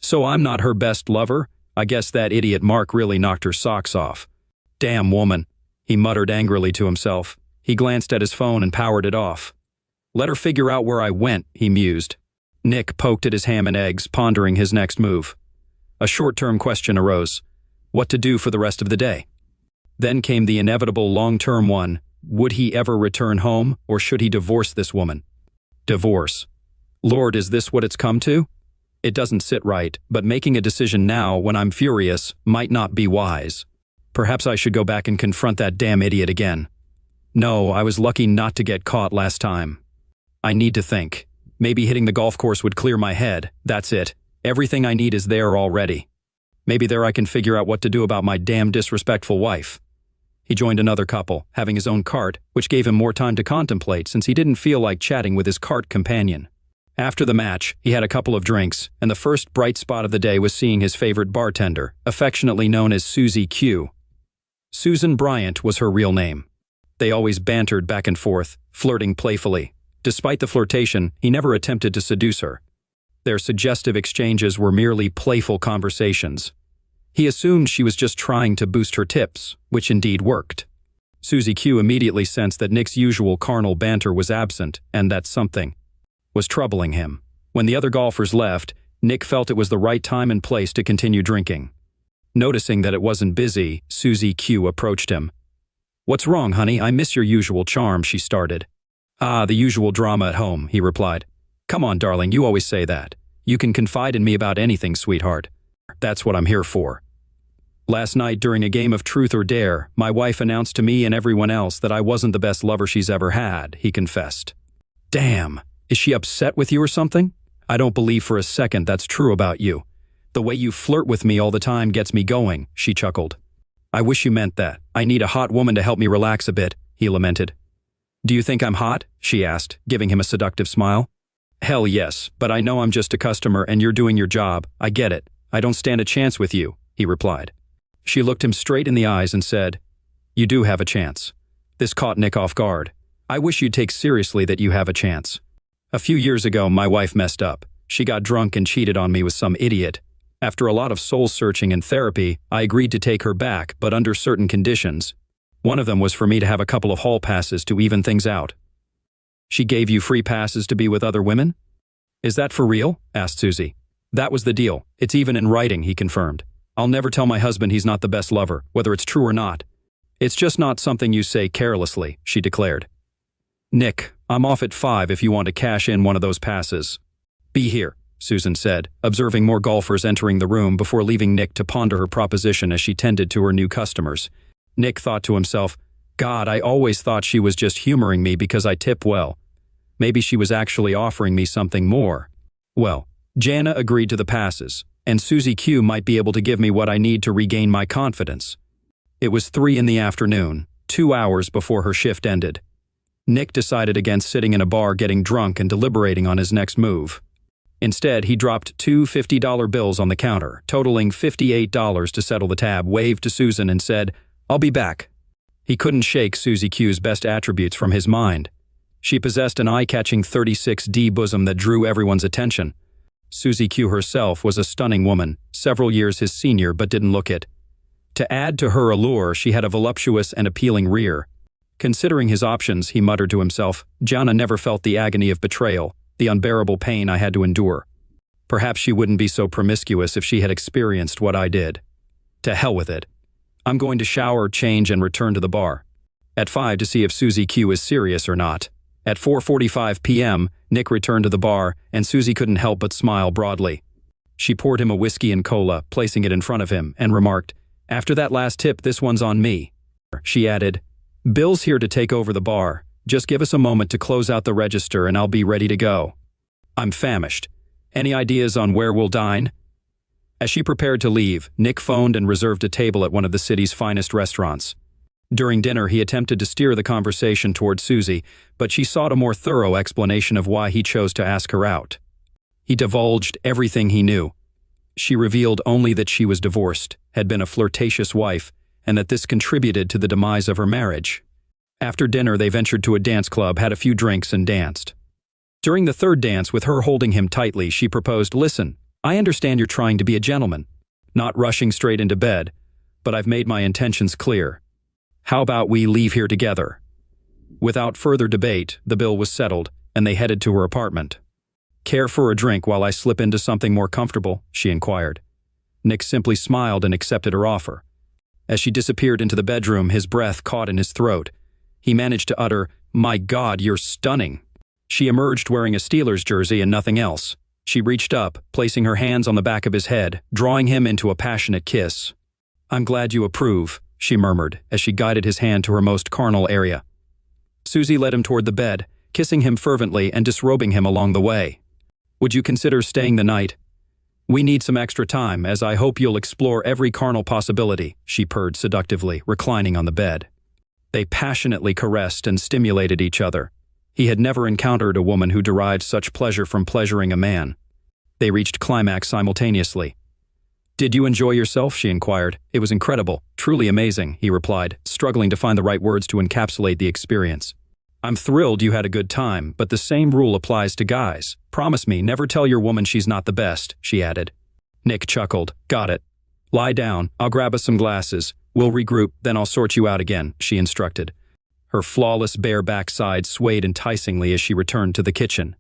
So I'm not her best lover? I guess that idiot Mark really knocked her socks off. Damn woman, he muttered angrily to himself. He glanced at his phone and powered it off. Let her figure out where I went, he mused. Nick poked at his ham and eggs, pondering his next move. A short-term question arose. What to do for the rest of the day? Then came the inevitable long-term one. Would he ever return home, or should he divorce this woman? Divorce. Lord, is this what it's come to? It doesn't sit right, but making a decision now, when I'm furious, might not be wise. Perhaps I should go back and confront that damn idiot again. No, I was lucky not to get caught last time. I need to think. Maybe hitting the golf course would clear my head. That's it. Everything I need is there already. Maybe there I can figure out what to do about my damn disrespectful wife. He joined another couple, having his own cart, which gave him more time to contemplate since he didn't feel like chatting with his cart companion. After the match, he had a couple of drinks, and the first bright spot of the day was seeing his favorite bartender, affectionately known as Susie Q. Susan Bryant was her real name. They always bantered back and forth, flirting playfully. Despite the flirtation, he never attempted to seduce her. Their suggestive exchanges were merely playful conversations. He assumed she was just trying to boost her tips, which indeed worked. Susie Q immediately sensed that Nick's usual carnal banter was absent and that something was troubling him. When the other golfers left, Nick felt it was the right time and place to continue drinking. Noticing that it wasn't busy, Susie Q approached him. "What's wrong, honey? I miss your usual charm," she started. "Ah, the usual drama at home," he replied. "Come on, darling, you always say that. You can confide in me about anything, sweetheart. That's what I'm here for." Last night, during a game of Truth or Dare, my wife announced to me and everyone else that I wasn't the best lover she's ever had, he confessed. Damn, is she upset with you or something? I don't believe for a second that's true about you. The way you flirt with me all the time gets me going, she chuckled. I wish you meant that. I need a hot woman to help me relax a bit, he lamented. Do you think I'm hot? She asked, giving him a seductive smile. Hell yes, but I know I'm just a customer and you're doing your job. I get it. I don't stand a chance with you, he replied. She looked him straight in the eyes and said, You do have a chance. This caught Nick off guard. I wish you'd take seriously that you have a chance. A few years ago, my wife messed up. She got drunk and cheated on me with some idiot. After a lot of soul-searching and therapy, I agreed to take her back, but under certain conditions. One of them was for me to have a couple of hall passes to even things out. She gave you free passes to be with other women? Is that for real? Asked Susie. That was the deal. It's even in writing, he confirmed. I'll never tell my husband he's not the best lover, whether it's true or not. It's just not something you say carelessly, she declared. Nick, I'm off at 5 if you want to cash in one of those passes. Be here, Susan said, observing more golfers entering the room before leaving Nick to ponder her proposition as she tended to her new customers. Nick thought to himself, God, I always thought she was just humoring me because I tip well. Maybe she was actually offering me something more. Well, Jana agreed to the passes, and Susie Q might be able to give me what I need to regain my confidence. It was 3 in the afternoon, 2 hours before her shift ended. Nick decided against sitting in a bar getting drunk and deliberating on his next move. Instead, he dropped 2 $50 bills on the counter, totaling $58 to settle the tab, waved to Susan and said, I'll be back. He couldn't shake Susie Q's best attributes from his mind. She possessed an eye-catching 36D bosom that drew everyone's attention. Susie Q herself was a stunning woman, several years his senior but didn't look it. To add to her allure, she had a voluptuous and appealing rear. Considering his options, he muttered to himself, Jana never felt the agony of betrayal, the unbearable pain I had to endure. Perhaps she wouldn't be so promiscuous if she had experienced what I did. To hell with it. I'm going to shower, change, and return to the bar. At 5 to see if Susie Q is serious or not. At 4:45 p.m., Nick returned to the bar, and Susie couldn't help but smile broadly. She poured him a whiskey and cola, placing it in front of him, and remarked, After that last tip, this one's on me. She added, Bill's here to take over the bar. Just give us a moment to close out the register and I'll be ready to go. I'm famished. Any ideas on where we'll dine? As she prepared to leave, Nick phoned and reserved a table at one of the city's finest restaurants. During dinner, he attempted to steer the conversation toward Susie, but she sought a more thorough explanation of why he chose to ask her out. He divulged everything he knew. She revealed only that she was divorced, had been a flirtatious wife, and that this contributed to the demise of her marriage. After dinner, they ventured to a dance club, had a few drinks, and danced. During the third dance, with her holding him tightly, she proposed, Listen, I understand you're trying to be a gentleman, not rushing straight into bed, but I've made my intentions clear. How about we leave here together? Without further debate, the bill was settled, and they headed to her apartment. Care for a drink while I slip into something more comfortable? She inquired. Nick simply smiled and accepted her offer. As she disappeared into the bedroom, his breath caught in his throat. He managed to utter, My God, you're stunning. She emerged wearing a Steelers jersey and nothing else. She reached up, placing her hands on the back of his head, drawing him into a passionate kiss. I'm glad you approve, she murmured as she guided his hand to her most carnal area. Susie led him toward the bed, kissing him fervently and disrobing him along the way. Would you consider staying the night? We need some extra time, as I hope you'll explore every carnal possibility, she purred seductively, reclining on the bed. They passionately caressed and stimulated each other. He had never encountered a woman who derived such pleasure from pleasuring a man. They reached climax simultaneously. Did you enjoy yourself? She inquired. It was incredible, truly amazing, he replied, struggling to find the right words to encapsulate the experience. I'm thrilled you had a good time, but the same rule applies to guys. Promise me, never tell your woman she's not the best, she added. Nick chuckled. Got it. Lie down, I'll grab us some glasses. We'll regroup, then I'll sort you out again, she instructed. Her flawless bare backside swayed enticingly as she returned to the kitchen.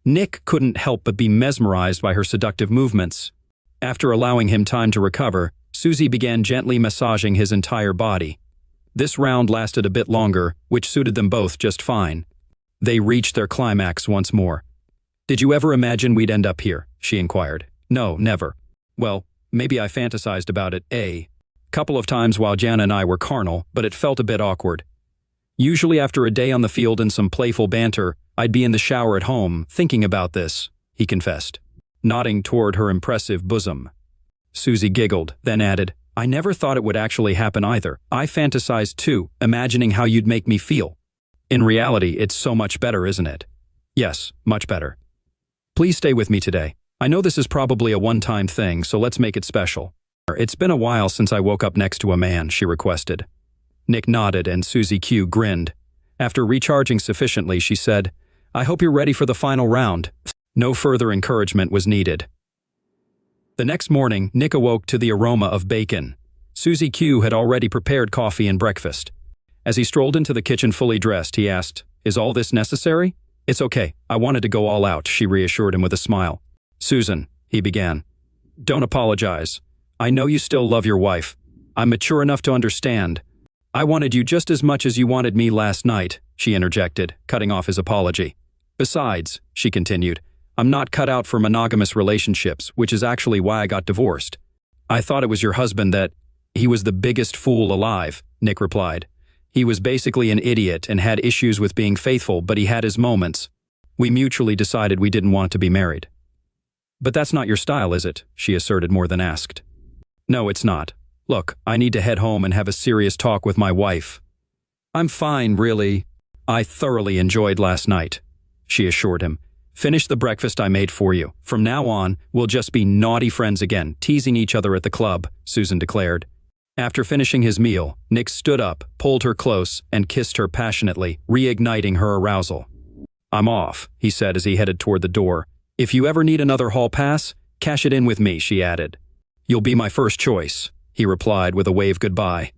Nick couldn't help but be mesmerized by her seductive movements. After allowing him time to recover, Susie began gently massaging his entire body. This round lasted a bit longer, which suited them both just fine. They reached their climax once more. Did you ever imagine we'd end up here? She inquired. No, never. Well, maybe I fantasized about it, couple of times while Jana and I were carnal, but it felt a bit awkward. Usually after a day on the field and some playful banter, I'd be in the shower at home, thinking about this, he confessed, nodding toward her impressive bosom. Susie giggled, then added, I never thought it would actually happen either. I fantasized too, imagining how you'd make me feel. In reality, it's so much better, isn't it? Yes, much better. Please stay with me today. I know this is probably a one-time thing, so let's make it special. It's been a while since I woke up next to a man, she requested. Nick nodded and Susie Q grinned. After recharging sufficiently, she said, I hope you're ready for the final round. No further encouragement was needed. The next morning, Nick awoke to the aroma of bacon. Susie Q had already prepared coffee and breakfast. As he strolled into the kitchen fully dressed, he asked, "Is all this necessary?" "It's okay. I wanted to go all out," she reassured him with a smile. "Susan," he began, "don't apologize. I know you still love your wife. I'm mature enough to understand. I wanted you just as much as you wanted me last night," she interjected, cutting off his apology. "Besides," she continued, "I'm not cut out for monogamous relationships, which is actually why I got divorced." "I thought it was your husband that—" "He was the biggest fool alive," Nick replied. "He was basically an idiot and had issues with being faithful, but he had his moments. We mutually decided we didn't want to be married." "But that's not your style, is it?" she asserted more than asked. "No, it's not. Look, I need to head home and have a serious talk with my wife." "I'm fine, really. I thoroughly enjoyed last night," she assured him. "Finish the breakfast I made for you. From now on, we'll just be naughty friends again, teasing each other at the club," Susan declared. After finishing his meal, Nick stood up, pulled her close, and kissed her passionately, reigniting her arousal. "I'm off," he said as he headed toward the door. "If you ever need another hall pass, cash it in with me," she added. "You'll be my first choice," he replied with a wave goodbye.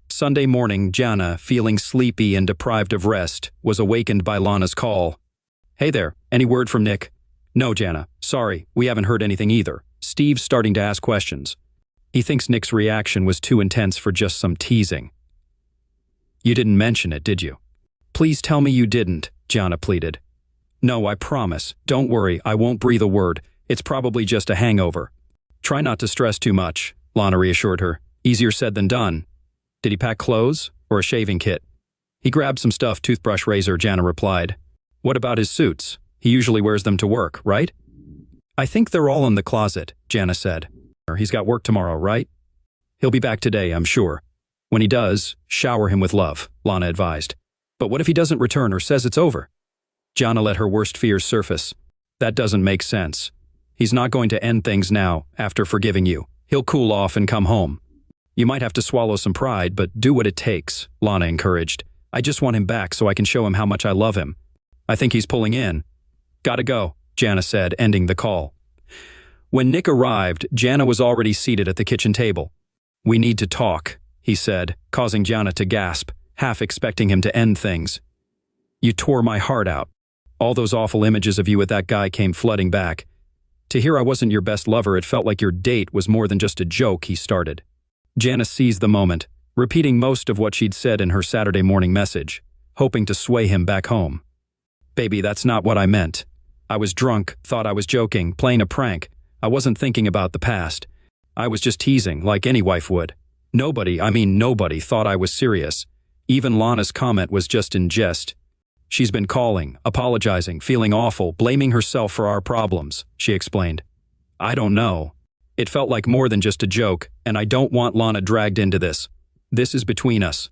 Sunday morning, Jana, feeling sleepy and deprived of rest, was awakened by Lana's call. "Hey there, any word from Nick?" "No, Jana. Sorry, we haven't heard anything either. Steve's starting to ask questions. He thinks Nick's reaction was too intense for just some teasing." "You didn't mention it, did you?" "Please tell me you didn't," Jana pleaded. "No, I promise. Don't worry, I won't breathe a word. It's probably just a hangover." "Try not to stress too much," Lana reassured her. "Easier said than done." "Did he pack clothes or a shaving kit?" "He grabbed some stuff, toothbrush, razor," Jana replied. "What about his suits? He usually wears them to work, right?" "I think they're all in the closet," Jana said. "He's got work tomorrow, right?" "He'll be back today, I'm sure. When he does, shower him with love," Lana advised. "But what if he doesn't return or says it's over?" Jana let her worst fears surface. "That doesn't make sense. He's not going to end things now, after forgiving you. He'll cool off and come home." "You might have to swallow some pride, but do what it takes," Lana encouraged. "I just want him back so I can show him how much I love him." "I think he's pulling in." "Gotta go," Jana said, ending the call. When Nick arrived, Jana was already seated at the kitchen table. "We need to talk," he said, causing Jana to gasp, half expecting him to end things. "You tore my heart out. All those awful images of you with that guy came flooding back. To hear I wasn't your best lover, it felt like your date was more than just a joke," he started. Jana seized the moment, repeating most of what she'd said in her Saturday morning message, hoping to sway him back home. "Baby, that's not what I meant. I was drunk, thought I was joking, playing a prank. I wasn't thinking about the past. I was just teasing, like any wife would. Nobody thought I was serious. Even Lana's comment was just in jest. She's been calling, apologizing, feeling awful, blaming herself for our problems," she explained. "I don't know. It felt like more than just a joke, and I don't want Lana dragged into this. This is between us."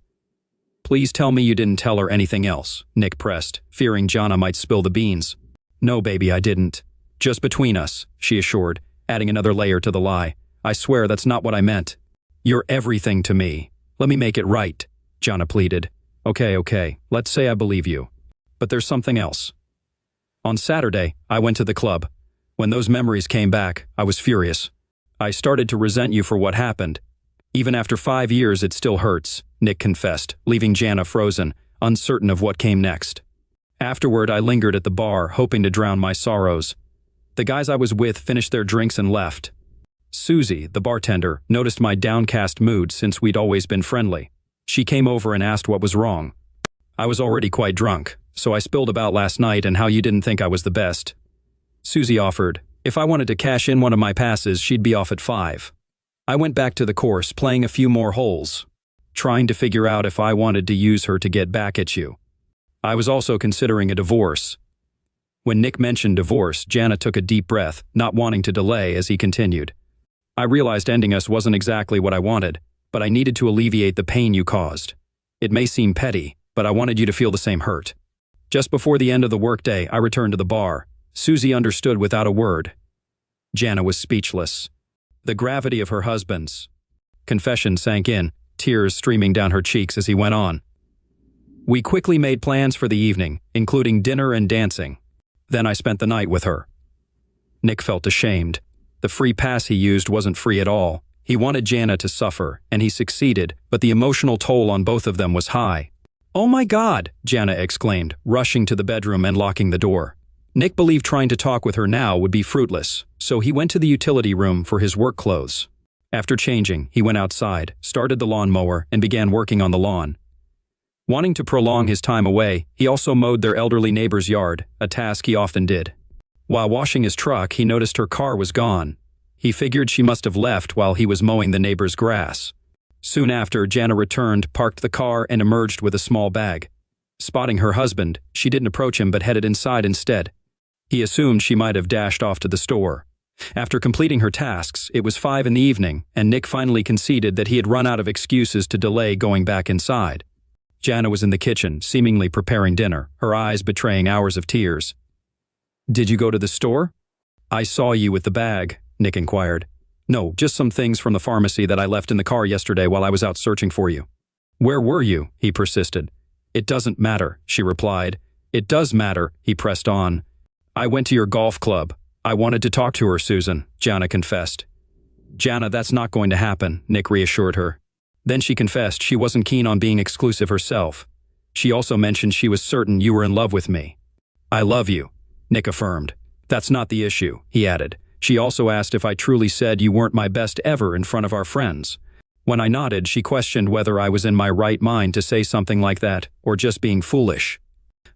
"Please tell me you didn't tell her anything else," Nick pressed, fearing Jana might spill the beans. "No, baby, I didn't. Just between us," she assured, adding another layer to the lie. "I swear that's not what I meant. You're everything to me. Let me make it right," Jana pleaded. Okay, let's say I believe you. But there's something else. On Saturday, I went to the club. When those memories came back, I was furious. I started to resent you for what happened. Even after 5 years, it still hurts, Nick confessed, leaving Jana frozen, uncertain of what came next. Afterward, I lingered at the bar, hoping to drown my sorrows. The guys I was with finished their drinks and left. Susie, the bartender, noticed my downcast mood since we'd always been friendly. She came over and asked what was wrong. I was already quite drunk, so I spilled about last night and how you didn't think I was the best. Susie offered, if I wanted to cash in one of my passes, she'd be off at 5. I went back to the course, playing a few more holes, trying to figure out if I wanted to use her to get back at you. I was also considering a divorce. When Nick mentioned divorce, Jana took a deep breath, not wanting to delay as he continued. I realized ending us wasn't exactly what I wanted, but I needed to alleviate the pain you caused. It may seem petty, but I wanted you to feel the same hurt. Just before the end of the workday, I returned to the bar. Susie understood without a word. Jana was speechless. The gravity of her husband's confession sank in, tears streaming down her cheeks as he went on. We quickly made plans for the evening, including dinner and dancing. Then I spent the night with her. Nick felt ashamed. The free pass he used wasn't free at all. He wanted Jana to suffer, and he succeeded, but the emotional toll on both of them was high. "Oh my God!" Jana exclaimed, rushing to the bedroom and locking the door. Nick believed trying to talk with her now would be fruitless, so he went to the utility room for his work clothes. After changing, he went outside, started the lawnmower, and began working on the lawn. Wanting to prolong his time away, he also mowed their elderly neighbor's yard, a task he often did. While washing his truck, he noticed her car was gone. He figured she must have left while he was mowing the neighbor's grass. Soon after, Jana returned, parked the car, and emerged with a small bag. Spotting her husband, she didn't approach him but headed inside instead. He assumed she might have dashed off to the store. After completing her tasks, it was 5 in the evening, and Nick finally conceded that he had run out of excuses to delay going back inside. Jana was in the kitchen, seemingly preparing dinner, her eyes betraying hours of tears. "Did you go to the store?" "I saw you with the bag," Nick inquired. "No, just some things from the pharmacy that I left in the car yesterday while I was out searching for you." "Where were you?" he persisted. "It doesn't matter," she replied. "It does matter," he pressed on. "I went to your golf club. I wanted to talk to her, Susan," Jana confessed. "Jana, that's not going to happen," Nick reassured her. Then she confessed she wasn't keen on being exclusive herself. She also mentioned she was certain you were in love with me. "I love you," Nick affirmed. "That's not the issue," he added. She also asked if I truly said you weren't my best ever in front of our friends. When I nodded, she questioned whether I was in my right mind to say something like that, or just being foolish.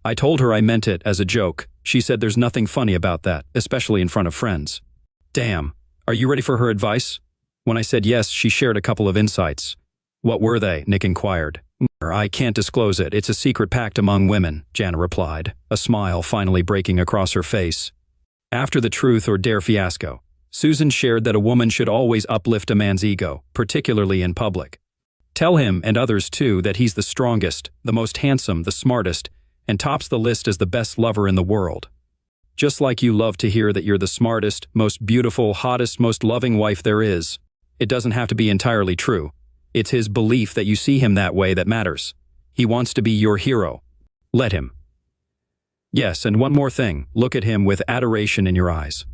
I told her I meant it as a joke. She said there's nothing funny about that, especially in front of friends. Damn. Are you ready for her advice? When I said yes, she shared a couple of insights. "What were they?" Nick inquired. "I can't disclose it. It's a secret pact among women," Jana replied, a smile finally breaking across her face. After the truth or dare fiasco, Susan shared that a woman should always uplift a man's ego, particularly in public. Tell him, and others too, that he's the strongest, the most handsome, the smartest, and tops the list as the best lover in the world. Just like you love to hear that you're the smartest, most beautiful, hottest, most loving wife there is. It doesn't have to be entirely true. It's his belief that you see him that way that matters. He wants to be your hero. Let him. Yes, and one more thing, look at him with adoration in your eyes.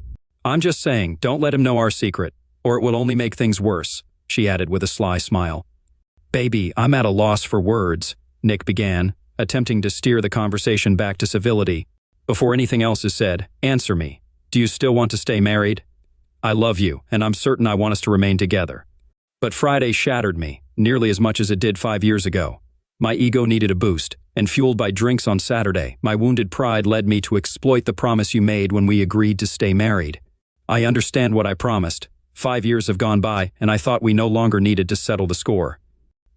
I'm just saying, don't let him know our secret, or it will only make things worse, she added with a sly smile. Baby, I'm at a loss for words, Nick began, attempting to steer the conversation back to civility. Before anything else is said, answer me. Do you still want to stay married? I love you, and I'm certain I want us to remain together. But Friday shattered me, nearly as much as it did 5 years ago. My ego needed a boost, and fueled by drinks on Saturday, my wounded pride led me to exploit the promise you made when we agreed to stay married. I understand what I promised. 5 years have gone by, and I thought we no longer needed to settle the score.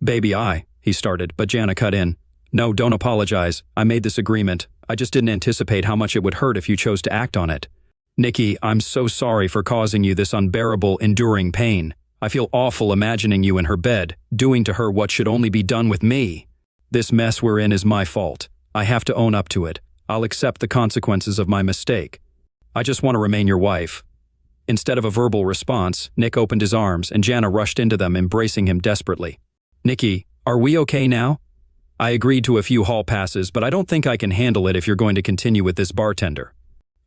Baby, he started, but Jana cut in. No, don't apologize. I made this agreement. I just didn't anticipate how much it would hurt if you chose to act on it. Nikki, I'm so sorry for causing you this unbearable, enduring pain. I feel awful imagining you in her bed, doing to her what should only be done with me. This mess we're in is my fault. I have to own up to it. I'll accept the consequences of my mistake. I just want to remain your wife. Instead of a verbal response, Nick opened his arms and Jana rushed into them, embracing him desperately. Nikki, are we okay now? I agreed to a few hall passes, but I don't think I can handle it if you're going to continue with this bartender.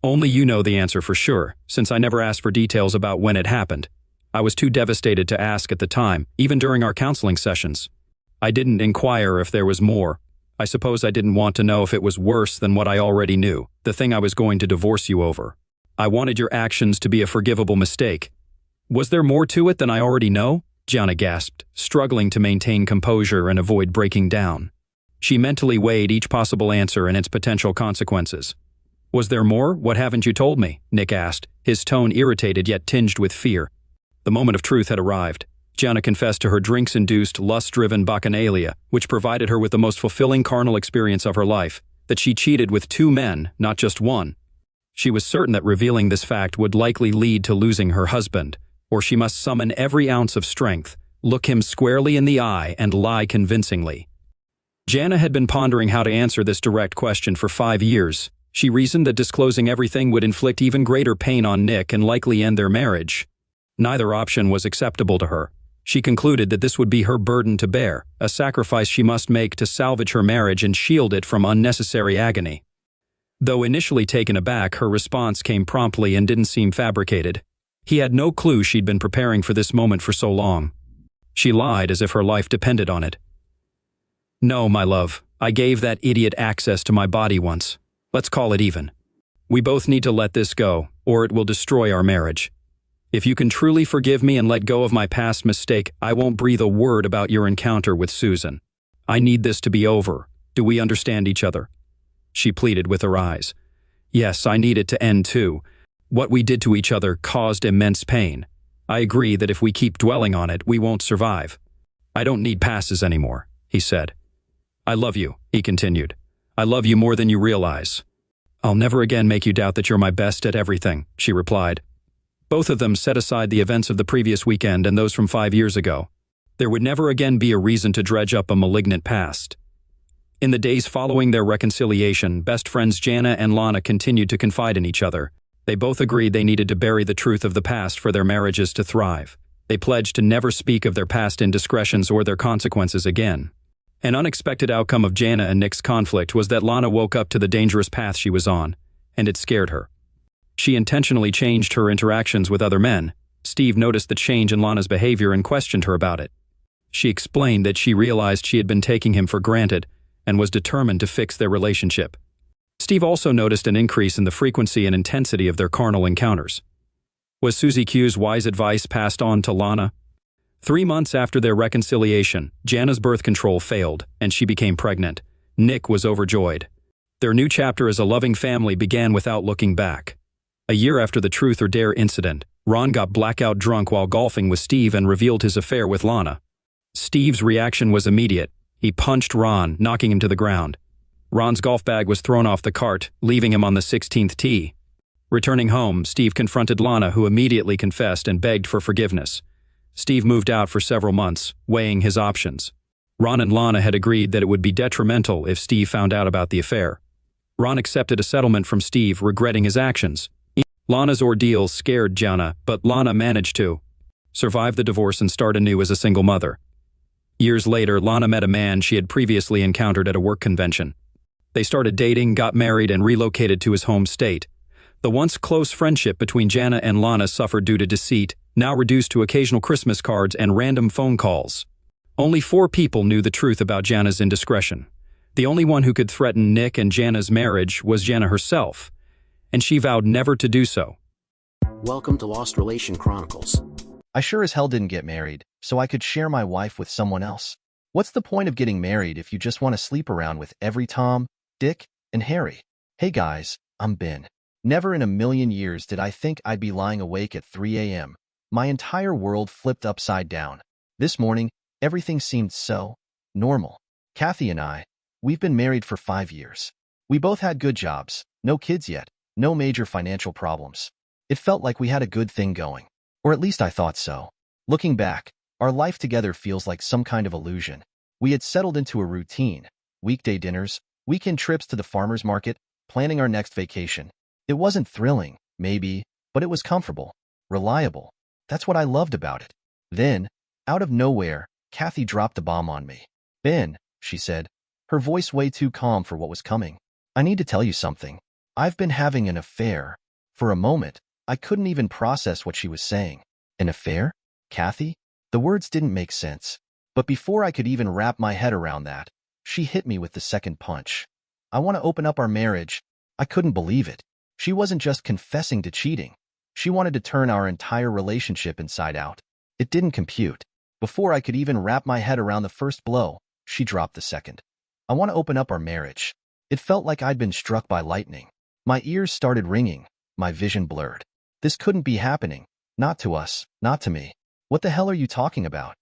Only you know the answer for sure, since I never asked for details about when it happened. I was too devastated to ask at the time, even during our counseling sessions. I didn't inquire if there was more. I suppose I didn't want to know if it was worse than what I already knew, the thing I was going to divorce you over. I wanted your actions to be a forgivable mistake. Was there more to it than I already know? Jana gasped, struggling to maintain composure and avoid breaking down. She mentally weighed each possible answer and its potential consequences. Was there more? What haven't you told me? Nick asked, his tone irritated yet tinged with fear. The moment of truth had arrived. Jana confessed to her drinks-induced, lust-driven bacchanalia, which provided her with the most fulfilling carnal experience of her life, that she cheated with 2 men, not just one. She was certain that revealing this fact would likely lead to losing her husband, or she must summon every ounce of strength, look him squarely in the eye, and lie convincingly. Jana had been pondering how to answer this direct question for 5 years. She reasoned that disclosing everything would inflict even greater pain on Nick and likely end their marriage. Neither option was acceptable to her. She concluded that this would be her burden to bear, a sacrifice she must make to salvage her marriage and shield it from unnecessary agony. Though initially taken aback, her response came promptly and didn't seem fabricated. He had no clue she'd been preparing for this moment for so long. She lied as if her life depended on it. No, my love, I gave that idiot access to my body once. Let's call it even. We both need to let this go, or it will destroy our marriage. If you can truly forgive me and let go of my past mistake, I won't breathe a word about your encounter with Susan. I need this to be over. Do we understand each other? She pleaded with her eyes. Yes, I need it to end too. What we did to each other caused immense pain. I agree that if we keep dwelling on it, we won't survive. I don't need passes anymore, he said. I love you, he continued. I love you more than you realize. I'll never again make you doubt that you're my best at everything, she replied. Both of them set aside the events of the previous weekend and those from 5 years ago. There would never again be a reason to dredge up a malignant past. In the days following their reconciliation, best friends Jana and Lana continued to confide in each other. They both agreed they needed to bury the truth of the past for their marriages to thrive. They pledged to never speak of their past indiscretions or their consequences again. An unexpected outcome of Jana and Nick's conflict was that Lana woke up to the dangerous path she was on, and it scared her. She intentionally changed her interactions with other men. Steve noticed the change in Lana's behavior and questioned her about it. She explained that she realized she had been taking him for granted and was determined to fix their relationship. Steve also noticed an increase in the frequency and intensity of their carnal encounters. Was Susie Q's wise advice passed on to Lana? 3 months after their reconciliation, Jana's birth control failed, and she became pregnant. Nick was overjoyed. Their new chapter as a loving family began without looking back. A year after the Truth or Dare incident, Ron got blackout drunk while golfing with Steve and revealed his affair with Lana. Steve's reaction was immediate. He punched Ron, knocking him to the ground. Ron's golf bag was thrown off the cart, leaving him on the 16th tee. Returning home, Steve confronted Lana, who immediately confessed and begged for forgiveness. Steve moved out for several months, weighing his options. Ron and Lana had agreed that it would be detrimental if Steve found out about the affair. Ron accepted a settlement from Steve, regretting his actions. Lana's ordeal scared Jana, but Lana managed to survive the divorce and start anew as a single mother. Years later, Lana met a man she had previously encountered at a work convention. They started dating, got married, and relocated to his home state. The once close friendship between Jana and Lana suffered due to deceit, now reduced to occasional Christmas cards and random phone calls. Only 4 people knew the truth about Jana's indiscretion. The only one who could threaten Nick and Jana's marriage was Jana herself, and she vowed never to do so. Welcome to Lost Relation Chronicles. I sure as hell didn't get married, so I could share my wife with someone else. What's the point of getting married if you just want to sleep around with every Tom, Dick, and Harry? Hey guys, I'm Ben. Never in a million years did I think I'd be lying awake at 3 a.m. My entire world flipped upside down. This morning, everything seemed so normal. Kathy and I, we've been married for 5 years. We both had good jobs, no kids yet, no major financial problems. It felt like we had a good thing going. Or at least I thought so. Looking back, our life together feels like some kind of illusion. We had settled into a routine. Weekday dinners, weekend trips to the farmer's market, planning our next vacation. It wasn't thrilling, maybe, but it was comfortable, reliable. That's what I loved about it. Then, out of nowhere, Kathy dropped a bomb on me. Ben, she said, her voice way too calm for what was coming. I need to tell you something. I've been having an affair. For a moment, I couldn't even process what she was saying. An affair? Kathy? The words didn't make sense. But before I could even wrap my head around that, she hit me with the second punch. I want to open up our marriage. I couldn't believe it. She wasn't just confessing to cheating. She wanted to turn our entire relationship inside out. It didn't compute. Before I could even wrap my head around the first blow, she dropped the second. I want to open up our marriage. It felt like I'd been struck by lightning. My ears started ringing, my vision blurred. This couldn't be happening. Not to us, not to me. What the hell are you talking about?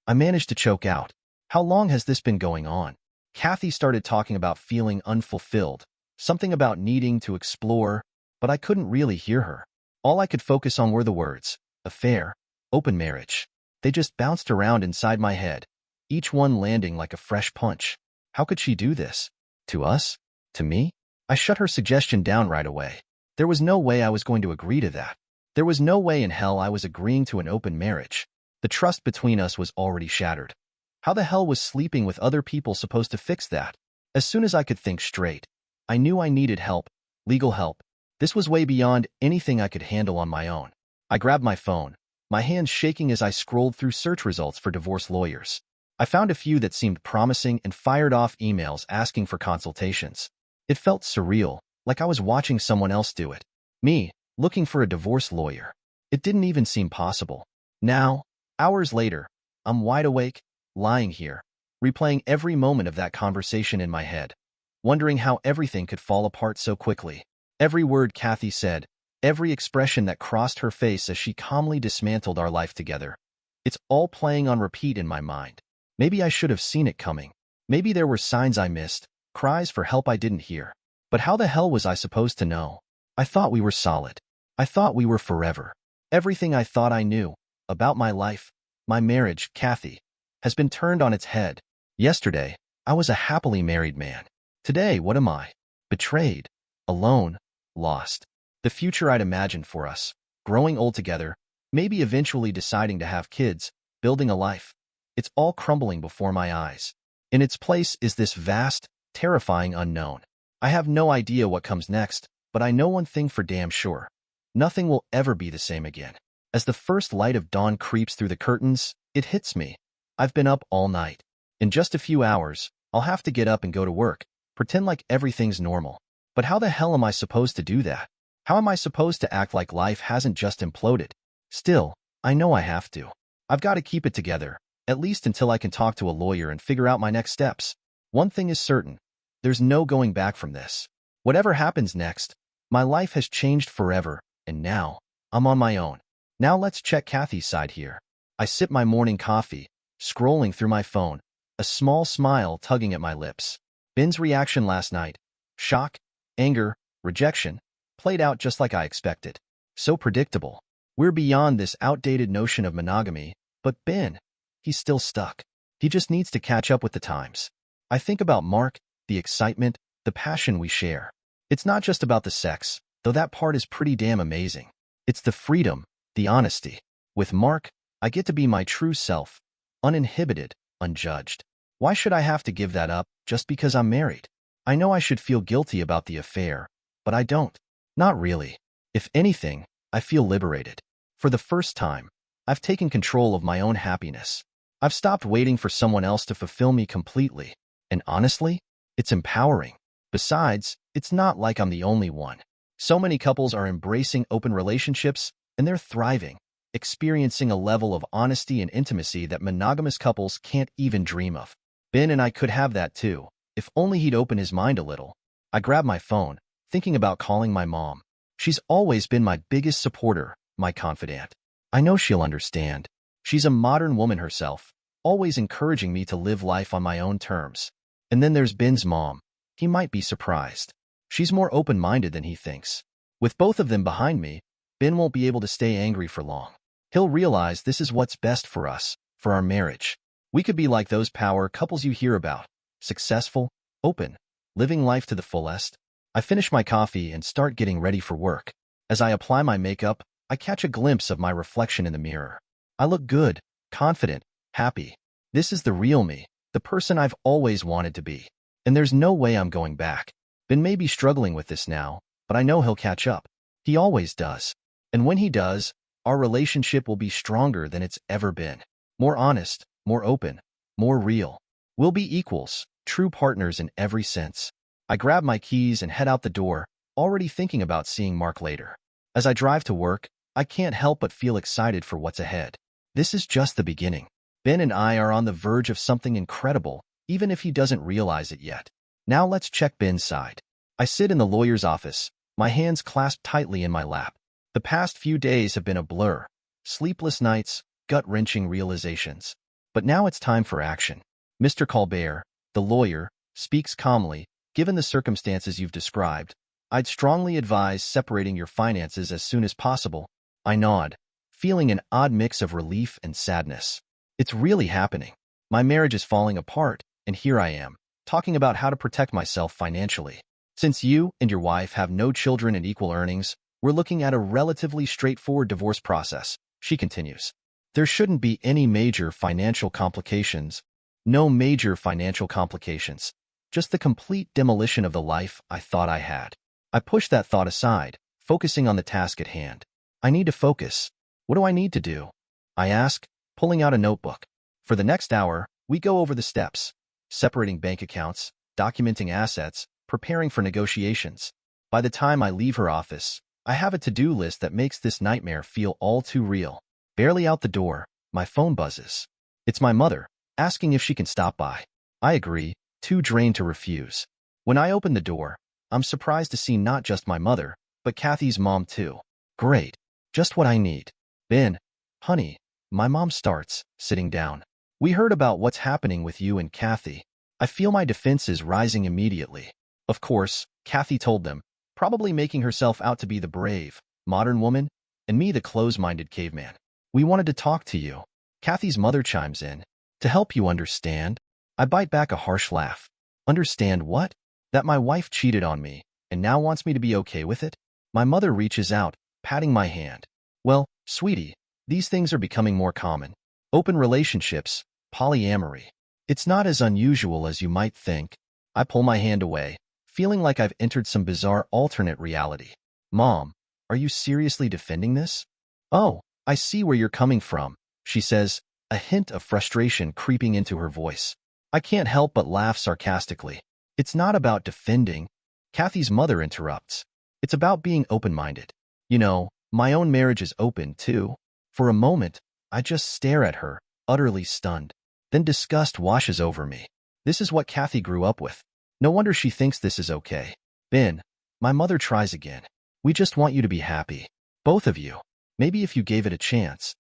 I managed to choke out. How long has this been going on? Kathy started talking about feeling unfulfilled, something about needing to explore, but I couldn't really hear her. All I could focus on were the words, affair, open marriage. They just bounced around inside my head, each one landing like a fresh punch. How could she do this? To us? To me? I shut her suggestion down right away. There was no way I was going to agree to that. There was no way in hell I was agreeing to an open marriage. The trust between us was already shattered. How the hell was sleeping with other people supposed to fix that? As soon as I could think straight, I knew I needed help, legal help. This was way beyond anything I could handle on my own. I grabbed my phone, my hands shaking as I scrolled through search results for divorce lawyers. I found a few that seemed promising and fired off emails asking for consultations. It felt surreal, like I was watching someone else do it. Me, looking for a divorce lawyer. It didn't even seem possible. Now, hours later, I'm wide awake, lying here, replaying every moment of that conversation in my head, wondering how everything could fall apart so quickly. Every word Kathy said, every expression that crossed her face as she calmly dismantled our life together. It's all playing on repeat in my mind. Maybe I should have seen it coming. Maybe there were signs I missed, cries for help I didn't hear. But how the hell was I supposed to know? I thought we were solid. I thought we were forever. Everything I thought I knew about my life, my marriage, Kathy, has been turned on its head. Yesterday, I was a happily married man. Today, what am I? Betrayed, alone, lost. The future I'd imagined for us, growing old together, maybe eventually deciding to have kids, building a life. It's all crumbling before my eyes. In its place is this vast, terrifying unknown. I have no idea what comes next, but I know one thing for damn sure. Nothing will ever be the same again. As the first light of dawn creeps through the curtains, it hits me. I've been up all night. In just a few hours, I'll have to get up and go to work, pretend like everything's normal. But how the hell am I supposed to do that? How am I supposed to act like life hasn't just imploded? Still, I know I have to. I've got to keep it together, at least until I can talk to a lawyer and figure out my next steps. One thing is certain. There's no going back from this. Whatever happens next, my life has changed forever, and now, I'm on my own. Now let's check Kathy's side here. I sip my morning coffee, scrolling through my phone, a small smile tugging at my lips. Ben's reaction last night, shock, anger, rejection, played out just like I expected. So predictable. We're beyond this outdated notion of monogamy, but Ben, he's still stuck. He just needs to catch up with the times. I think about Mark, the excitement, the passion we share. It's not just about the sex, though that part is pretty damn amazing. It's the freedom, the honesty. With Mark, I get to be my true self, uninhibited, unjudged. Why should I have to give that up just because I'm married? I know I should feel guilty about the affair, but I don't. Not really. If anything, I feel liberated. For the first time, I've taken control of my own happiness. I've stopped waiting for someone else to fulfill me completely. And honestly, it's empowering. Besides, it's not like I'm the only one. So many couples are embracing open relationships, and they're thriving, experiencing a level of honesty and intimacy that monogamous couples can't even dream of. Ben and I could have that too, if only he'd open his mind a little. I grabbed my phone, thinking about calling my mom. She's always been my biggest supporter, my confidant. I know she'll understand. She's a modern woman herself, always encouraging me to live life on my own terms. And then there's Ben's mom. He might be surprised. She's more open-minded than he thinks. With both of them behind me, Ben won't be able to stay angry for long. He'll realize this is what's best for us, for our marriage. We could be like those power couples you hear about. Successful, open, living life to the fullest. I finish my coffee and start getting ready for work. As I apply my makeup, I catch a glimpse of my reflection in the mirror. I look good, confident, happy. This is the real me, the person I've always wanted to be. And there's no way I'm going back. Ben may be struggling with this now, but I know he'll catch up. He always does. And when he does, our relationship will be stronger than it's ever been. More honest, more open, more real. We'll be equals, true partners in every sense. I grab my keys and head out the door, already thinking about seeing Mark later. As I drive to work, I can't help but feel excited for what's ahead. This is just the beginning. Ben and I are on the verge of something incredible, even if he doesn't realize it yet. Now let's check Ben's side. I sit in the lawyer's office, my hands clasped tightly in my lap. The past few days have been a blur. Sleepless nights, gut-wrenching realizations. But now it's time for action. Mr. Colbert, the lawyer, speaks calmly. Given the circumstances you've described, I'd strongly advise separating your finances as soon as possible. I nod, feeling an odd mix of relief and sadness. It's really happening. My marriage is falling apart, and here I am, talking about how to protect myself financially. Since you and your wife have no children and equal earnings, we're looking at a relatively straightforward divorce process, she continues. There shouldn't be any major financial complications. No major financial complications. Just the complete demolition of the life I thought I had. I push that thought aside, focusing on the task at hand. I need to focus, What do I need to do? I ask, pulling out a notebook. For the next hour, we go over the steps, separating bank accounts, documenting assets, preparing for negotiations. By the time I leave her office, I have a to-do list that makes this nightmare feel all too real. Barely out the door, my phone buzzes. It's my mother, asking if she can stop by. I agree, too drained to refuse. When I open the door, I'm surprised to see not just my mother, but Kathy's mom too. Great. Just what I need. Ben, honey, my mom starts, sitting down. We heard about what's happening with you and Kathy. I feel my defenses rising immediately. Of course, Kathy told them, probably making herself out to be the brave, modern woman, and me the close-minded caveman. We wanted to talk to you. Kathy's mother chimes in. To help you understand. I bite back a harsh laugh. Understand what? That my wife cheated on me, and now wants me to be okay with it? My mother reaches out, patting my hand. Well, sweetie, these things are becoming more common. Open relationships, polyamory. It's not as unusual as you might think. I pull my hand away, feeling like I've entered some bizarre alternate reality. Mom, are you seriously defending this? Oh, I see where you're coming from, she says, a hint of frustration creeping into her voice. I can't help but laugh sarcastically. It's not about defending. Kathy's mother interrupts. It's about being open-minded. You know, my own marriage is open, too. For a moment, I just stare at her, utterly stunned. Then disgust washes over me. This is what Kathy grew up with. No wonder she thinks this is okay. Ben, my mother tries again. We just want you to be happy. Both of you. Maybe if you gave it a chance.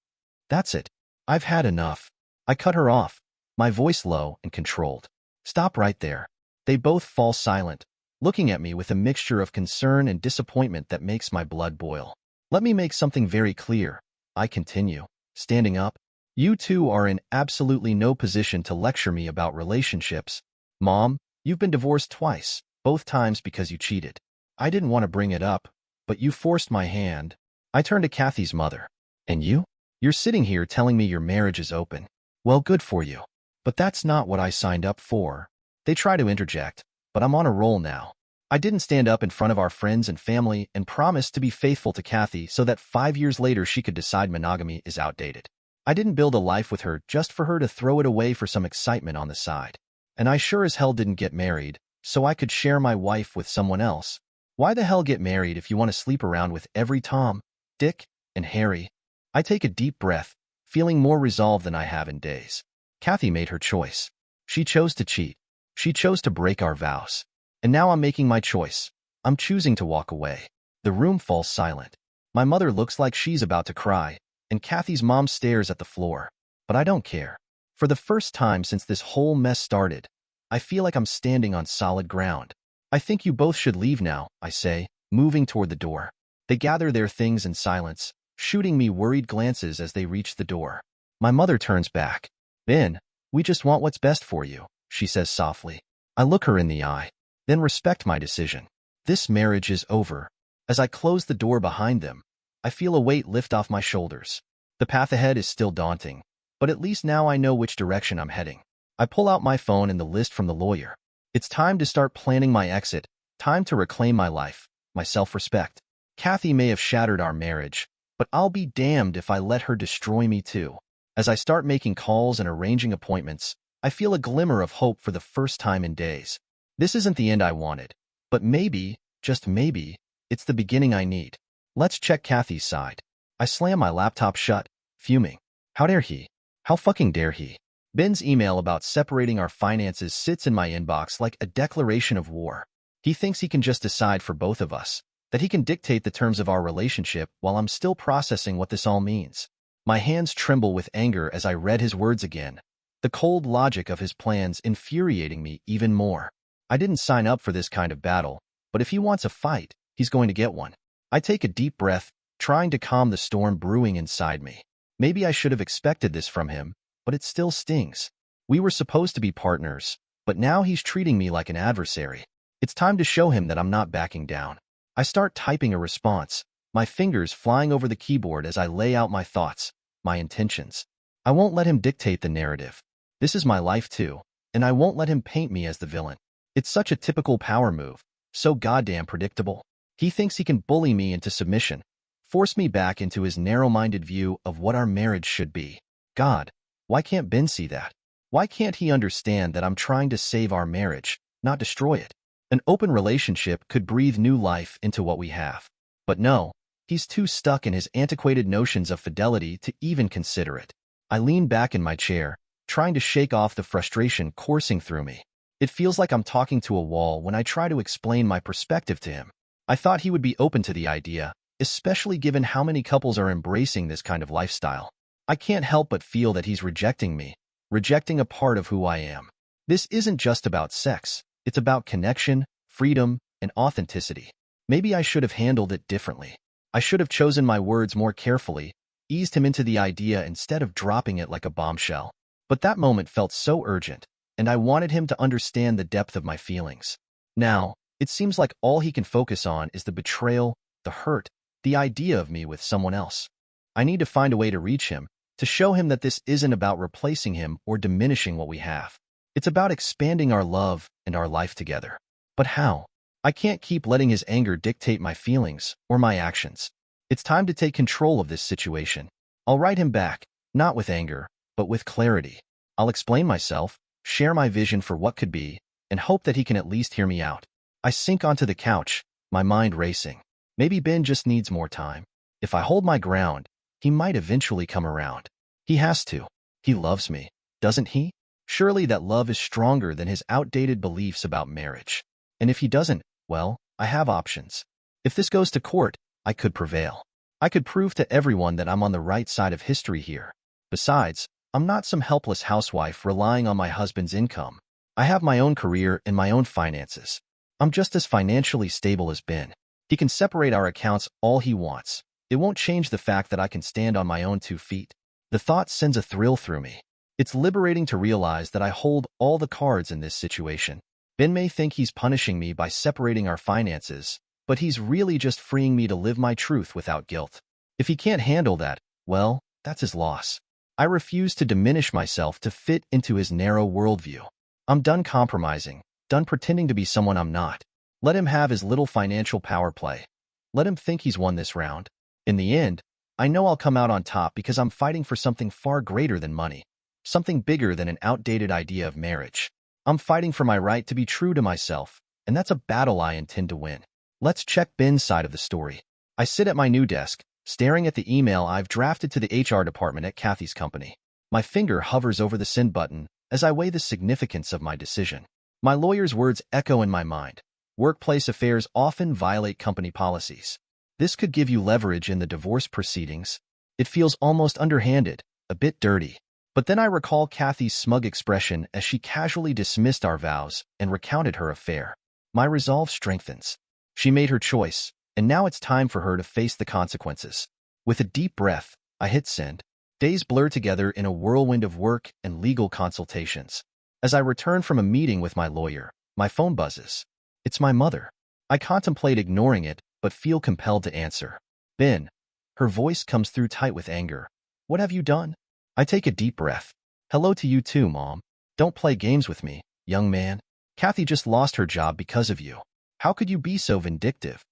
That's it. I've had enough. I cut her off, my voice low and controlled. Stop right there. They both fall silent, looking at me with a mixture of concern and disappointment that makes my blood boil. Let me make something very clear. I continue, standing up. You two are in absolutely no position to lecture me about relationships. Mom, you've been divorced twice, both times because you cheated. I didn't want to bring it up, but you forced my hand. I turned to Kathy's mother. And you? You're sitting here telling me your marriage is open. Well, good for you. But that's not what I signed up for. They try to interject, but I'm on a roll now. I didn't stand up in front of our friends and family and promise to be faithful to Kathy so that 5 years later she could decide monogamy is outdated. I didn't build a life with her just for her to throw it away for some excitement on the side. And I sure as hell didn't get married so I could share my wife with someone else. Why the hell get married if you want to sleep around with every Tom, Dick, and Harry? I take a deep breath, feeling more resolve than I have in days. Kathy made her choice. She chose to cheat. She chose to break our vows. And now I'm making my choice. I'm choosing to walk away. The room falls silent. My mother looks like she's about to cry, and Kathy's mom stares at the floor. But I don't care. For the first time since this whole mess started, I feel like I'm standing on solid ground. I think you both should leave now, I say, moving toward the door. They gather their things in silence, shooting me worried glances as they reach the door. My mother turns back. Ben, we just want what's best for you, she says softly. I look her in the eye, then respect my decision. This marriage is over. As I close the door behind them, I feel a weight lift off my shoulders. The path ahead is still daunting, but at least now I know which direction I'm heading. I pull out my phone and the list from the lawyer. It's time to start planning my exit, time to reclaim my life, my self-respect. Kathy may have shattered our marriage, but I'll be damned if I let her destroy me too. As I start making calls and arranging appointments, I feel a glimmer of hope for the first time in days. This isn't the end I wanted, but maybe, just maybe, it's the beginning I need. Let's check Kathy's side. I slam my laptop shut, fuming. How dare he? How fucking dare he? Ben's email about separating our finances sits in my inbox like a declaration of war. He thinks he can just decide for both of us, that he can dictate the terms of our relationship while I'm still processing what this all means. My hands tremble with anger as I read his words again, the cold logic of his plans infuriating me even more. I didn't sign up for this kind of battle, but if he wants a fight, he's going to get one. I take a deep breath, trying to calm the storm brewing inside me. Maybe I should have expected this from him, but it still stings. We were supposed to be partners, but now he's treating me like an adversary. It's time to show him that I'm not backing down. I start typing a response, my fingers flying over the keyboard as I lay out my thoughts, my intentions. I won't let him dictate the narrative. This is my life too, and I won't let him paint me as the villain. It's such a typical power move, so goddamn predictable. He thinks he can bully me into submission, force me back into his narrow-minded view of what our marriage should be. God, why can't Ben see that? Why can't he understand that I'm trying to save our marriage, not destroy it? An open relationship could breathe new life into what we have. But no, he's too stuck in his antiquated notions of fidelity to even consider it. I lean back in my chair, trying to shake off the frustration coursing through me. It feels like I'm talking to a wall when I try to explain my perspective to him. I thought he would be open to the idea, especially given how many couples are embracing this kind of lifestyle. I can't help but feel that he's rejecting me, rejecting a part of who I am. This isn't just about sex. It's about connection, freedom, and authenticity. Maybe I should have handled it differently. I should have chosen my words more carefully, eased him into the idea instead of dropping it like a bombshell. But that moment felt so urgent, and I wanted him to understand the depth of my feelings. Now, it seems like all he can focus on is the betrayal, the hurt, the idea of me with someone else. I need to find a way to reach him, to show him that this isn't about replacing him or diminishing what we have. It's about expanding our love and our life together. But how? I can't keep letting his anger dictate my feelings or my actions. It's time to take control of this situation. I'll write him back, not with anger, but with clarity. I'll explain myself, share my vision for what could be, and hope that he can at least hear me out. I sink onto the couch, my mind racing. Maybe Ben just needs more time. If I hold my ground, he might eventually come around. He has to. He loves me, doesn't he? Surely that love is stronger than his outdated beliefs about marriage. And if he doesn't, well, I have options. If this goes to court, I could prevail. I could prove to everyone that I'm on the right side of history here. Besides, I'm not some helpless housewife relying on my husband's income. I have my own career and my own finances. I'm just as financially stable as Ben. He can separate our accounts all he wants. It won't change the fact that I can stand on my own 2 feet. The thought sends a thrill through me. It's liberating to realize that I hold all the cards in this situation. Ben may think he's punishing me by separating our finances, but he's really just freeing me to live my truth without guilt. If he can't handle that, well, that's his loss. I refuse to diminish myself to fit into his narrow worldview. I'm done compromising, done pretending to be someone I'm not. Let him have his little financial power play. Let him think he's won this round. In the end, I know I'll come out on top because I'm fighting for something far greater than money, something bigger than an outdated idea of marriage. I'm fighting for my right to be true to myself, and that's a battle I intend to win. Let's check Ben's side of the story. I sit at my new desk, staring at the email I've drafted to the HR department at Kathy's company. My finger hovers over the send button as I weigh the significance of my decision. My lawyer's words echo in my mind. Workplace affairs often violate company policies. This could give you leverage in the divorce proceedings. It feels almost underhanded, a bit dirty. But then I recall Kathy's smug expression as she casually dismissed our vows and recounted her affair. My resolve strengthens. She made her choice, and now it's time for her to face the consequences. With a deep breath, I hit send. Days blur together in a whirlwind of work and legal consultations. As I return from a meeting with my lawyer, my phone buzzes. It's my mother. I contemplate ignoring it, but feel compelled to answer. Ben. Her voice comes through tight with anger. What have you done? I take a deep breath. Hello to you too, Mom. Don't play games with me, young man. Kathy just lost her job because of you. How could you be so vindictive?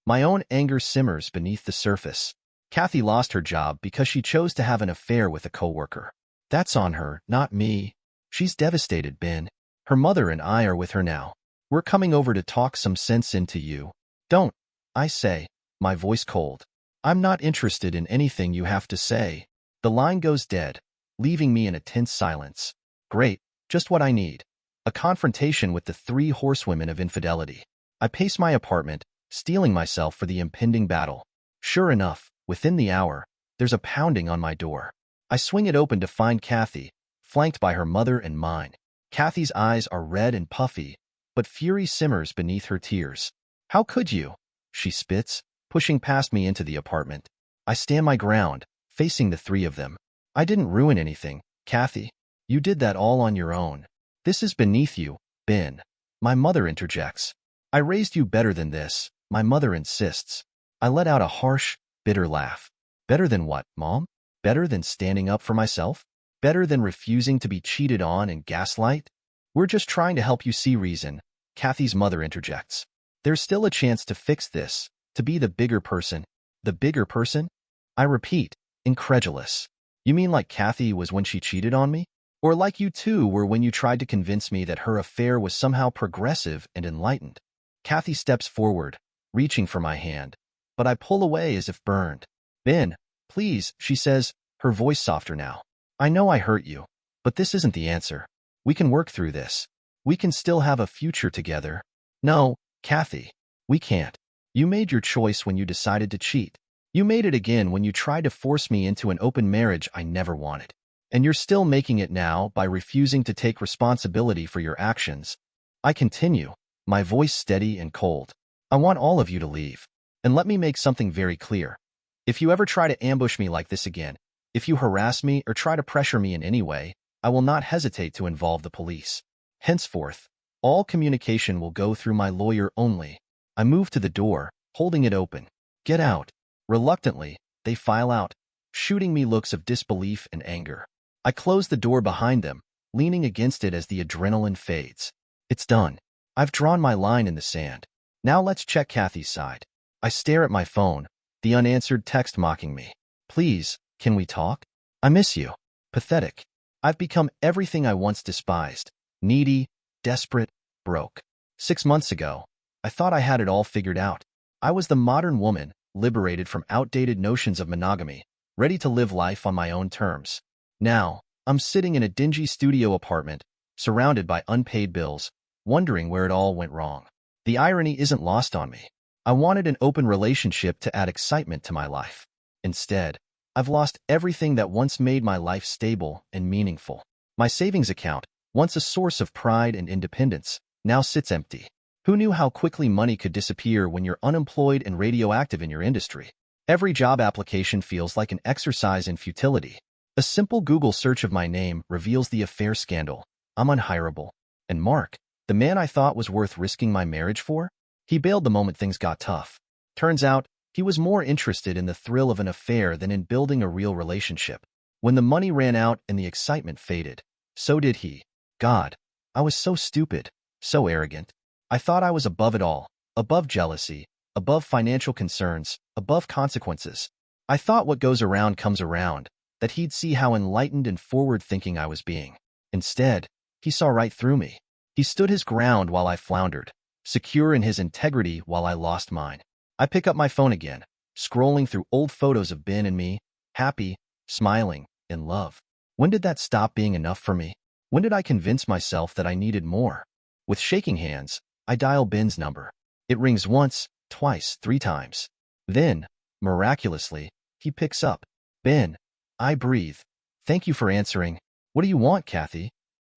My own anger simmers beneath the surface. Kathy lost her job because she chose to have an affair with a coworker. That's on her, not me. She's devastated, Ben. Her mother and I are with her now. We're coming over to talk some sense into you. Don't, I say, my voice cold. I'm not interested in anything you have to say. The line goes dead, leaving me in a tense silence. Great, just what I need. A confrontation with the 3 horsewomen of infidelity. I pace my apartment, steeling myself for the impending battle. Sure enough, within the hour, there's a pounding on my door. I swing it open to find Kathy, flanked by her mother and mine. Kathy's eyes are red and puffy, but fury simmers beneath her tears. How could you? She spits, pushing past me into the apartment. I stand my ground, facing the 3 of them. I didn't ruin anything, Kathy. You did that all on your own. This is beneath you, Ben. My mother interjects. I raised you better than this, my mother insists. I let out a harsh, bitter laugh. Better than what, Mom? Better than standing up for myself? Better than refusing to be cheated on and gaslight? We're just trying to help you see reason, Kathy's mother interjects. There's still a chance to fix this, to be the bigger person. The bigger person? I repeat, incredulous. You mean like Kathy was when she cheated on me? Or like you two were when you tried to convince me that her affair was somehow progressive and enlightened? Kathy steps forward, reaching for my hand, but I pull away as if burned. Ben, please, she says, her voice softer now. I know I hurt you, but this isn't the answer. We can work through this. We can still have a future together. No, Kathy, we can't. You made your choice when you decided to cheat. You made it again when you tried to force me into an open marriage I never wanted. And you're still making it now by refusing to take responsibility for your actions. I continue, my voice steady and cold. I want all of you to leave. And let me make something very clear. If you ever try to ambush me like this again, if you harass me or try to pressure me in any way, I will not hesitate to involve the police. Henceforth, all communication will go through my lawyer only. I move to the door, holding it open. Get out. Reluctantly, they file out, shooting me looks of disbelief and anger. I close the door behind them, leaning against it as the adrenaline fades. It's done. I've drawn my line in the sand. Now let's check Kathy's side. I stare at my phone, the unanswered text mocking me. Please, can we talk? I miss you. Pathetic. I've become everything I once despised. Needy, desperate, broke. 6 months ago, I thought I had it all figured out. I was the modern woman, liberated from outdated notions of monogamy, ready to live life on my own terms. Now, I'm sitting in a dingy studio apartment, surrounded by unpaid bills, wondering where it all went wrong. The irony isn't lost on me. I wanted an open relationship to add excitement to my life. Instead, I've lost everything that once made my life stable and meaningful. My savings account, once a source of pride and independence, now sits empty. Who knew how quickly money could disappear when you're unemployed and radioactive in your industry? Every job application feels like an exercise in futility. A simple Google search of my name reveals the affair scandal. I'm unhireable. And Mark, the man I thought was worth risking my marriage for? He bailed the moment things got tough. Turns out, he was more interested in the thrill of an affair than in building a real relationship. When the money ran out and the excitement faded, so did he. God, I was so stupid, so arrogant. I thought I was above it all, above jealousy, above financial concerns, above consequences. I thought what goes around comes around, that he'd see how enlightened and forward-thinking I was being. Instead, he saw right through me. He stood his ground while I floundered, secure in his integrity while I lost mine. I pick up my phone again, scrolling through old photos of Ben and me, happy, smiling, in love. When did that stop being enough for me? When did I convince myself that I needed more? With shaking hands, I dial Ben's number. It rings once, twice, 3 times. Then, miraculously, he picks up. Ben, I breathe. Thank you for answering. What do you want, Kathy?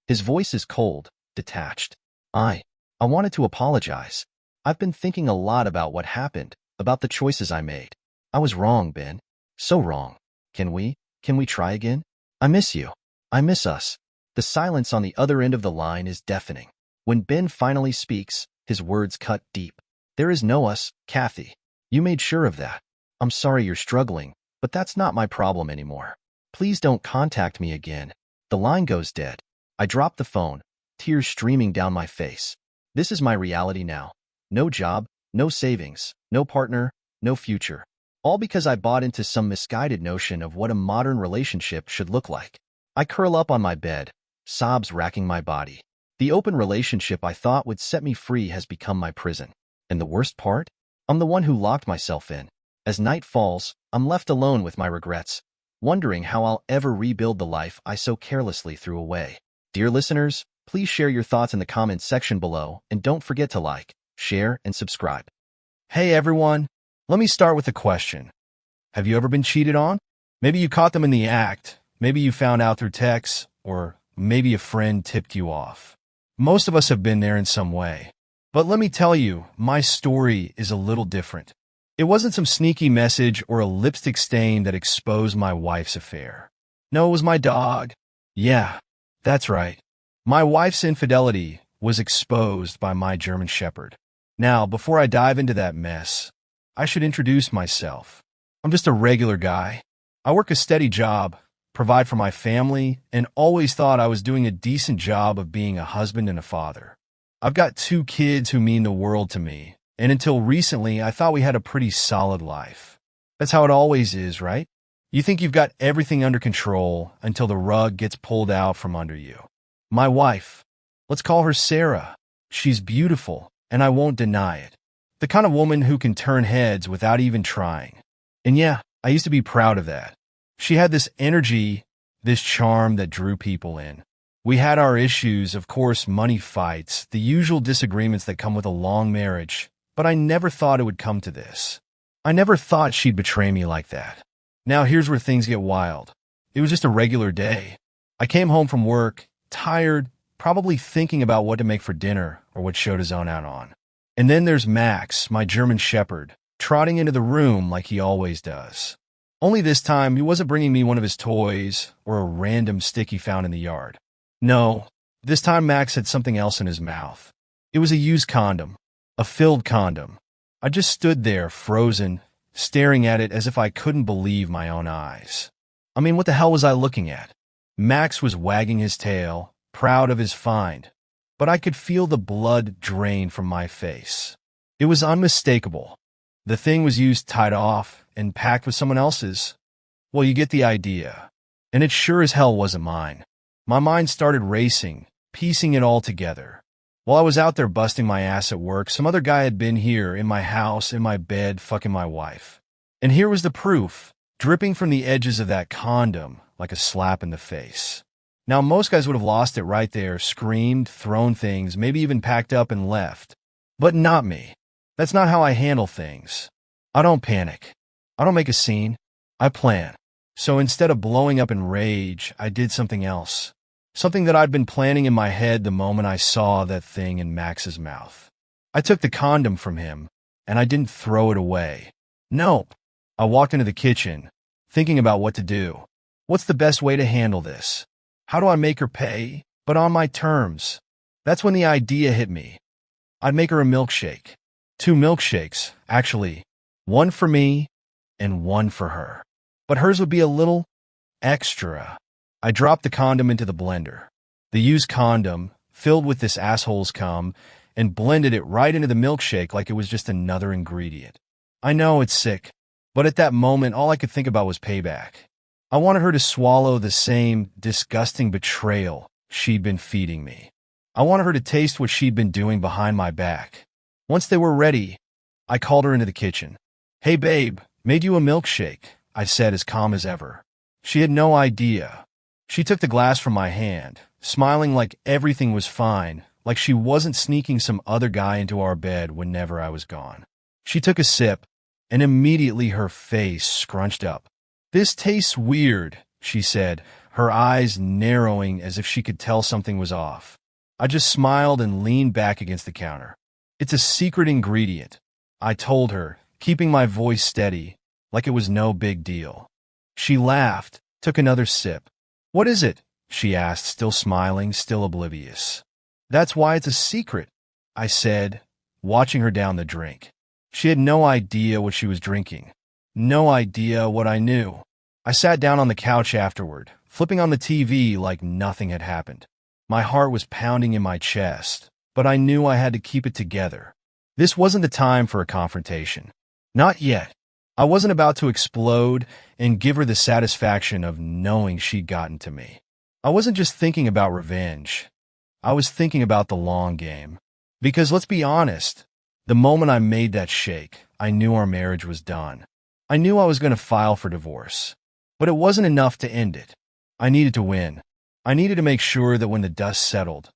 His voice is cold, detached. I wanted to apologize. I've been thinking a lot about what happened, about the choices I made. I was wrong, Ben. So wrong. Can we try again? I miss you. I miss us. The silence on the other end of the line is deafening. When Ben finally speaks, his words cut deep. There is no us, Kathy. You made sure of that. I'm sorry you're struggling, but that's not my problem anymore. Please don't contact me again. The line goes dead. I drop the phone, tears streaming down my face. This is my reality now. No job, no savings, no partner, no future. All because I bought into some misguided notion of what a modern relationship should look like. I curl up on my bed, sobs racking my body. The open relationship I thought would set me free has become my prison. And the worst part? I'm the one who locked myself in. As night falls, I'm left alone with my regrets, wondering how I'll ever rebuild the life I so carelessly threw away. Dear listeners, please share your thoughts in the comments section below and don't forget to like, share, and subscribe. Hey everyone, let me start with a question. Have you ever been cheated on? Maybe you caught them in the act, maybe you found out through text, or maybe a friend tipped you off. Most of us have been there in some way. But let me tell you, my story is a little different. It wasn't some sneaky message or a lipstick stain that exposed my wife's affair. No, it was my dog. Yeah, that's right. My wife's infidelity was exposed by my German Shepherd. Now, before I dive into that mess, I should introduce myself. I'm just a regular guy. I work a steady job, provide for my family, and always thought I was doing a decent job of being a husband and a father. I've got 2 kids who mean the world to me, and until recently I thought we had a pretty solid life. That's how it always is, right? You think you've got everything under control until the rug gets pulled out from under you. My wife, let's call her Sarah. She's beautiful, and I won't deny it. The kind of woman who can turn heads without even trying. And yeah, I used to be proud of that. She had this energy, this charm that drew people in. We had our issues, of course, money fights, the usual disagreements that come with a long marriage, but I never thought it would come to this. I never thought she'd betray me like that. Now here's where things get wild. It was just a regular day. I came home from work, tired, probably thinking about what to make for dinner or what show to zone out on. And then there's Max, my German Shepherd, trotting into the room like he always does. Only this time, he wasn't bringing me one of his toys or a random stick he found in the yard. No, this time Max had something else in his mouth. It was a used condom, a filled condom. I just stood there, frozen, staring at it as if I couldn't believe my own eyes. I mean, what the hell was I looking at? Max was wagging his tail, proud of his find, but I could feel the blood drain from my face. It was unmistakable. The thing was used, tied off, and packed with someone else's. Well, you get the idea. And it sure as hell wasn't mine. My mind started racing, piecing it all together. While I was out there busting my ass at work, some other guy had been here, in my house, in my bed, fucking my wife. And here was the proof, dripping from the edges of that condom like a slap in the face. Now, most guys would have lost it right there, screamed, thrown things, maybe even packed up and left. But not me. That's not how I handle things. I don't panic. I don't make a scene. I plan. So instead of blowing up in rage, I did something else. Something that I'd been planning in my head the moment I saw that thing in Max's mouth. I took the condom from him, and I didn't throw it away. Nope. I walked into the kitchen, thinking about what to do. What's the best way to handle this? How do I make her pay, but on my terms? That's when the idea hit me. I'd make her a milkshake. 2 milkshakes, actually. 1 for me and 1 for her. But hers would be a little extra. I dropped the condom into the blender. The used condom, filled with this asshole's cum, and blended it right into the milkshake like it was just another ingredient. I know it's sick, but at that moment, all I could think about was payback. I wanted her to swallow the same disgusting betrayal she'd been feeding me. I wanted her to taste what she'd been doing behind my back. Once they were ready, I called her into the kitchen. "Hey, babe, made you a milkshake," I said as calm as ever. She had no idea. She took the glass from my hand, smiling like everything was fine, like she wasn't sneaking some other guy into our bed whenever I was gone. She took a sip, and immediately her face scrunched up. "This tastes weird," she said, her eyes narrowing as if she could tell something was off. I just smiled and leaned back against the counter. "It's a secret ingredient," I told her, keeping my voice steady, like it was no big deal. She laughed, took another sip. "What is it?" she asked, still smiling, still oblivious. "That's why it's a secret," I said, watching her down the drink. She had no idea what she was drinking. No idea what I knew. I sat down on the couch afterward, flipping on the TV like nothing had happened. My heart was pounding in my chest, but I knew I had to keep it together. This wasn't the time for a confrontation. Not yet. I wasn't about to explode and give her the satisfaction of knowing she'd gotten to me. I wasn't just thinking about revenge. I was thinking about the long game. Because let's be honest, the moment I made that shake, I knew our marriage was done. I knew I was going to file for divorce. But it wasn't enough to end it. I needed to win. I needed to make sure that when the dust settled,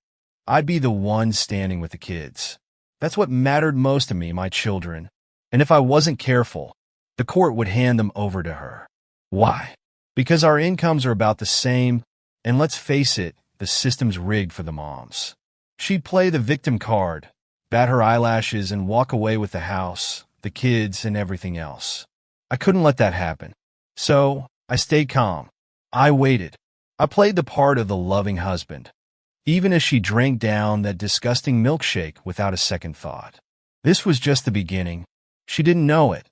I'd be the one standing with the kids. That's what mattered most to me, my children. And if I wasn't careful, the court would hand them over to her. Why? Because our incomes are about the same, and let's face it, the system's rigged for the moms. She'd play the victim card, bat her eyelashes, and walk away with the house, the kids, and everything else. I couldn't let that happen. So, I stayed calm. I waited. I played the part of the loving husband, even as she drank down that disgusting milkshake without a second thought. This was just the beginning. She didn't know it,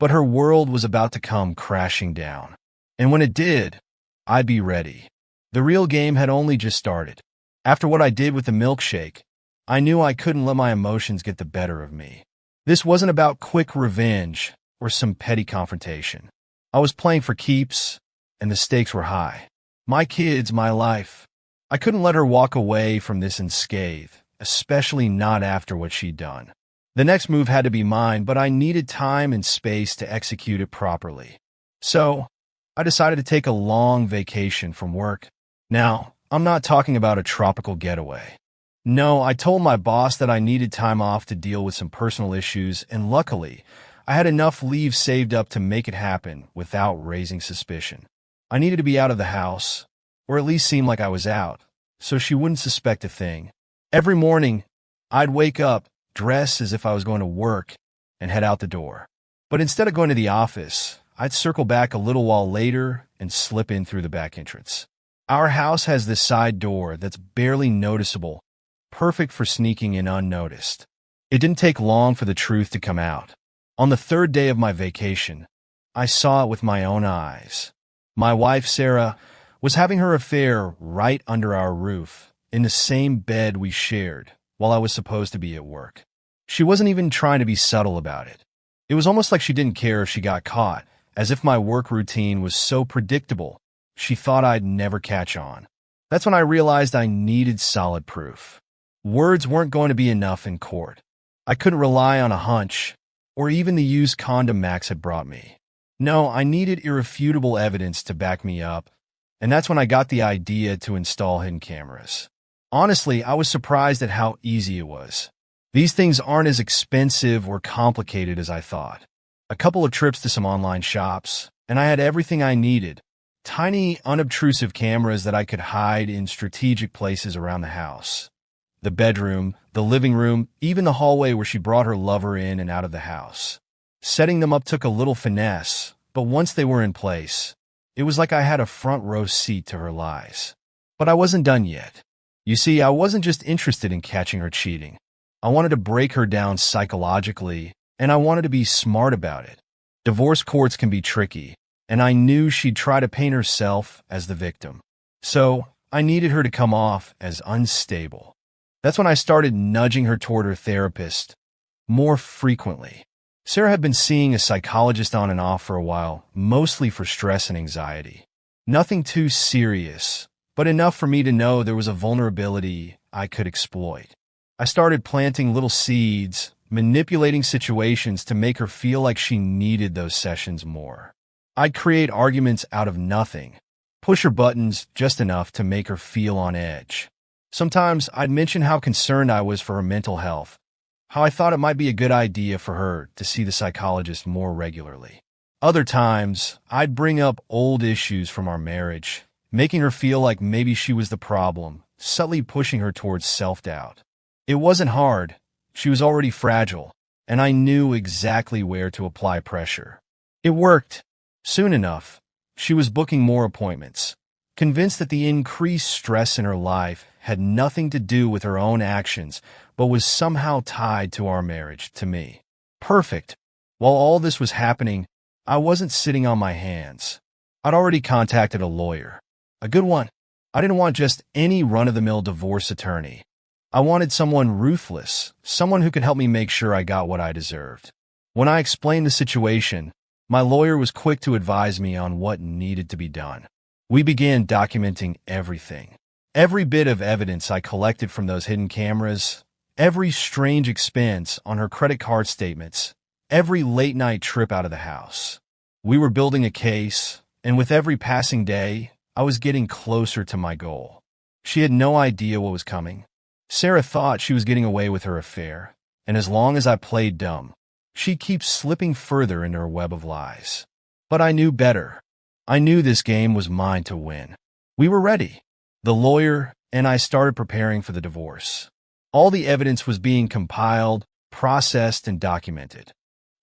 but her world was about to come crashing down. And when it did, I'd be ready. The real game had only just started. After what I did with the milkshake, I knew I couldn't let my emotions get the better of me. This wasn't about quick revenge. or some petty confrontation. I was playing for keeps, and the stakes were high. My kids, my life. I couldn't let her walk away from this unscathed, especially not after what she'd done. The next move had to be mine, but I needed time and space to execute it properly. So, I decided to take a long vacation from work. Now, I'm not talking about a tropical getaway. No, I told my boss that I needed time off to deal with some personal issues, and luckily, I had enough leave saved up to make it happen without raising suspicion. I needed to be out of the house, or at least seem like I was out, so she wouldn't suspect a thing. Every morning, I'd wake up, dress as if I was going to work, and head out the door. But instead of going to the office, I'd circle back a little while later and slip in through the back entrance. Our house has this side door that's barely noticeable, perfect for sneaking in unnoticed. It didn't take long for the truth to come out. On the third day of my vacation, I saw it with my own eyes. My wife, Sarah, was having her affair right under our roof, in the same bed we shared, while I was supposed to be at work. She wasn't even trying to be subtle about it. It was almost like she didn't care if she got caught, as if my work routine was so predictable, she thought I'd never catch on. That's when I realized I needed solid proof. Words weren't going to be enough in court. I couldn't rely on a hunch, or even the used condom Max had brought me. No, I needed irrefutable evidence to back me up, and that's when I got the idea to install hidden cameras. Honestly, I was surprised at how easy it was. These things aren't as expensive or complicated as I thought. A couple of trips to some online shops, and I had everything I needed. Tiny, unobtrusive cameras that I could hide in strategic places around the house. The bedroom, the living room, even the hallway where she brought her lover in and out of the house. Setting them up took a little finesse, but once they were in place, it was like I had a front row seat to her lies. But I wasn't done yet. You see, I wasn't just interested in catching her cheating. I wanted to break her down psychologically, and I wanted to be smart about it. Divorce courts can be tricky, and I knew she'd try to paint herself as the victim. So, I needed her to come off as unstable. That's when I started nudging her toward her therapist more frequently. Sarah had been seeing a psychologist on and off for a while, mostly for stress and anxiety. Nothing too serious, but enough for me to know there was a vulnerability I could exploit. I started planting little seeds, manipulating situations to make her feel like she needed those sessions more. I'd create arguments out of nothing, push her buttons just enough to make her feel on edge. Sometimes I'd mention how concerned I was for her mental health, how I thought it might be a good idea for her to see the psychologist more regularly. Other times, I'd bring up old issues from our marriage, making her feel like maybe she was the problem, subtly pushing her towards self-doubt. It wasn't hard. She was already fragile, and I knew exactly where to apply pressure. It worked. Soon enough, she was booking more appointments, convinced that the increased stress in her life had nothing to do with her own actions, but was somehow tied to our marriage, to me. Perfect. While all this was happening, I wasn't sitting on my hands. I'd already contacted a lawyer. A good one. I didn't want just any run-of-the-mill divorce attorney. I wanted someone ruthless, someone who could help me make sure I got what I deserved. When I explained the situation, my lawyer was quick to advise me on what needed to be done. We began documenting everything. Every bit of evidence I collected from those hidden cameras, every strange expense on her credit card statements, every late-night trip out of the house. We were building a case, and with every passing day, I was getting closer to my goal. She had no idea what was coming. Sarah thought she was getting away with her affair, and as long as I played dumb, she'd keep slipping further into her web of lies. But I knew better. I knew this game was mine to win. We were ready. The lawyer and I started preparing for the divorce. All the evidence was being compiled, processed, and documented.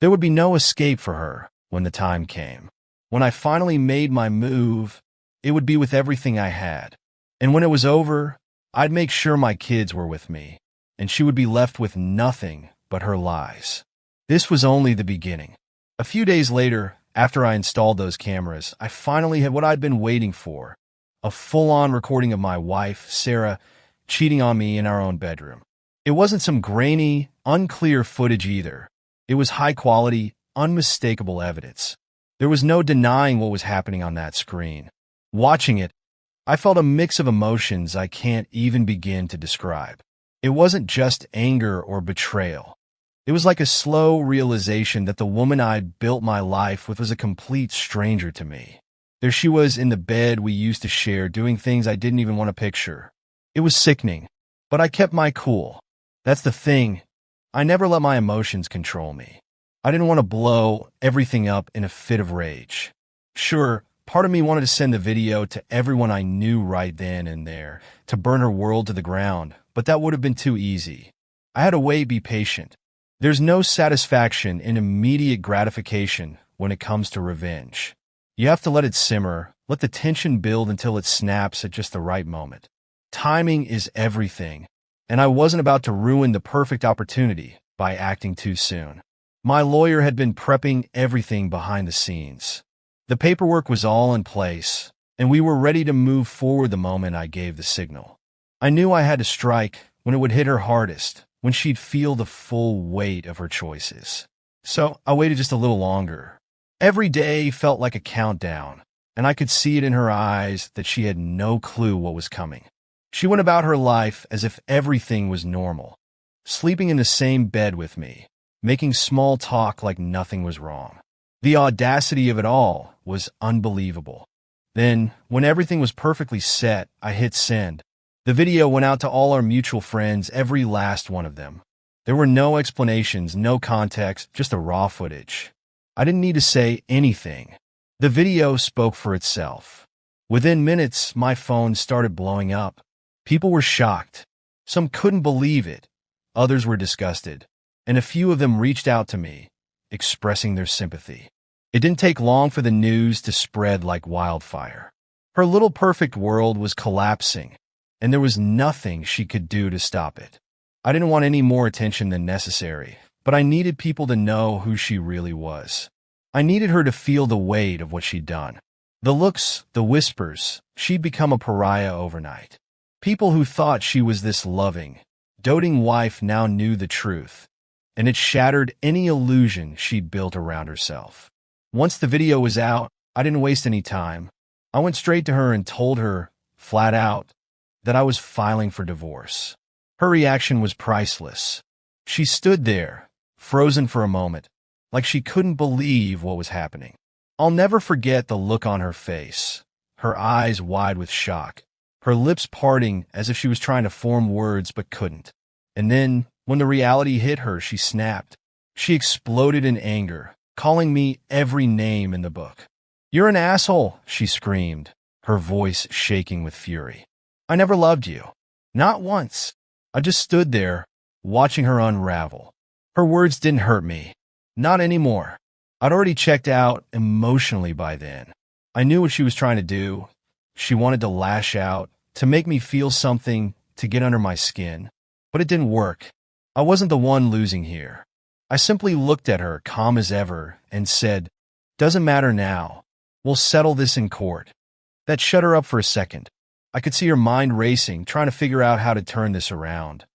There would be no escape for her when the time came. When I finally made my move, it would be with everything I had. And when it was over, I'd make sure my kids were with me, and she would be left with nothing but her lies. This was only the beginning. A few days later, after I installed those cameras, I finally had what I'd been waiting for, a full-on recording of my wife, Sarah, cheating on me in our own bedroom. It wasn't some grainy, unclear footage either. It was high quality, unmistakable evidence. There was no denying what was happening on that screen. Watching it, I felt a mix of emotions I can't even begin to describe. It wasn't just anger or betrayal. It was like a slow realization that the woman I'd built my life with was a complete stranger to me. There she was in the bed we used to share, doing things I didn't even want to picture. It was sickening, but I kept my cool. That's the thing. I never let my emotions control me. I didn't want to blow everything up in a fit of rage. Sure, part of me wanted to send the video to everyone I knew right then and there, to burn her world to the ground, but that would have been too easy. I had to wait, be patient. There's no satisfaction in immediate gratification when it comes to revenge. You have to let it simmer, let the tension build until it snaps at just the right moment. Timing is everything, and I wasn't about to ruin the perfect opportunity by acting too soon. My lawyer had been prepping everything behind the scenes. The paperwork was all in place, and we were ready to move forward the moment I gave the signal. I knew I had to strike when it would hit her hardest, when she'd feel the full weight of her choices. So I waited just a little longer. Every day felt like a countdown, and I could see it in her eyes that she had no clue what was coming. She went about her life as if everything was normal, sleeping in the same bed with me, making small talk like nothing was wrong. The audacity of it all was unbelievable. Then, when everything was perfectly set, I hit send. The video went out to all our mutual friends, every last one of them. There were no explanations, no context, just the raw footage. I didn't need to say anything. The video spoke for itself. Within minutes, my phone started blowing up. People were shocked. Some couldn't believe it. Others were disgusted. And a few of them reached out to me, expressing their sympathy. It didn't take long for the news to spread like wildfire. Her little perfect world was collapsing, and there was nothing she could do to stop it. I didn't want any more attention than necessary, but I needed people to know who she really was. I needed her to feel the weight of what she'd done. The looks, the whispers, she'd become a pariah overnight. People who thought she was this loving, doting wife now knew the truth, and it shattered any illusion she'd built around herself. Once the video was out, I didn't waste any time. I went straight to her and told her, flat out, that I was filing for divorce. Her reaction was priceless. She stood there, frozen for a moment, like she couldn't believe what was happening. I'll never forget the look on her face, her eyes wide with shock, her lips parting as if she was trying to form words but couldn't. And then, when the reality hit her, she snapped. She exploded in anger, calling me every name in the book. "You're an asshole," she screamed, her voice shaking with fury. "I never loved you. Not once." I just stood there, watching her unravel. Her words didn't hurt me. Not anymore. I'd already checked out emotionally by then. I knew what she was trying to do. She wanted to lash out, to make me feel something, to get under my skin. But it didn't work. I wasn't the one losing here. I simply looked at her, calm as ever, and said, "Doesn't matter now. We'll settle this in court." That shut her up for a second. I could see her mind racing, trying to figure out how to turn this around.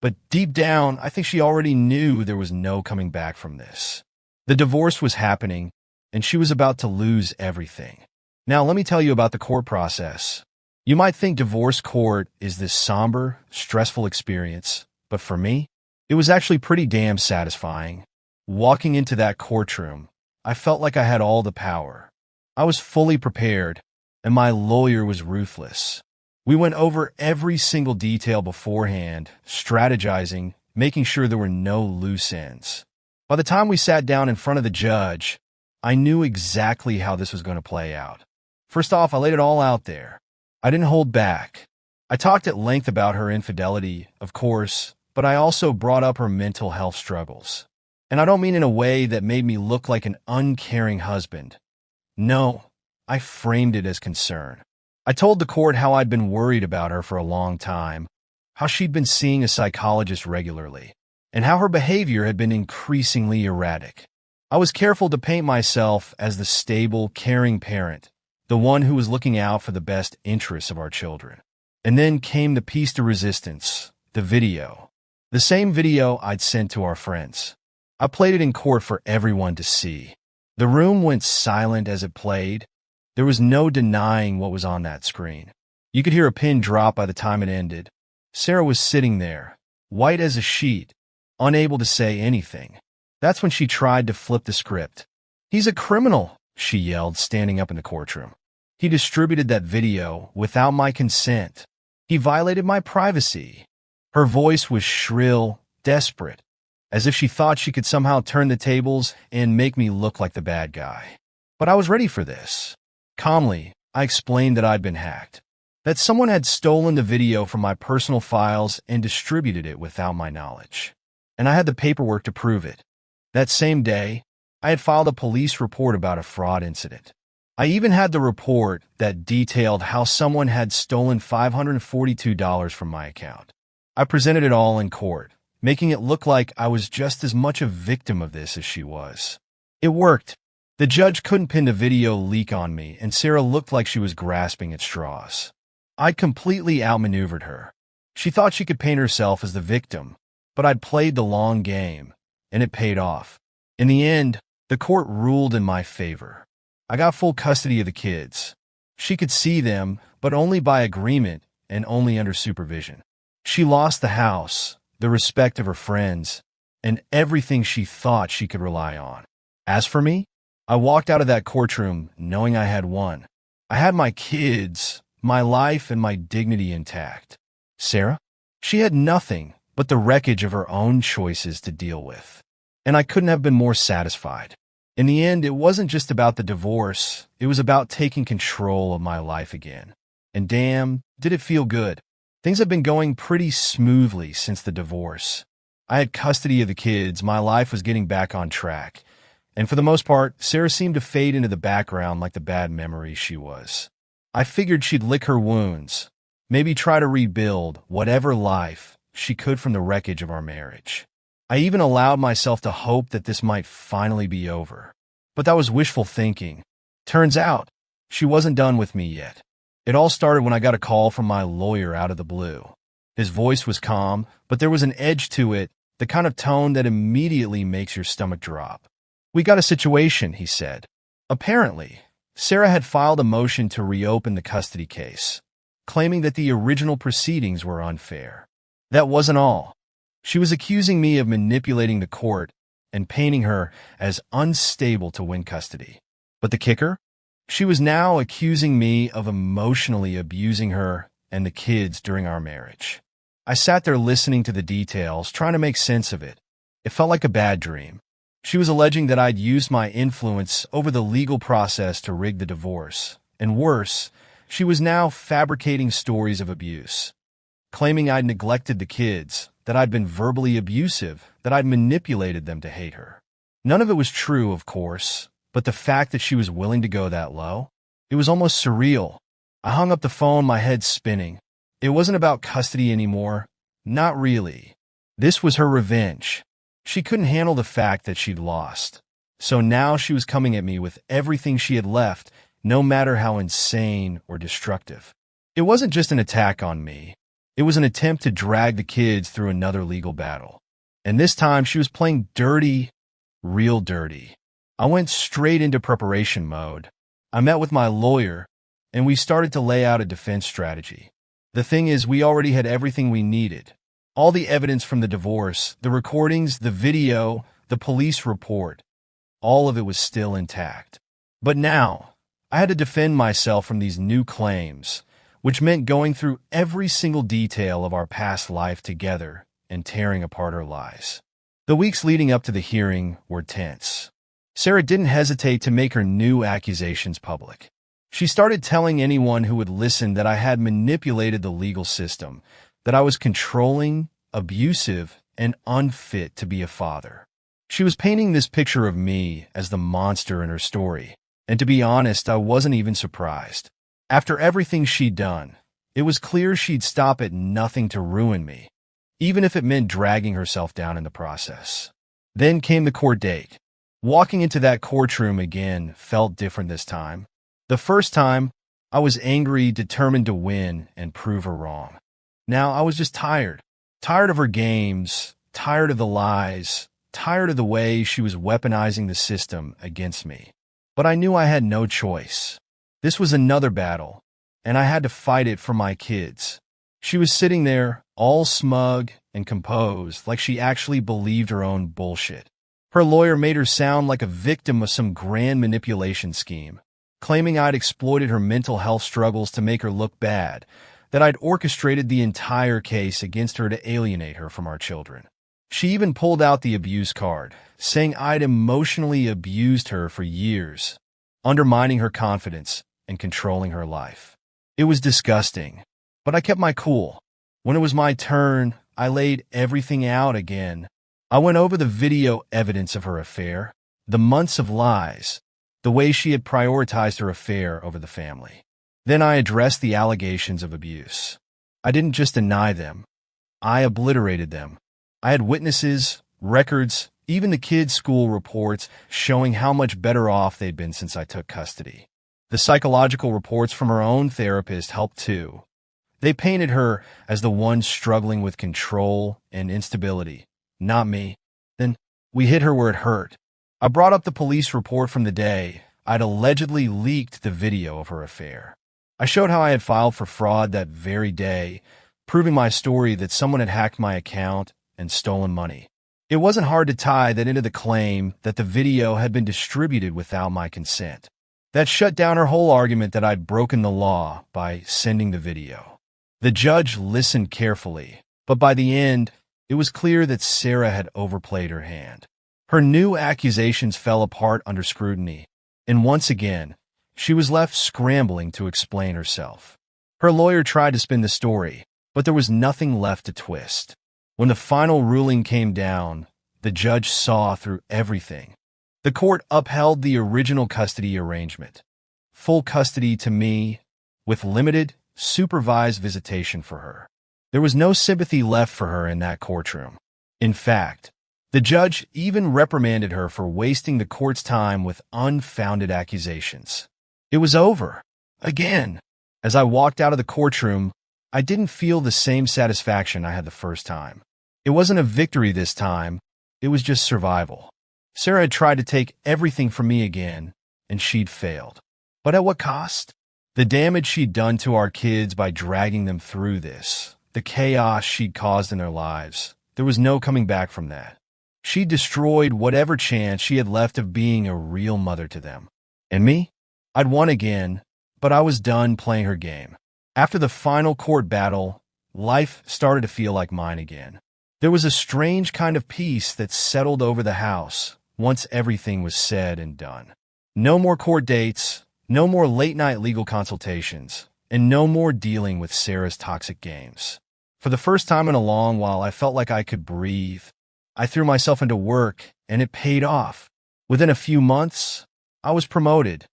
But deep down, I think she already knew there was no coming back from this. The divorce was happening, and she was about to lose everything. Now, let me tell you about the court process. You might think divorce court is this somber, stressful experience, but for me, it was actually pretty damn satisfying. Walking into that courtroom, I felt like I had all the power. I was fully prepared, and my lawyer was ruthless. We went over every single detail beforehand, strategizing, making sure there were no loose ends. By the time we sat down in front of the judge, I knew exactly how this was going to play out. First off, I laid it all out there. I didn't hold back. I talked at length about her infidelity, of course, but I also brought up her mental health struggles. And I don't mean in a way that made me look like an uncaring husband. No, I framed it as concern. I told the court how I'd been worried about her for a long time, how she'd been seeing a psychologist regularly, and how her behavior had been increasingly erratic. I was careful to paint myself as the stable, caring parent, the one who was looking out for the best interests of our children. And then came the piece de resistance, the video. The same video I'd sent to our friends. I played it in court for everyone to see. The room went silent as it played. There was no denying what was on that screen. You could hear a pin drop by the time it ended. Sarah was sitting there, white as a sheet, unable to say anything. That's when she tried to flip the script. "He's a criminal," she yelled, standing up in the courtroom. "He distributed that video without my consent. He violated my privacy." Her voice was shrill, desperate, as if she thought she could somehow turn the tables and make me look like the bad guy. But I was ready for this. Calmly, I explained that I'd been hacked, that someone had stolen the video from my personal files and distributed it without my knowledge. And I had the paperwork to prove it. That same day, I had filed a police report about a fraud incident. I even had the report that detailed how someone had stolen $542 from my account. I presented it all in court, making it look like I was just as much a victim of this as she was. It worked. The judge couldn't pin the video leak on me, and Sarah looked like she was grasping at straws. I'd completely outmaneuvered her. She thought she could paint herself as the victim, but I'd played the long game, and it paid off. In the end, the court ruled in my favor. I got full custody of the kids. She could see them, but only by agreement and only under supervision. She lost the house, the respect of her friends, and everything she thought she could rely on. As for me, I walked out of that courtroom knowing I had won. I had my kids, my life, and my dignity intact. Sarah? She had nothing but the wreckage of her own choices to deal with. And I couldn't have been more satisfied. In the end, it wasn't just about the divorce. It was about taking control of my life again. And damn, did it feel good. Things have been going pretty smoothly since the divorce. I had custody of the kids, my life was getting back on track. And for the most part, Sarah seemed to fade into the background like the bad memory she was. I figured she'd lick her wounds, maybe try to rebuild whatever life she could from the wreckage of our marriage. I even allowed myself to hope that this might finally be over. But that was wishful thinking. Turns out, she wasn't done with me yet. It all started when I got a call from my lawyer out of the blue. His voice was calm, but there was an edge to it, the kind of tone that immediately makes your stomach drop. "We got a situation," he said. Apparently, Sarah had filed a motion to reopen the custody case, claiming that the original proceedings were unfair. That wasn't all. She was accusing me of manipulating the court and painting her as unstable to win custody. But the kicker? She was now accusing me of emotionally abusing her and the kids during our marriage. I sat there listening to the details, trying to make sense of it. It felt like a bad dream. She was alleging that I'd used my influence over the legal process to rig the divorce. And worse, she was now fabricating stories of abuse, claiming I'd neglected the kids, that I'd been verbally abusive, that I'd manipulated them to hate her. None of it was true, of course, but the fact that she was willing to go that low, it was almost surreal. I hung up the phone, my head spinning. It wasn't about custody anymore. Not really. This was her revenge. She couldn't handle the fact that she'd lost. So now she was coming at me with everything she had left, no matter how insane or destructive. It wasn't just an attack on me. It was an attempt to drag the kids through another legal battle. And this time she was playing dirty, real dirty. I went straight into preparation mode. I met with my lawyer, and we started to lay out a defense strategy. The thing is, we already had everything we needed. All the evidence from the divorce, the recordings, the video, the police report, all of it was still intact. But now, I had to defend myself from these new claims, which meant going through every single detail of our past life together and tearing apart our lies. The weeks leading up to the hearing were tense. Sarah didn't hesitate to make her new accusations public. She started telling anyone who would listen that I had manipulated the legal system, that I was controlling, abusive, and unfit to be a father. She was painting this picture of me as the monster in her story, and to be honest, I wasn't even surprised. After everything she'd done, it was clear she'd stop at nothing to ruin me, even if it meant dragging herself down in the process. Then came the court date. Walking into that courtroom again felt different this time. The first time, I was angry, determined to win and prove her wrong. Now I was just tired. Tired of her games, tired of the lies, tired of the way she was weaponizing the system against me. But I knew I had no choice. This was another battle, and I had to fight it for my kids. She was sitting there, all smug and composed, like she actually believed her own bullshit. Her lawyer made her sound like a victim of some grand manipulation scheme, claiming I'd exploited her mental health struggles to make her look bad, that I'd orchestrated the entire case against her to alienate her from our children. She even pulled out the abuse card, saying I'd emotionally abused her for years, undermining her confidence and controlling her life. It was disgusting, but I kept my cool. When it was my turn, I laid everything out again. I went over the video evidence of her affair, the months of lies, the way she had prioritized her affair over the family. Then I addressed the allegations of abuse. I didn't just deny them. I obliterated them. I had witnesses, records, even the kids' school reports showing how much better off they'd been since I took custody. The psychological reports from her own therapist helped too. They painted her as the one struggling with control and instability, not me. Then we hit her where it hurt. I brought up the police report from the day I'd allegedly leaked the video of her affair. I showed how I had filed for fraud that very day, proving my story that someone had hacked my account and stolen money. It wasn't hard to tie that into the claim that the video had been distributed without my consent. That shut down her whole argument that I'd broken the law by sending the video. The judge listened carefully, but by the end, it was clear that Sarah had overplayed her hand. Her new accusations fell apart under scrutiny, and once again, she was left scrambling to explain herself. Her lawyer tried to spin the story, but there was nothing left to twist. When the final ruling came down, the judge saw through everything. The court upheld the original custody arrangement. Full custody to me, with limited, supervised visitation for her. There was no sympathy left for her in that courtroom. In fact, the judge even reprimanded her for wasting the court's time with unfounded accusations. It was over. Again. As I walked out of the courtroom, I didn't feel the same satisfaction I had the first time. It wasn't a victory this time, it was just survival. Sarah had tried to take everything from me again, and she'd failed. But at what cost? The damage she'd done to our kids by dragging them through this, the chaos she'd caused in their lives, there was no coming back from that. She destroyed whatever chance she had left of being a real mother to them. And me? I'd won again, but I was done playing her game. After the final court battle, life started to feel like mine again. There was a strange kind of peace that settled over the house once everything was said and done. No more court dates, no more late-night legal consultations, and no more dealing with Sarah's toxic games. For the first time in a long while, I felt like I could breathe. I threw myself into work, and it paid off. Within a few months, I was promoted,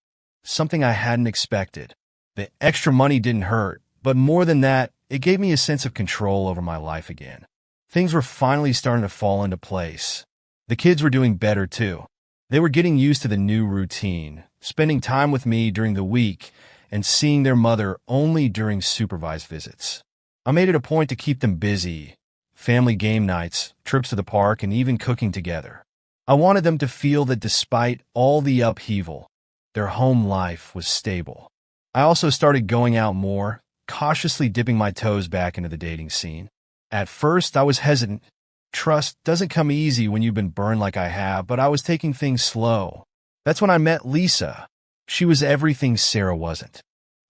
something I hadn't expected. The extra money didn't hurt, but more than that, it gave me a sense of control over my life again. Things were finally starting to fall into place. The kids were doing better too. They were getting used to the new routine, spending time with me during the week and seeing their mother only during supervised visits. I made it a point to keep them busy, family game nights, trips to the park, and even cooking together. I wanted them to feel that despite all the upheaval, their home life was stable. I also started going out more, cautiously dipping my toes back into the dating scene. At first, I was hesitant. Trust doesn't come easy when you've been burned like I have, but I was taking things slow. That's when I met Lisa. She was everything Sarah wasn't.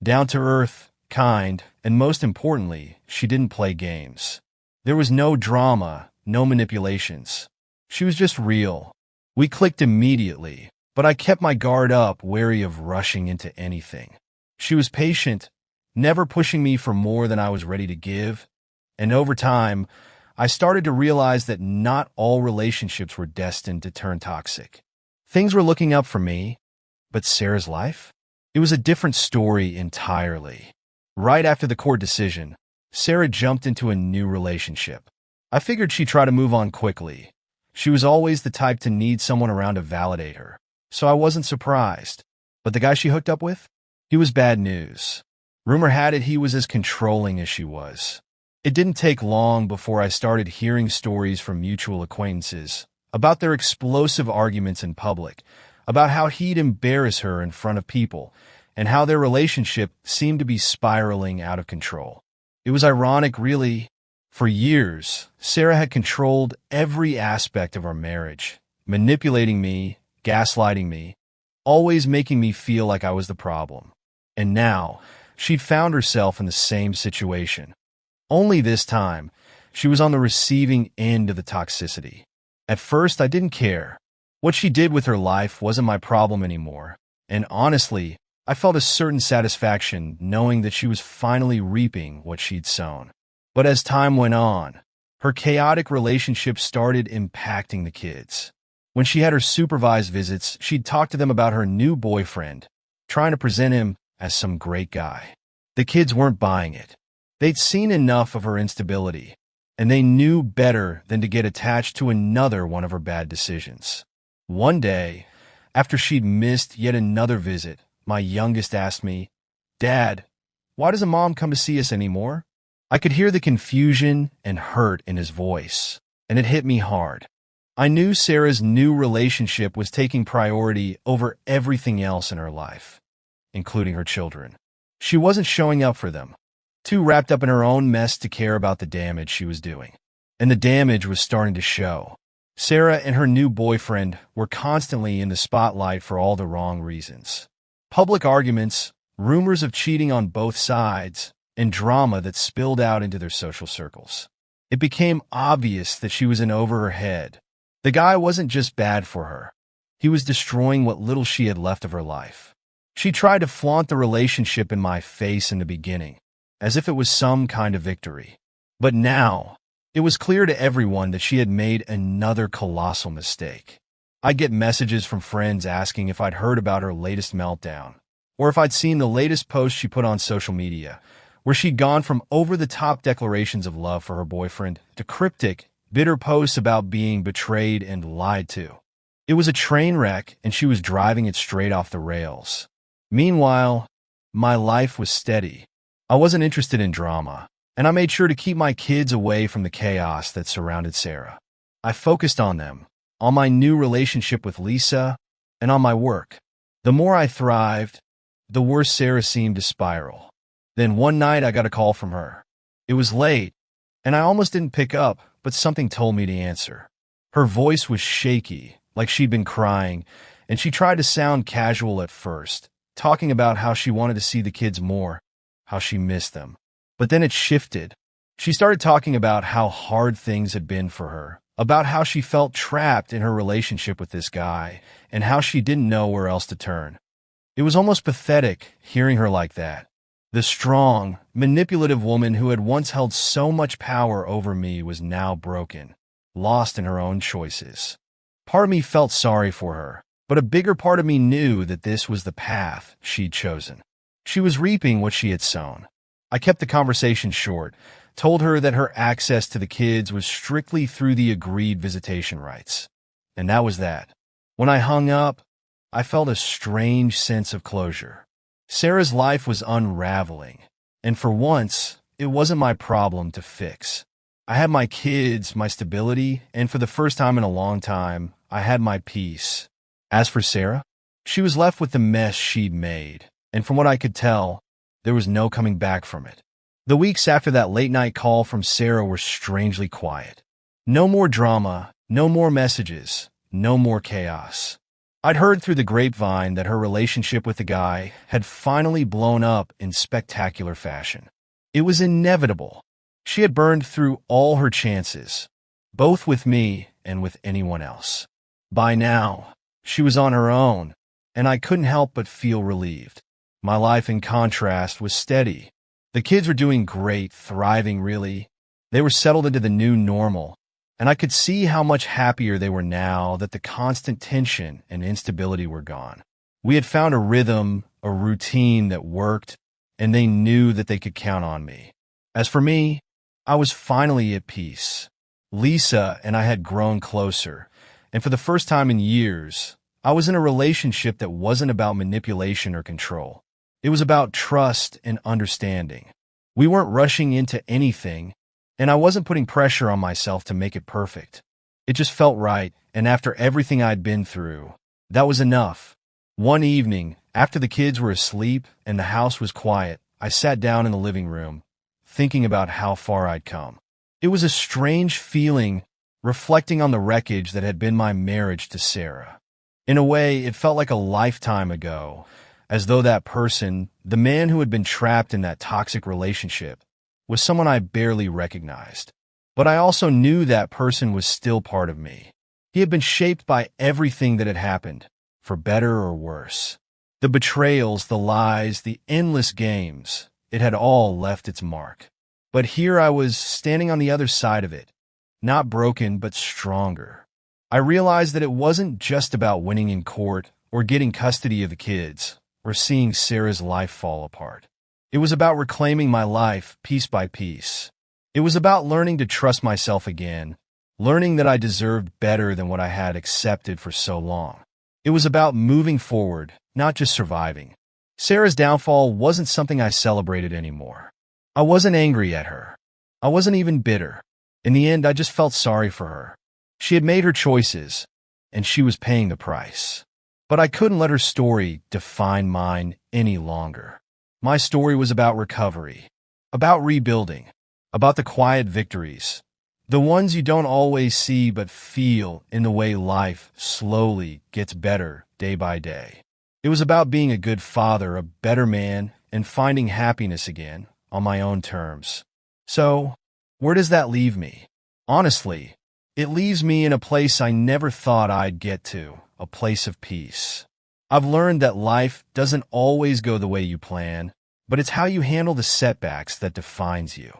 Down to earth, kind, and most importantly, she didn't play games. There was no drama, no manipulations. She was just real. We clicked immediately, but I kept my guard up, wary of rushing into anything. She was patient, never pushing me for more than I was ready to give. And over time, I started to realize that not all relationships were destined to turn toxic. Things were looking up for me, but Sarah's life? It was a different story entirely. Right after the court decision, Sarah jumped into a new relationship. I figured she'd try to move on quickly. She was always the type to need someone around to validate her, so I wasn't surprised. But the guy she hooked up with? He was bad news. Rumor had it he was as controlling as she was. It didn't take long before I started hearing stories from mutual acquaintances about their explosive arguments in public, about how he'd embarrass her in front of people, and how their relationship seemed to be spiraling out of control. It was ironic, really. For years, Sarah had controlled every aspect of our marriage, manipulating me, gaslighting me, always making me feel like I was the problem. And now, she'd found herself in the same situation. Only this time, she was on the receiving end of the toxicity. At first, I didn't care. What she did with her life wasn't my problem anymore. And honestly, I felt a certain satisfaction knowing that she was finally reaping what she'd sown. But as time went on, her chaotic relationship started impacting the kids. When she had her supervised visits, she'd talk to them about her new boyfriend, trying to present him as some great guy. The kids weren't buying it. They'd seen enough of her instability, and they knew better than to get attached to another one of her bad decisions. One day, after she'd missed yet another visit, my youngest asked me, "Dad, why doesn't Mom come to see us anymore?" I could hear the confusion and hurt in his voice, and it hit me hard. I knew Sarah's new relationship was taking priority over everything else in her life, including her children. She wasn't showing up for them, too wrapped up in her own mess to care about the damage she was doing. And the damage was starting to show. Sarah and her new boyfriend were constantly in the spotlight for all the wrong reasons. Public arguments, rumors of cheating on both sides, and drama that spilled out into their social circles. It became obvious that she was in over her head. The guy wasn't just bad for her. He was destroying what little she had left of her life. She tried to flaunt the relationship in my face in the beginning, as if it was some kind of victory. But now, it was clear to everyone that she had made another colossal mistake. I'd get messages from friends asking if I'd heard about her latest meltdown, or if I'd seen the latest post she put on social media, where she'd gone from over-the-top declarations of love for her boyfriend to cryptic, bitter posts about being betrayed and lied to. It was a train wreck, and she was driving it straight off the rails. Meanwhile, my life was steady. I wasn't interested in drama, and I made sure to keep my kids away from the chaos that surrounded Sarah. I focused on them, on my new relationship with Lisa, and on my work. The more I thrived, the worse Sarah seemed to spiral. Then one night I got a call from her. It was late, and I almost didn't pick up, but something told me to answer. Her voice was shaky, like she'd been crying, and she tried to sound casual at first, talking about how she wanted to see the kids more, how she missed them. But then it shifted. She started talking about how hard things had been for her, about how she felt trapped in her relationship with this guy, and how she didn't know where else to turn. It was almost pathetic hearing her like that. The strong, manipulative woman who had once held so much power over me was now broken, lost in her own choices. Part of me felt sorry for her, but a bigger part of me knew that this was the path she'd chosen. She was reaping what she had sown. I kept the conversation short, told her that her access to the kids was strictly through the agreed visitation rights. And that was that. When I hung up, I felt a strange sense of closure. Sarah's life was unraveling, and for once, it wasn't my problem to fix. I had my kids, my stability, and for the first time in a long time, I had my peace. As for Sarah, she was left with the mess she'd made, and from what I could tell, there was no coming back from it. The weeks after that late-night call from Sarah were strangely quiet. No more drama, no more messages, no more chaos. I'd heard through the grapevine that her relationship with the guy had finally blown up in spectacular fashion. It was inevitable. She had burned through all her chances, both with me and with anyone else. By now, she was on her own, and I couldn't help but feel relieved. My life, in contrast, was steady. The kids were doing great, thriving really. They were settled into the new normal, and I could see how much happier they were now that the constant tension and instability were gone. We had found a rhythm, a routine that worked, and they knew that they could count on me. As for me, I was finally at peace. Lisa and I had grown closer, and for the first time in years, I was in a relationship that wasn't about manipulation or control. It was about trust and understanding. We weren't rushing into anything, and I wasn't putting pressure on myself to make it perfect. It just felt right, and after everything I'd been through, that was enough. One evening, after the kids were asleep and the house was quiet, I sat down in the living room, thinking about how far I'd come. It was a strange feeling, reflecting on the wreckage that had been my marriage to Sarah. In a way, it felt like a lifetime ago, as though that person, the man who had been trapped in that toxic relationship, was someone I barely recognized. But I also knew that person was still part of me. He had been shaped by everything that had happened, for better or worse. The betrayals, the lies, the endless games, it had all left its mark. But here I was standing on the other side of it, not broken but stronger. I realized that it wasn't just about winning in court or getting custody of the kids or seeing Sarah's life fall apart. It was about reclaiming my life piece by piece. It was about learning to trust myself again, learning that I deserved better than what I had accepted for so long. It was about moving forward, not just surviving. Sarah's downfall wasn't something I celebrated anymore. I wasn't angry at her. I wasn't even bitter. In the end, I just felt sorry for her. She had made her choices, and she was paying the price. But I couldn't let her story define mine any longer. My story was about recovery, about rebuilding, about the quiet victories, the ones you don't always see but feel in the way life slowly gets better day by day. It was about being a good father, a better man, and finding happiness again on my own terms. So, where does that leave me? Honestly, it leaves me in a place I never thought I'd get to, a place of peace. I've learned that life doesn't always go the way you plan, but it's how you handle the setbacks that defines you.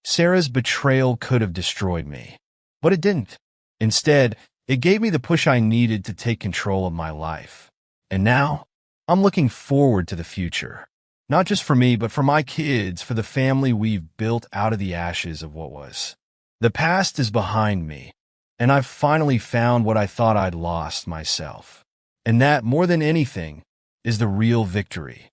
Sarah's betrayal could have destroyed me, but it didn't. Instead, it gave me the push I needed to take control of my life. And now, I'm looking forward to the future. Not just for me, but for my kids, for the family we've built out of the ashes of what was. The past is behind me, and I've finally found what I thought I'd lost myself. And that, more than anything, is the real victory.